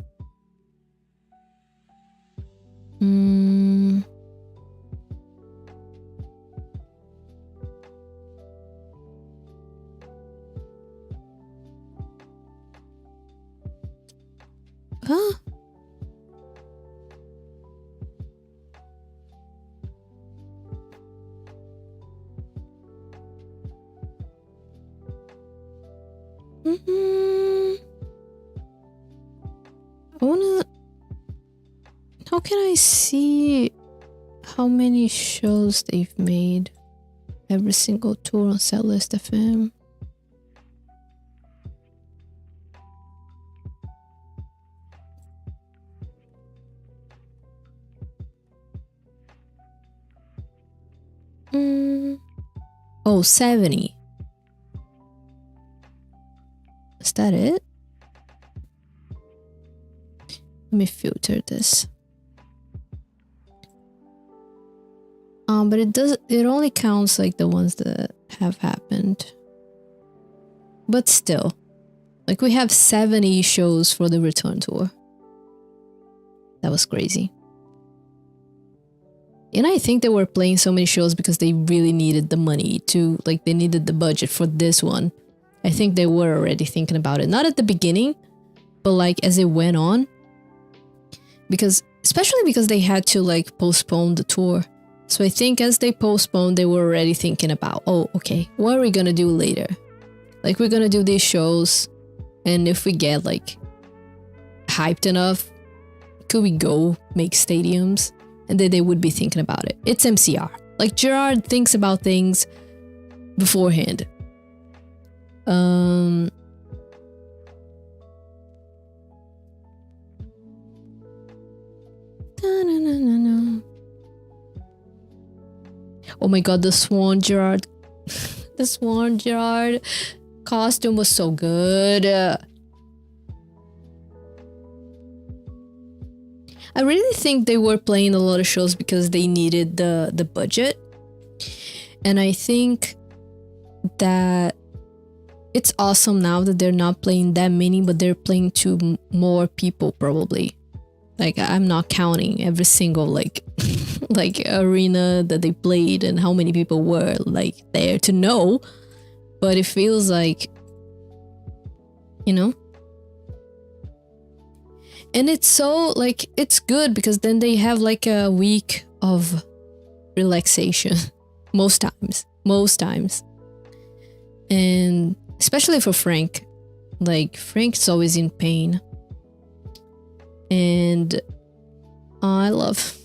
Huh? I wanna. How can I see how many shows they've made? Every single tour on Setlist FM. Oh, 70. Is that it? Let me filter this. But it only counts like the ones that have happened. But still, like we have 70 shows for the return tour. That was crazy. And I think they were playing so many shows because they really needed the money to, like they needed the budget for this one. I think they were already thinking about it. Not at the beginning, but like as it went on. Especially because they had to like postpone the tour. So I think as they postponed, they were already thinking about, oh, okay, what are we gonna do later? Like we're gonna do these shows, and if we get like hyped enough, could we go make stadiums? And then they would be thinking about it. It's MCR. Like Gerard thinks about things beforehand. Oh my god, the Swan Gerard. The Swan Gerard costume was so good. I really think they were playing a lot of shows because they needed the budget. And I think that it's awesome now that they're not playing that many, but they're playing to more people probably. Like I'm not counting every single like like arena that they played and how many people were like there to know, but it feels like, you know. And it's so like it's good because then they have like a week of relaxation most times. And especially for Frank, like Frank's always in pain. And I love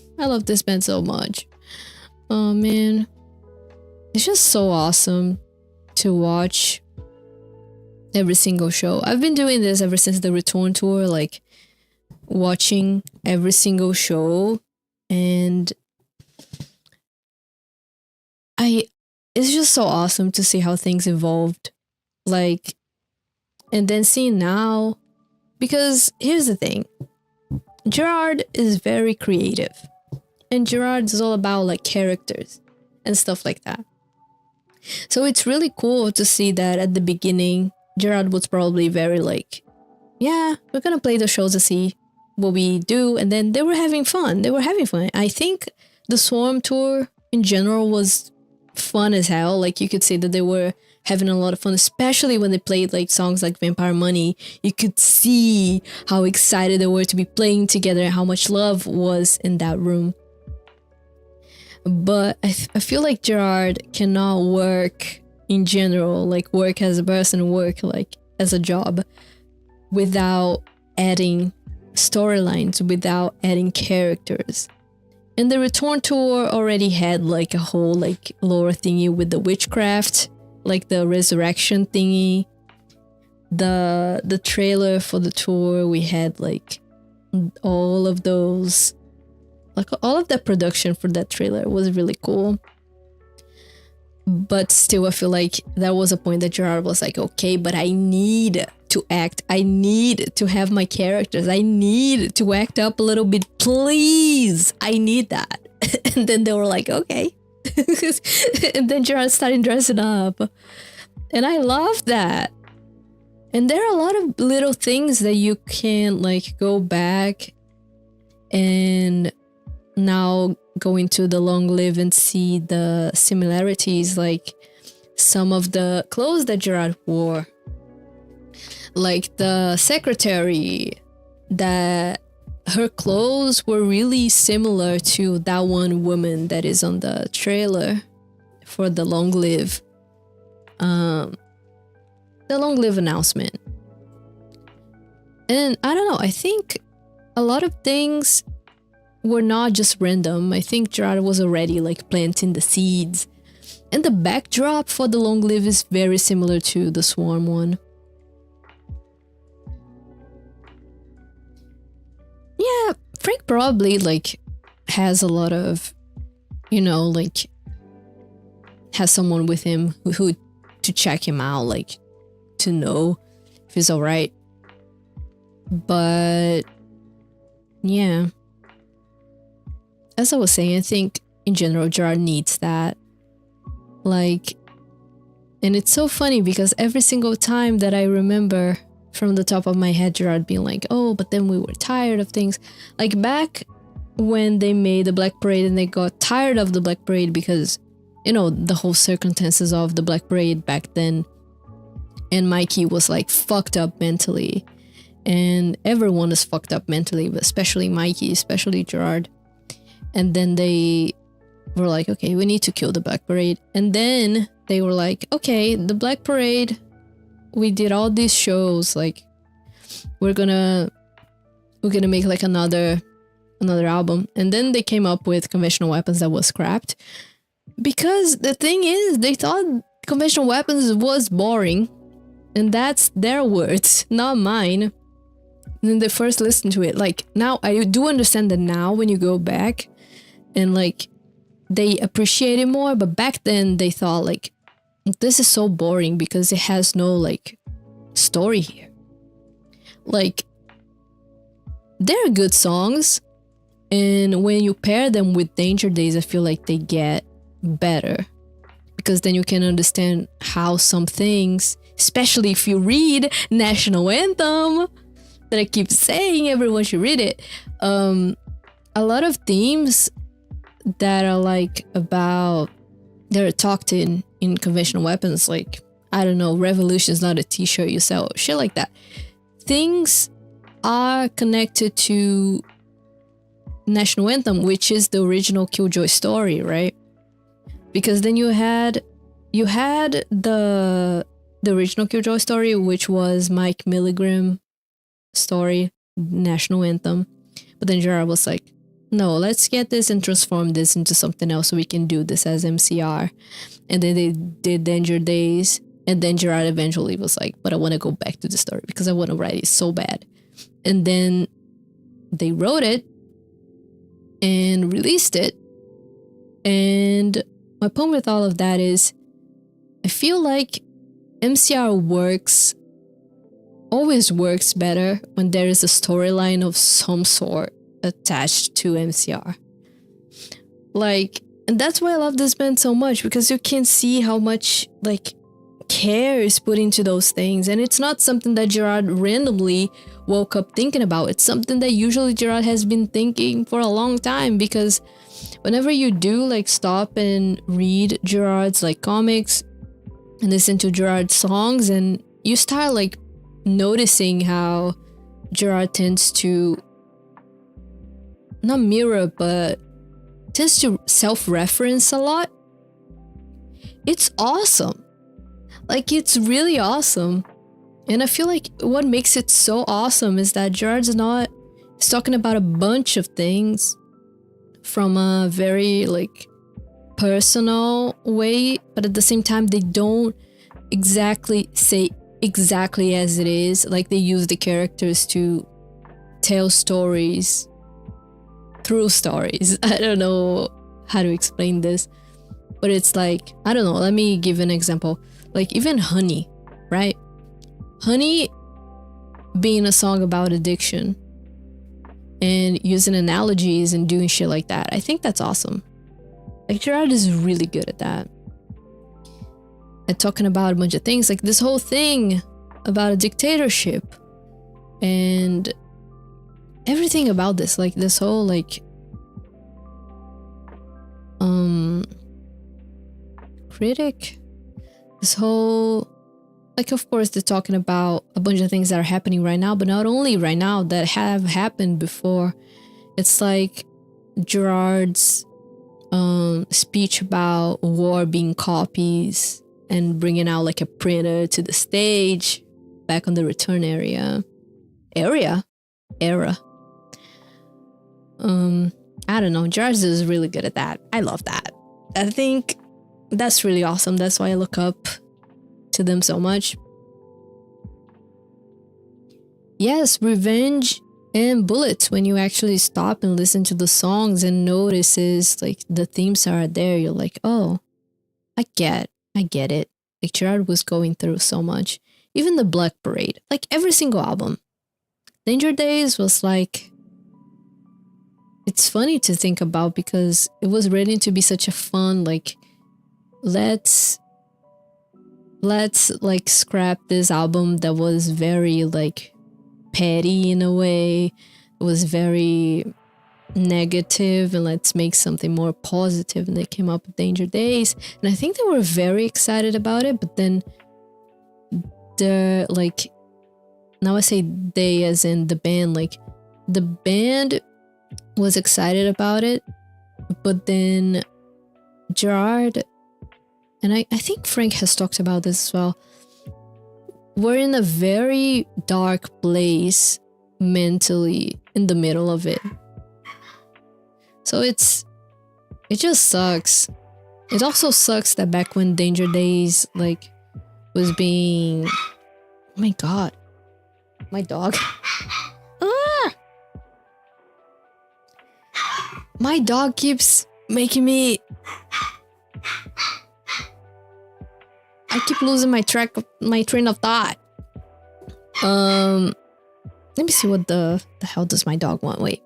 this band so much. Oh man, it's just so awesome to watch every single show. I've been doing this ever since the return tour, like watching every single show, and it's just so awesome to see how things evolved Like, and then seeing now, because here's the thing, Gerard is very creative, and Gerard is all about like characters and stuff like that. So it's really cool to see that at the beginning, Gerard was probably very like, yeah, we're gonna play the shows to see what we do, and then they were having fun. I think the Swarm tour in general was fun as hell. Like, you could say that they were having a lot of fun, especially when they played like songs like Vampire Money. You could see how excited they were to be playing together and how much love was in that room. But I feel like Gerard cannot work in general, like work as a person, work like as a job, without adding storylines, without adding characters. And the Return tour already had like a whole like lore thingy with the witchcraft, like the resurrection thingy. The trailer for the tour, we had like all of those, like all of that production for that trailer was really cool. But still, I feel like there was a point that Gerard was like, okay, but I need to act. I need to have my characters. I need to act up a little bit, please. I need that. And then they were like, okay. And then Gerard started dressing up. And I love that. And there are a lot of little things that you can like go back and now go into the long live and see the similarities, like some of the clothes that Gerard wore, like the secretary, that her clothes were really similar to that one woman that is on the trailer for the long live announcement. And I don't know, I think a lot of things were not just random. I think Gerard was already like planting the seeds. And the backdrop for the long live is very similar to the Swarm one. Yeah, Frank probably like has a lot of, you know, like has someone with him who to check him out, like to know if he's all right. But yeah, as I was saying, I think in general Gerard needs that. Like, and it's so funny because every single time that I remember from the top of my head Gerard being like, oh, but then we were tired of things. Like back when they made the Black Parade and they got tired of the Black Parade because, you know, the whole circumstances of the Black Parade back then. And Mikey was like fucked up mentally. And everyone is fucked up mentally, but especially Mikey, especially Gerard. And then they were like, okay, we need to kill the Black Parade. And then they were like, okay, the Black Parade, we did all these shows, like we're gonna make like another album. And then they came up with Conventional Weapons that was scrapped. Because the thing is, they thought Conventional Weapons was boring. And that's their words, not mine. And then they first listened to it. Like, now, I do understand that now when you go back and, like, they appreciate it more. But back then, they thought, like, this is so boring because it has no, like, story here. Like, they're good songs. And when you pair them with Danger Days, I feel like they get better. Because then you can understand how some things, especially if you read National Anthem, that I keep saying everyone should read it. A lot of themes that are like about, they're talked in Conventional Weapons, like, I don't know, Revolution is not a t-shirt you sell, shit like that. Things are connected to National Anthem, which is the original Killjoy story, right? Because then you had the original Killjoy story, which was Mike Milligram story, National Anthem. But then Gerard was like, no, let's get this and transform this into something else so we can do this as MCR. And then they did Danger Days. And then Gerard eventually was like, but I want to go back to the story because I want to write it so bad. And then they wrote it and released it. And my point with all of that is, I feel like MCR always works better when there is a storyline of some sort attached to MCR. Like, and that's why I love this band so much, because you can see how much like care is put into those things, and it's not something that Gerard randomly woke up thinking about. It's something that usually Gerard has been thinking for a long time, because whenever you do like stop and read Gerard's like comics and listen to Gerard's songs, and you start like noticing how Gerard tends to not mirror, but tends to self-reference a lot. It's awesome. Like, it's really awesome. And I feel like what makes it so awesome is that Gerard's he's talking about a bunch of things from a very like personal way, but at the same time they don't exactly say exactly as it is. Like, they use the characters to tell stories through stories. I don't know how to explain this, but it's like, I don't know, let me give an example. Like, even Honey, right? Honey being a song about addiction and using analogies and doing shit like that, I think that's awesome. Like, Gerard is really good at that. And talking about a bunch of things, like this whole thing about a dictatorship and everything about this, like this whole like critic, this whole, like, of course they're talking about a bunch of things that are happening right now, but not only right now, that have happened before. It's like Gerard's speech about war being copies and bringing out like a printer to the stage back on the return era. I don't know, Gerard is really good at that. I love that. I think that's really awesome. That's why I look up to them so much. Yes, Revenge and Bullets, when you actually stop and listen to the songs and notices like the themes are there, you're like, oh, I get it. Like, Gerard was going through so much. Even the Black Parade, like every single album. Danger Days was like, it's funny to think about because it was ready to be such a fun, like, let's like scrap this album that was very like petty in a way. It was very negative, and let's make something more positive. And they came up with Danger Days, and I think they were very excited about it. But then the, like, now I say they as in the band, like the band was excited about it, but then Gerard, and I think Frank has talked about this as well, we're in a very dark place mentally in the middle of it. So it just sucks. It also sucks that back when Danger Days like was being, oh my god, my dog. Ah! My dog keeps making me, I keep losing my train of thought. Let me see, what the hell does my dog want? Wait.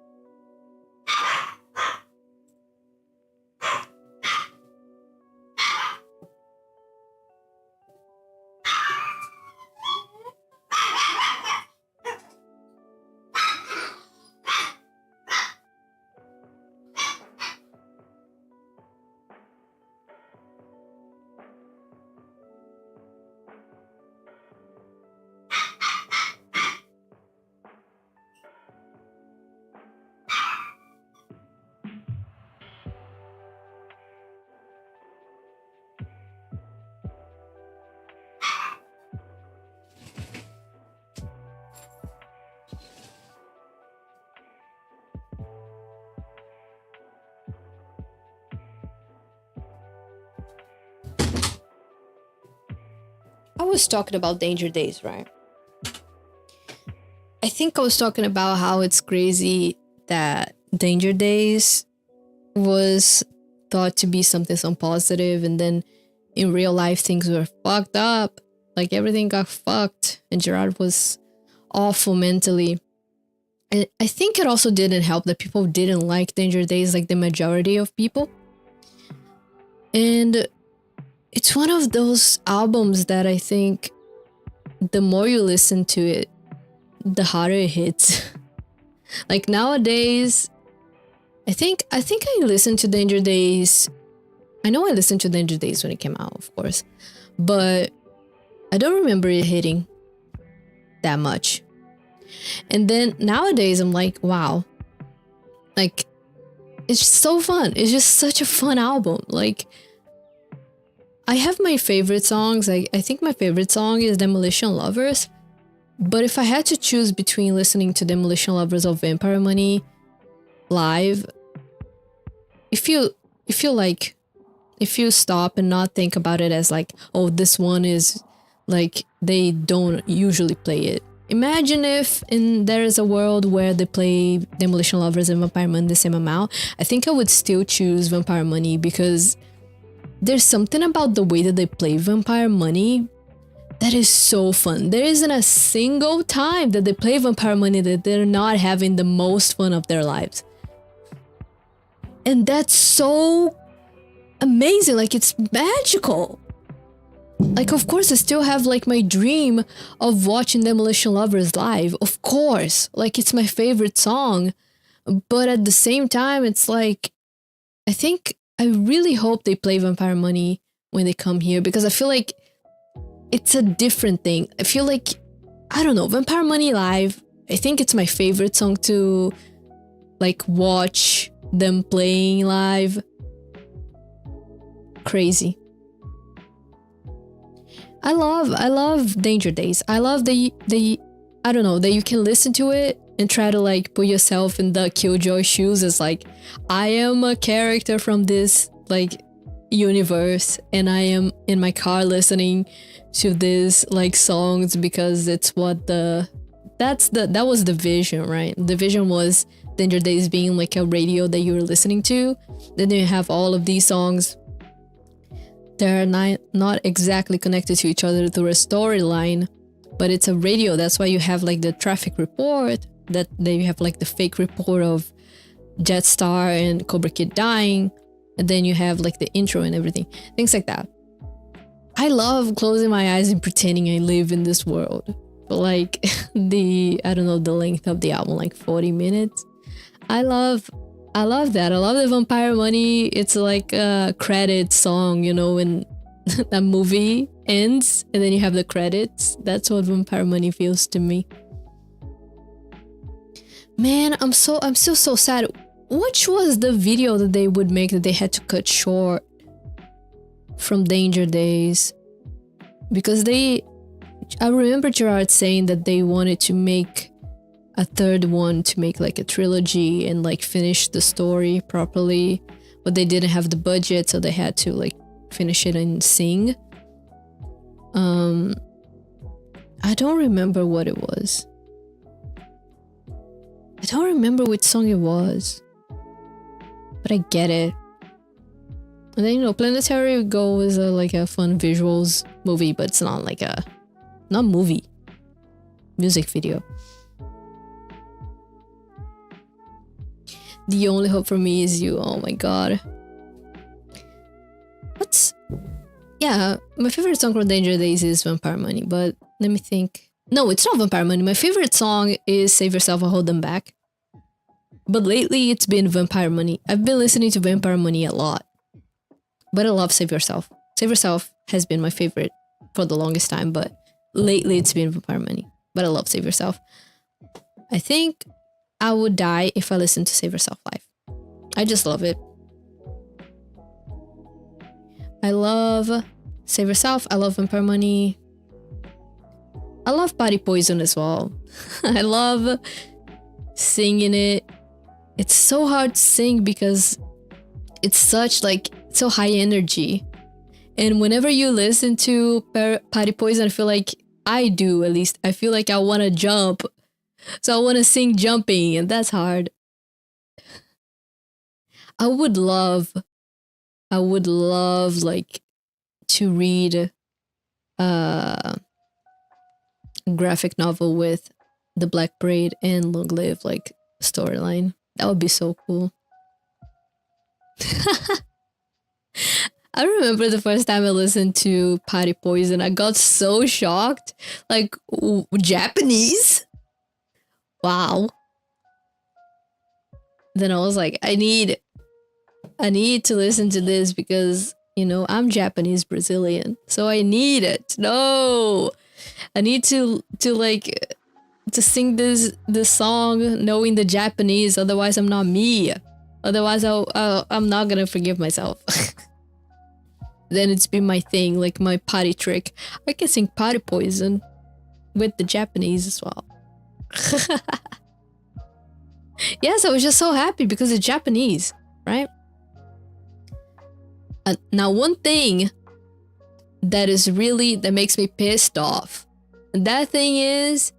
I was talking about Danger Days, right? I think I was talking about how it's crazy that Danger Days was thought to be something so positive, and then in real life things were fucked up. Like everything got fucked and Gerard was awful mentally. And I think it also didn't help that people didn't like Danger Days, like the majority of people. And it's one of those albums that I think the more you listen to it, the harder it hits. Like nowadays, I think I listened to Danger Days. I know I listened to Danger Days when it came out, of course, but I don't remember it hitting that much. And then nowadays I'm like, wow, like it's so fun. It's just such a fun album. Like I have my favorite songs. I think my favorite song is Demolition Lovers. But if I had to choose between listening to Demolition Lovers or Vampire Money live, if you stop and not think about it as like, oh, this one is like they don't usually play it. Imagine if there is a world where they play Demolition Lovers and Vampire Money the same amount. I think I would still choose Vampire Money because there's something about the way that they play Vampire Money that is so fun. There isn't a single time that they play Vampire Money that they're not having the most fun of their lives. And that's so amazing. Like, it's magical. Like, of course, I still have, like, my dream of watching Demolition Lovers live. Of course. Like, it's my favorite song. But at the same time, it's like, I really hope they play Vampire Money when they come here, because I feel like it's a different thing. I feel like, I don't know, Vampire Money live, I think it's my favorite song to, like, watch them playing live. Crazy. I love Danger Days. I love the I don't know, that you can listen to it and try to, like, put yourself in the Killjoy shoes as, like, I am a character from this, like, universe, and I am in my car listening to this, like, songs because it's what that was the vision, right? The vision was Danger Days being like a radio that you were listening to. Then you have all of these songs that are not exactly connected to each other through a storyline, but it's a radio. That's why you have, like, the traffic report, that then you have, like, the fake report of Jetstar and Cobra Kid dying, and then you have, like, the intro and everything, things like that. I love closing my eyes and pretending I live in this world. But, like, I don't know, the length of the album, like 40 minutes. I love that. I love the Vampire Money. It's like a credit song, you know, when that movie ends and then you have the credits. That's what Vampire Money feels to me. Man, I'm still so sad. Which was the video that they would make that they had to cut short from Danger Days? Because I remember Gerard saying that they wanted to make a third one, to make, like, a trilogy and, like, finish the story properly, but they didn't have the budget, so they had to, like, finish it and sing. I don't remember what it was. I don't remember which song it was, but I get it. And then, you know, Planetary Go is like a fun visuals movie, but it's not like not movie, music video. The Only Hope for Me Is You. Oh my god. Yeah, my favorite song from Danger Days is Vampire Money, but let me think. No, it's not Vampire Money. My favorite song is Save Yourself or Hold Them Back. But lately it's been Vampire Money. I've been listening to Vampire Money a lot. But I love Save Yourself. Save Yourself has been my favorite for the longest time, but lately it's been Vampire Money. But I love Save Yourself. I think I would die if I listened to Save Yourself live. I just love it. I love Save Yourself. I love Vampire Money. I love Body Poison as well. I love singing it. It's so hard to sing because it's such, like, so high energy. And whenever you listen to Body Poison, I feel like, I do at least, I feel like I want to jump. So I want to sing jumping, and that's hard. I would love, like, to read graphic novel with the Black Braid and Long Live like storyline. That would be so cool. I remember the first time I listened to Party Poison, I got so shocked. Like, Japanese? Wow. Then I was like, I need to listen to this because, you know, I'm Japanese Brazilian. So I need it. No. I need to sing this song knowing the Japanese, otherwise I'm not me. Otherwise I'm not gonna forgive myself. Then it's been my thing, like my party trick. I can sing Party Poison with the Japanese as well. Yes, I was just so happy because it's Japanese, right? Now, one thing that makes me pissed off. That thing is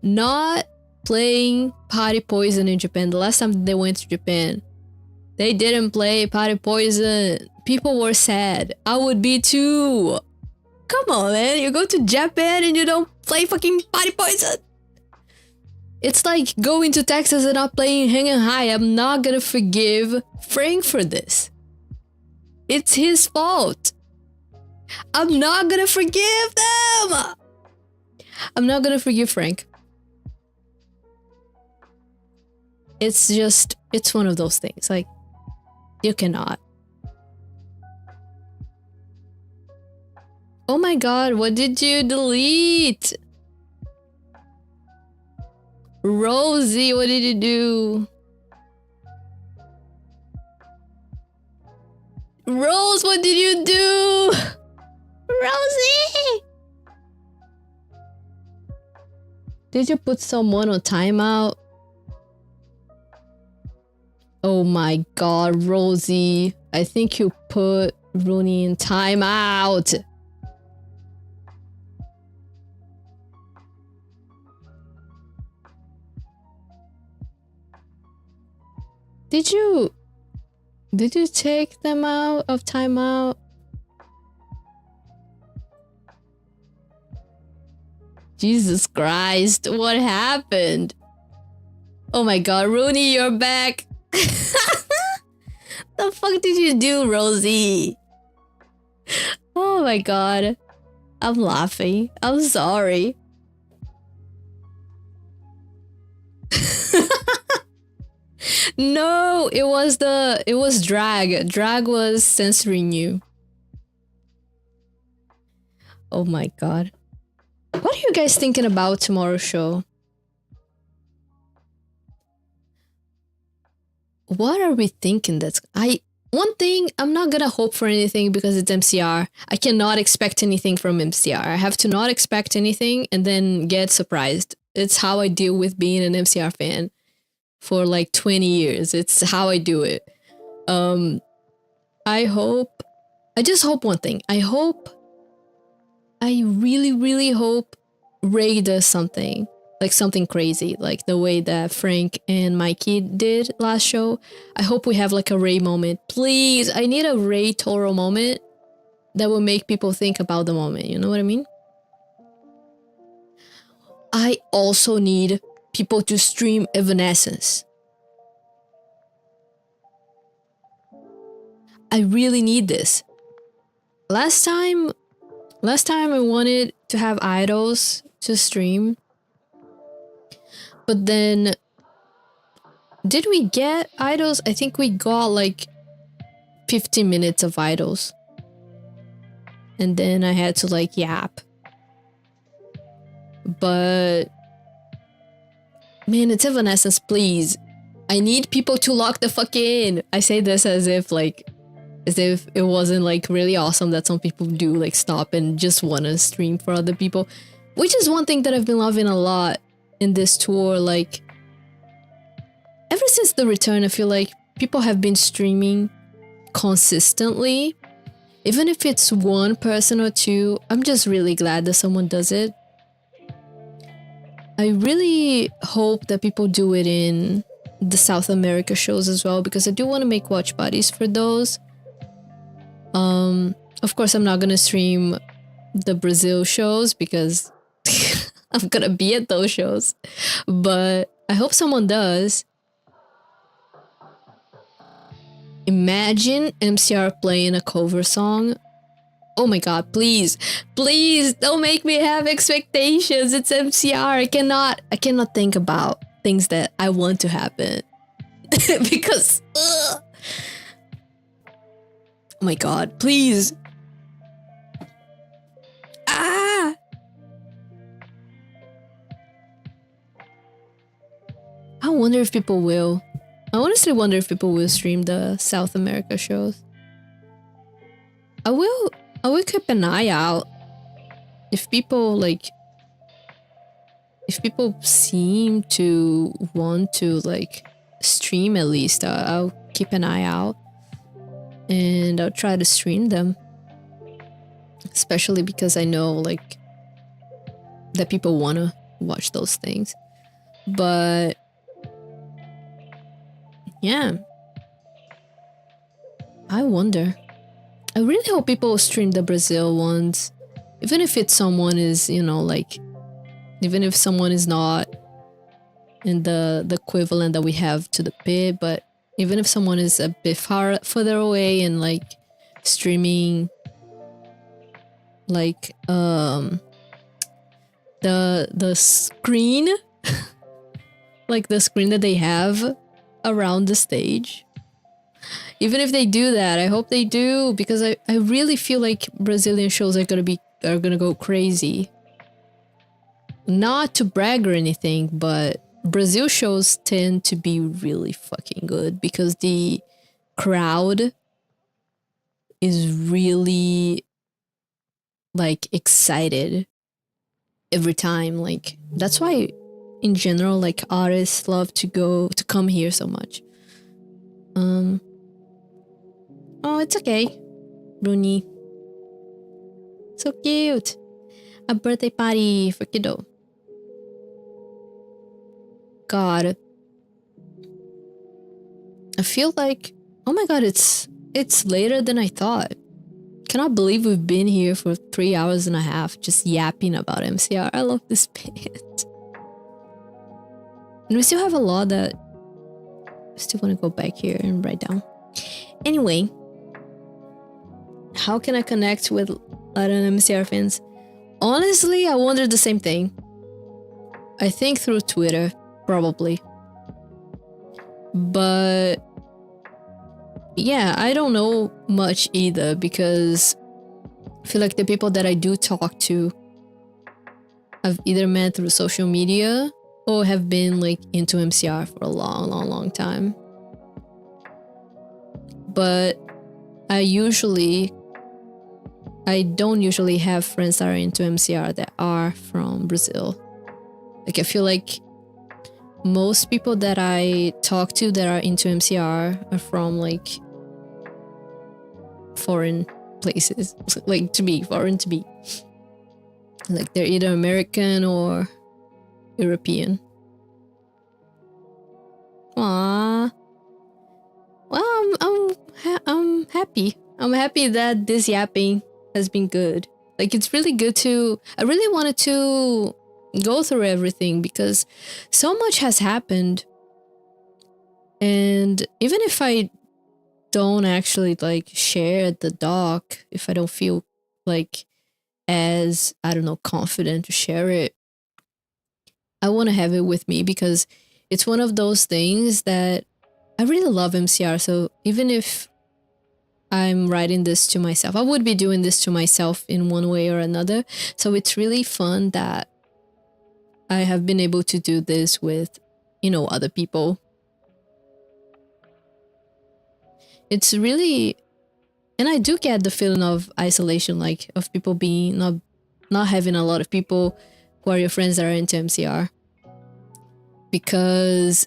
not playing Party Poison in Japan. The last time they went to Japan, they didn't play Party Poison. People were sad. I would be too. Come on, man. You go to Japan and you don't play fucking Party Poison. It's like going to Texas and not playing Hang and High. I'm not gonna forgive Frank for this. It's his fault. I'm not gonna forgive them. I'm not gonna forgive Frank. It's one of those things. Like, you cannot. Oh my god, what did you delete? Rosie, what did you do? Rose, what did you do? Rosie! Did you put someone on timeout? Oh my god, Rosie. I think you put Rooney in timeout. Did you take them out of timeout? Jesus Christ, what happened? Oh my god, Rooney, you're back. The fuck did you do, Rosie? Oh my god. I'm laughing. I'm sorry. No, it was drag. Drag was censoring you. Oh my god. What are you guys thinking about tomorrow's show? What are we thinking one thing, I'm not gonna hope for anything because it's MCR. I cannot expect anything from MCR. I have to not expect anything and then get surprised. It's how I deal with being an MCR fan for like 20 years. It's how I do it. I just hope one thing. I really, really hope Ray does something. Like something crazy, like the way that Frank and Mikey did last show. I hope we have like a Ray moment. Please, I need a Ray Toro moment that will make people think about the moment. You know what I mean? I also need people to stream Evanescence. I really need this. Last time I wanted to have idols to stream. But then, did we get idols? I think we got like 15 minutes of idols. And then I had to like yap. But, man, it's Evanescence, please. I need people to lock the fuck in. I say this as if it wasn't like really awesome that some people do like stop and just want to stream for other people. Which is one thing that I've been loving a lot in this tour. Like, ever since the return, I feel like people have been streaming consistently. Even if it's one person or two, I'm just really glad that someone does it. I really hope that people do it in the South America shows as well, because I do want to make watch parties for those. Of course, I'm not gonna stream the Brazil shows because I'm gonna be at those shows. But I hope someone does. Imagine MCR playing a cover song. Oh my god, please don't make me have expectations. It's MCR. I cannot think about things that I want to happen. Because oh my god, please. Ah! I wonder if people will. I honestly wonder if people will stream the South America shows. I will keep an eye out. If people seem to want to like stream at least, I'll keep an eye out and I'll try to stream them. Especially because I know like that people want to watch those things. But yeah, I wonder. I really hope people stream the Brazil ones, even if it's someone is, you know, like, even if someone is not in the equivalent that we have to the pit, but even if someone is a bit further away and like streaming like the screen like the screen that they have around the stage. Even if they do that, I hope they do, because I really feel like Brazilian shows are gonna go crazy. Not to brag or anything, but Brazil shows tend to be really fucking good because the crowd is really like excited every time. Like that's why in general like artists love to come here so much. Oh, it's okay, Bruni. So cute. A birthday party for kiddo. God. I feel like, oh my god, it's later than I thought. Cannot believe we've been here for 3 hours and a half just yapping about MCR. I love this band. And we still have a lot that I still want to go back here and write down. Anyway, how can I connect with Latin MCR fans? Honestly, I wondered the same thing. I think through Twitter, probably. But yeah, I don't know much either because I feel like the people that I do talk to I've either met through social media or have been like into MCR for a long time. But I don't usually have friends that are into MCR that are from Brazil. Like I feel like most people that I talk to that are into MCR are from like foreign places, like foreign to me. Like they're either American or European. Aww. Well, I'm happy. I'm happy that this yapping has been good. Like it's really good I really wanted to go through everything because so much has happened. And even if I don't actually like share the doc, if I don't feel like as, I don't know, confident to share it, I want to have it with me because it's one of those things that I really love MCR. So even if I'm writing this to myself, I would be doing this to myself in one way or another. So it's really fun that I have been able to do this with, you know, other people. It's really, and I do get the feeling of isolation, like of people being not having a lot of people who are your friends that are into MCR. Because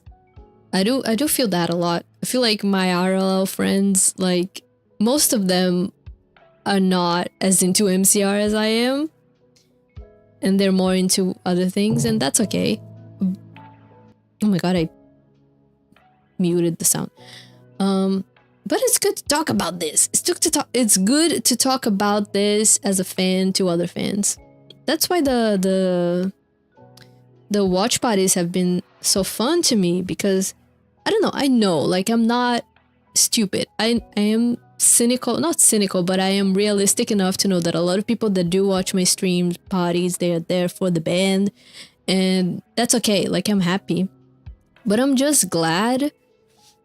I do feel that a lot. I feel like my RLL friends, like most of them are not as into MCR as I am. And they're more into other things, and that's okay. Oh my god, I muted the sound. But it's good to talk about this. It's good to talk about this as a fan to other fans. That's why the watch parties have been so fun to me, because I don't know. I know, like, I'm not stupid. I am cynical, not cynical, but I am realistic enough to know that a lot of people that do watch my streams parties, they are there for the band, and that's okay. Like, I'm happy, but I'm just glad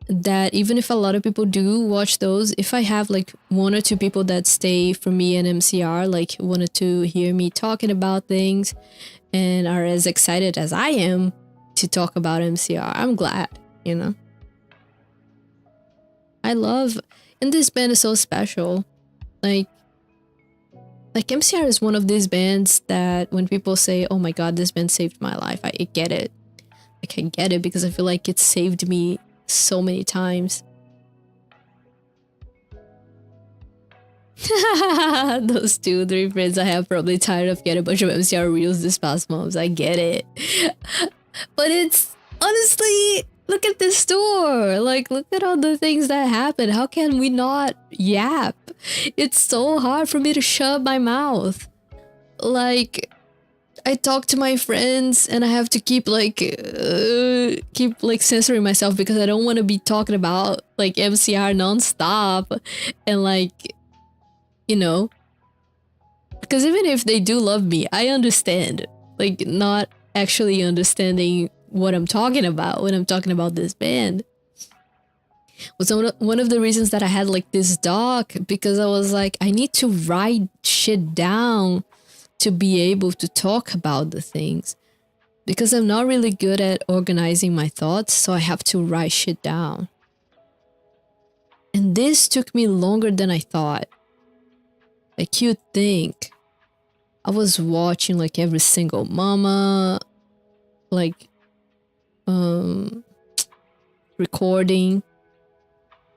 that even if a lot of people do watch those, if I have like 1 or 2 people that stay for me and MCR, like wanted to hear me talking about things and are as excited as I am to talk about MCR, I'm glad, you know. I love, and this band is so special. Like MCR is one of these bands that when people say, oh my god, this band saved my life, I get it. Like, I get it, because I feel like it saved me so many times. Those 2-3 friends I have probably tired of getting a bunch of MCR reels this past months. I get it. But it's honestly, look at this store. Like, look at all the things that happen. How can we not yap? It's so hard for me to shut my mouth. Like, I talk to my friends and I have to keep censoring myself, because I don't want to be talking about like MCR nonstop, and like, you know, because even if they do love me, I understand, like, not actually understanding what I'm talking about when I'm talking about this band was one of the reasons that I had like this doc, because I was like, I need to write shit down to be able to talk about the things, because I'm not really good at organizing my thoughts, so I have to write shit down. And this took me longer than I thought. Like, you'd think I was watching like every single mama, like, recording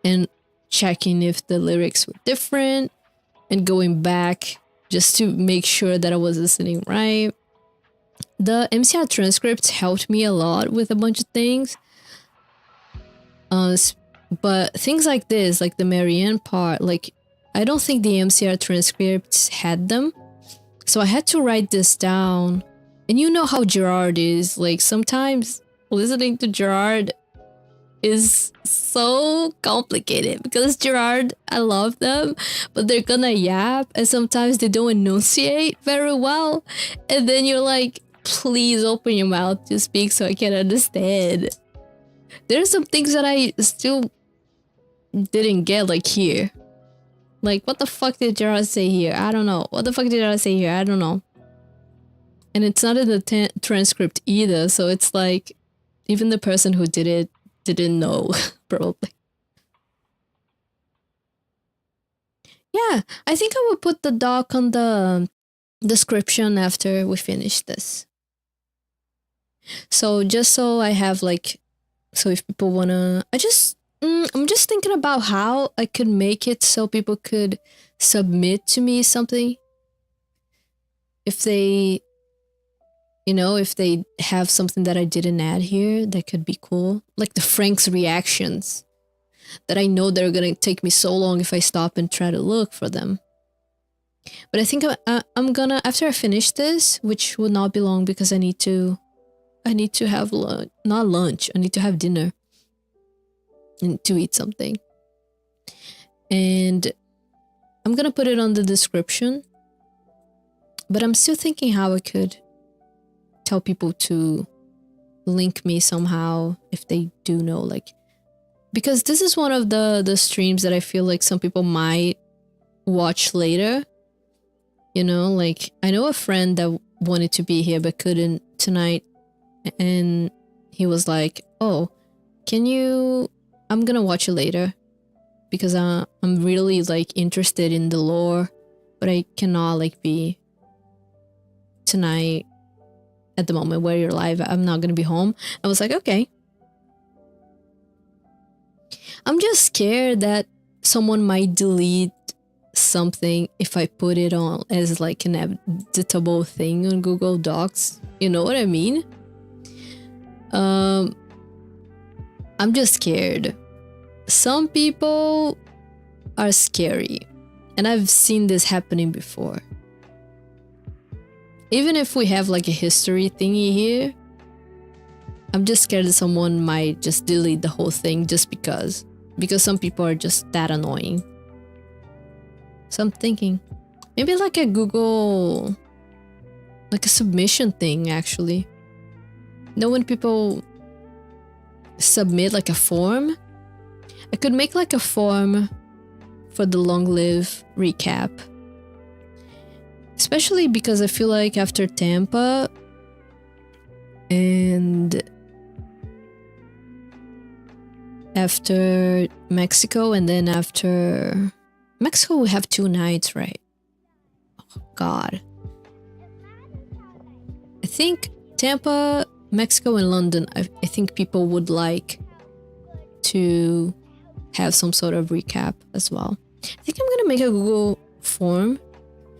and checking if the lyrics were different and going back just to make sure that I was listening right. The MCR transcripts helped me a lot with a bunch of things. But things like this, like the Marianne part, like, I don't think the MCR transcripts had them. So I had to write this down. And you know how Gerard is. Like, sometimes listening to Gerard is so complicated, because Gerard, I love them, but they're gonna yap, and sometimes they don't enunciate very well, and then you're like, please open your mouth to speak so I can understand. There's some things that I still didn't get, like here. Like, what the fuck did Gerard say here? I don't know. What the fuck did Gerard say here? I don't know. And it's not in the transcript either, so it's like, even the person who did it didn't know, probably. Yeah, I think I will put the doc on the description after we finish this. So just so I have like, so if people wanna, I'm just thinking about how I could make it so people could submit to me something. If they, you know, if they have something that I didn't add here, that could be cool. Like the Frank's reactions that I know they're going to take me so long if I stop and try to look for them. But I think I'm gonna, after I finish this, which will not be long because I need to have lunch, not lunch, I need to have dinner and to eat something. And I'm gonna put it on the description, but I'm still thinking how I could tell people to link me somehow if they do know, like, because this is one of the streams that I feel like some people might watch later, you know, like I know a friend that wanted to be here but couldn't tonight, and he was like, oh, I'm gonna watch it later because I'm really like interested in the lore, but I cannot like be tonight at the moment where you're live. I'm not gonna be home. I was like, okay. I'm just scared that someone might delete something if I put it on as like an editable thing on Google Docs. You know what I mean? I'm just scared. some people are scary, and I've seen this happening before. Even if we have like a history thingy here, I'm just scared that someone might just delete the whole thing just because some people are just that annoying. So I'm thinking maybe like a Google, like a submission thing actually. You know, when people submit like a form, I could make like a form for the long live recap. Especially because I feel like after Tampa and after Mexico, and then after Mexico we have 2 nights, right? Oh God. I think Tampa, Mexico, and London, I think people would like to have some sort of recap as well. I think I'm gonna make a Google form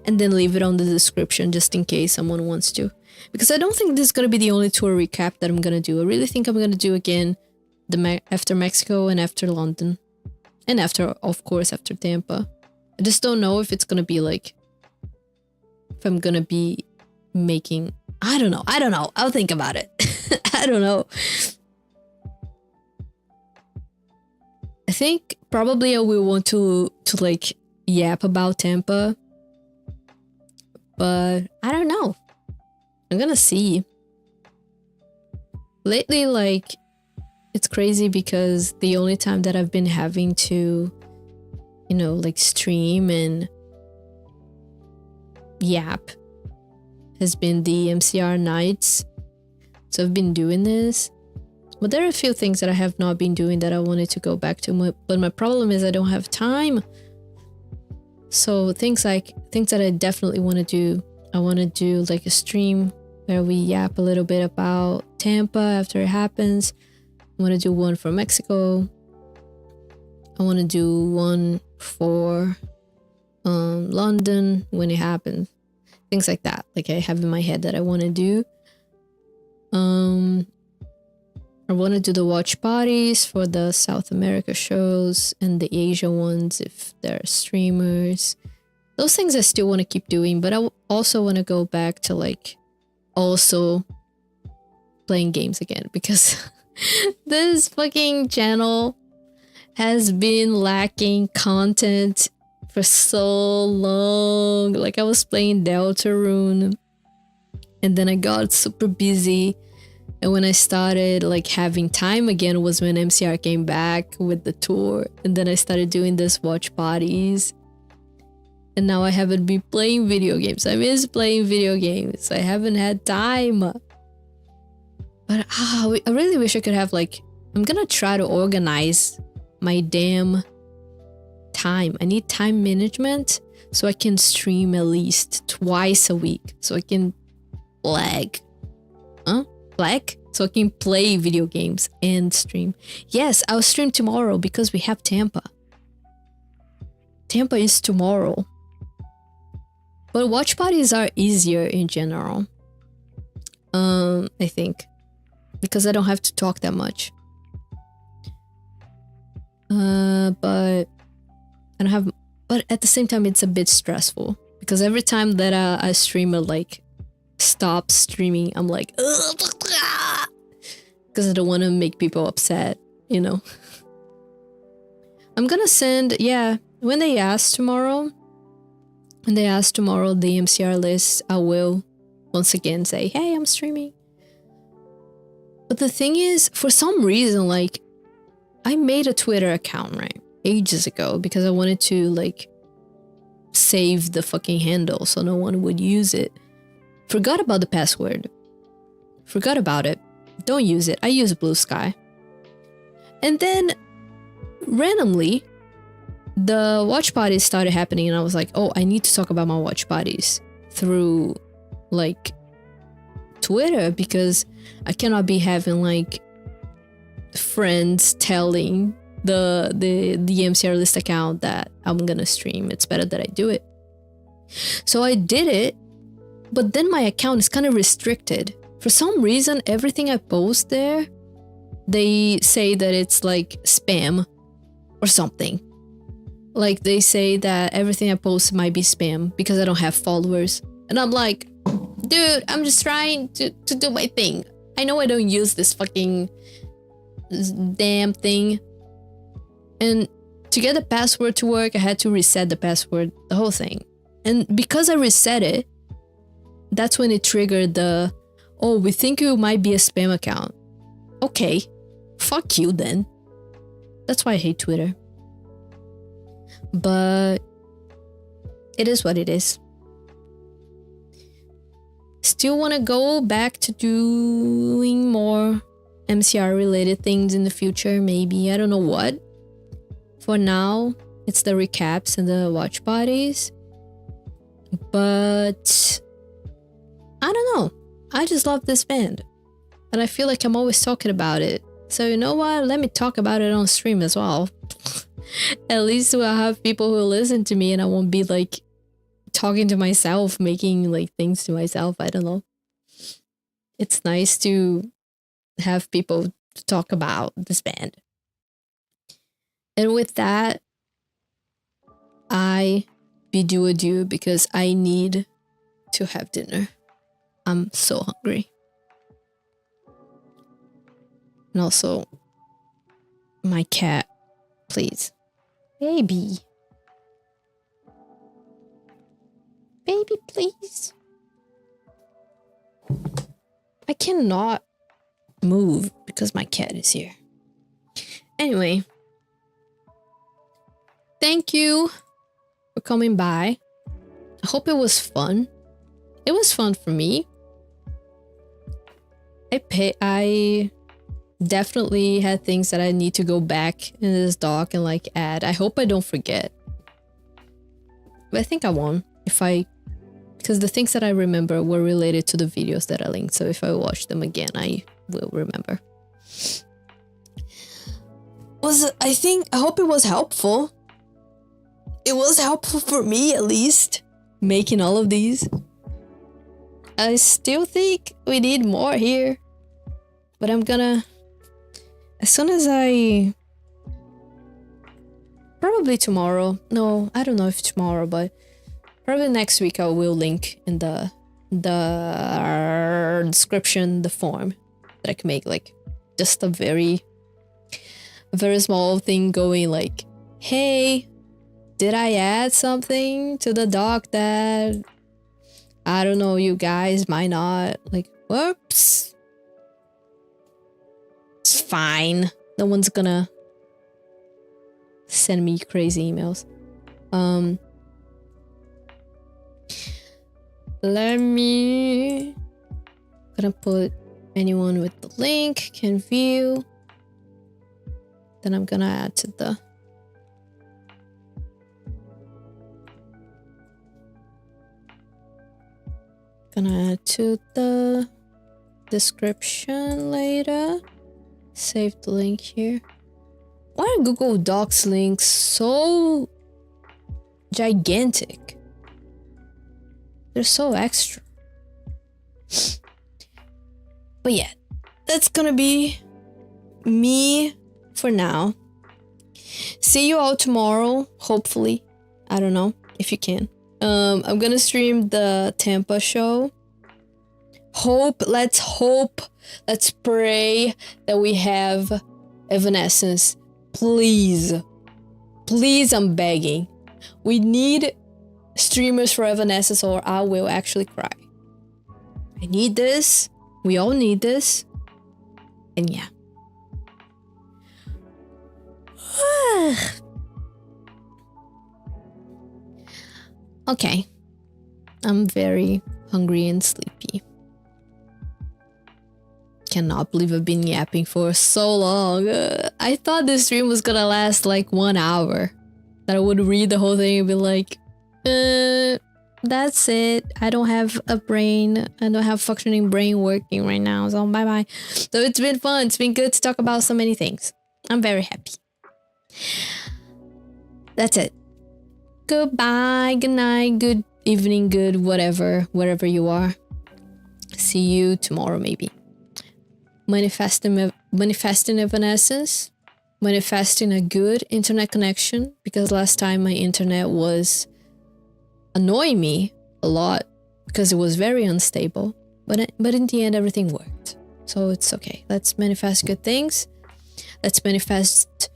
and then leave it on the description just in case someone wants to. Because I don't think this is gonna be the only tour recap that I'm gonna do. I really think I'm gonna do again after Mexico and after London. And after, of course, after Tampa. I just don't know if it's gonna be like, if I'm gonna be making, I don't know. I'll think about it. I don't know. I think probably I will want to like yap about Tampa, but I don't know. I'm gonna see. Lately, like, it's crazy because the only time that I've been having to, you know, like stream and yap has been the MCR nights. So I've been doing this. But there are a few things that I have not been doing that I wanted to go back to. But my problem is I don't have time. So things that I definitely want to do. I want to do like a stream where we yap a little bit about Tampa after it happens. I want to do one for Mexico. I want to do one for London when it happens. Things like that. Like I have in my head that I want to do. I want to do the watch parties for the South America shows and the Asia ones if they're streamers. Those things I still want to keep doing, but I also want to go back to like also playing games again because this fucking channel has been lacking content for so long. Like I was playing Deltarune and then I got super busy. And when I started like having time again was when MCR came back with the tour. And then I started doing this watch parties. And now I haven't been playing video games. I miss playing video games. I haven't had time. But I really wish I could have like, I'm gonna try to organize my damn time. I need time management so I can stream at least twice a week. So I can so I can play video games and stream. Yes, I'll stream tomorrow because we have Tampa. Tampa is tomorrow. But watch parties are easier in general. I think. Because I don't have to talk that much. But I don't have, but at the same time it's a bit stressful. Because every time that a streamer like stops streaming, I'm like, because I don't want to make people upset, you know. I'm gonna send, when they ask tomorrow the MCR list, I will once again say, hey, I'm streaming. But the thing is, for some reason, like, I made a Twitter account, right, ages ago, because I wanted to, like, save the fucking handle so no one would use it. Forgot about the password. Forgot about it. Don't use it. I use Blue Sky. And then, randomly, the watch parties started happening and I was like, oh, I need to talk about my watch parties through, like, Twitter because I cannot be having, like, friends telling the MCR list account that I'm gonna stream. It's better that I do it. So I did it, but then my account is kind of restricted. For some reason, everything I post there, they say that it's like spam. or something. Like they say that everything I post might be spam because I don't have followers. And I'm like, dude, I'm just trying to do my thing. I know I don't use this fucking damn thing. And to get the password to work, I had to reset the password, the whole thing. And because I reset it, that's when it triggered the, oh, we think you might be a spam account. Okay, fuck you then. That's why I hate Twitter. But it is what it is. Still want to go back to doing more MCR related things in the future, maybe. I don't know what. For now, it's the recaps and the watch parties. But I don't know. I just love this band. And I feel like I'm always talking about it. So you know what? Let me talk about it on stream as well. At least I'll have people who listen to me and I won't be like talking to myself, making like things to myself. I don't know. It's nice to have people to talk about this band. And with that, I bid you adieu because I need to have dinner. I'm so hungry. And also, my cat, please. Baby. Baby, please. I cannot move because my cat is here. Anyway. Thank you for coming by. I hope it was fun. It was fun for me. I definitely had things that I need to go back in this doc and like add. I hope I don't forget. But I think I won't because the things that I remember were related to the videos that I linked. So if I watch them again, I will remember. I hope it was helpful. It was helpful for me, at least, making all of these. I still think we need more here. But I'm gonna... As soon as I... Probably tomorrow. No, I don't know if tomorrow, but... Probably next week I will link in the description, the form that I can make, like, just a very small thing going like, hey... Did I add something to the doc that I don't know, you guys might not like? Whoops. It's fine. No one's gonna send me crazy emails. Gonna put anyone with the link can view. Then I'm gonna add to the gonna add to the description later. Save the link here. Why are Google Docs links so gigantic? They're so extra. But yeah, that's gonna be me for now. See you all tomorrow, hopefully. I don't know if you can. I'm gonna stream the Tampa show. Let's pray that we have Evanescence. Please, I'm begging. We need streamers for Evanescence or I will actually cry. I need this. We all need this. And yeah. Okay. I'm very hungry and sleepy. Cannot believe I've been yapping for so long. I thought this stream was gonna last like 1 hour. That I would read the whole thing and be like, that's it. I don't have a brain. I don't have functioning brain working right now. So bye bye. So it's been fun. It's been good to talk about so many things. I'm very happy. That's it. Goodbye, good night, good evening, good whatever, wherever you are. See you tomorrow maybe. Manifesting Evanescence. manifesting a good internet connection, because last time my internet was annoying me a lot because it was very unstable. But in the end, everything worked. So it's okay. Let's manifest good things. Let's manifest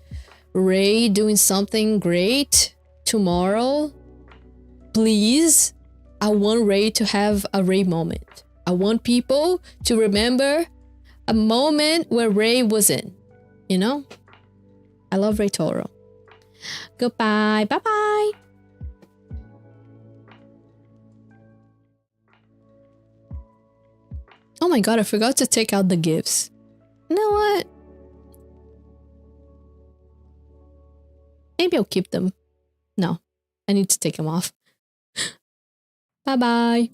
Ray doing something great tomorrow. Please. I want Ray to have a Ray moment. I want people to remember a moment where Ray was in. You know? I love Ray Toro. Goodbye. Bye-bye. Oh my god, I forgot to take out the gifts. You know what? Maybe I'll keep them. No, I need to take them off. Bye-bye.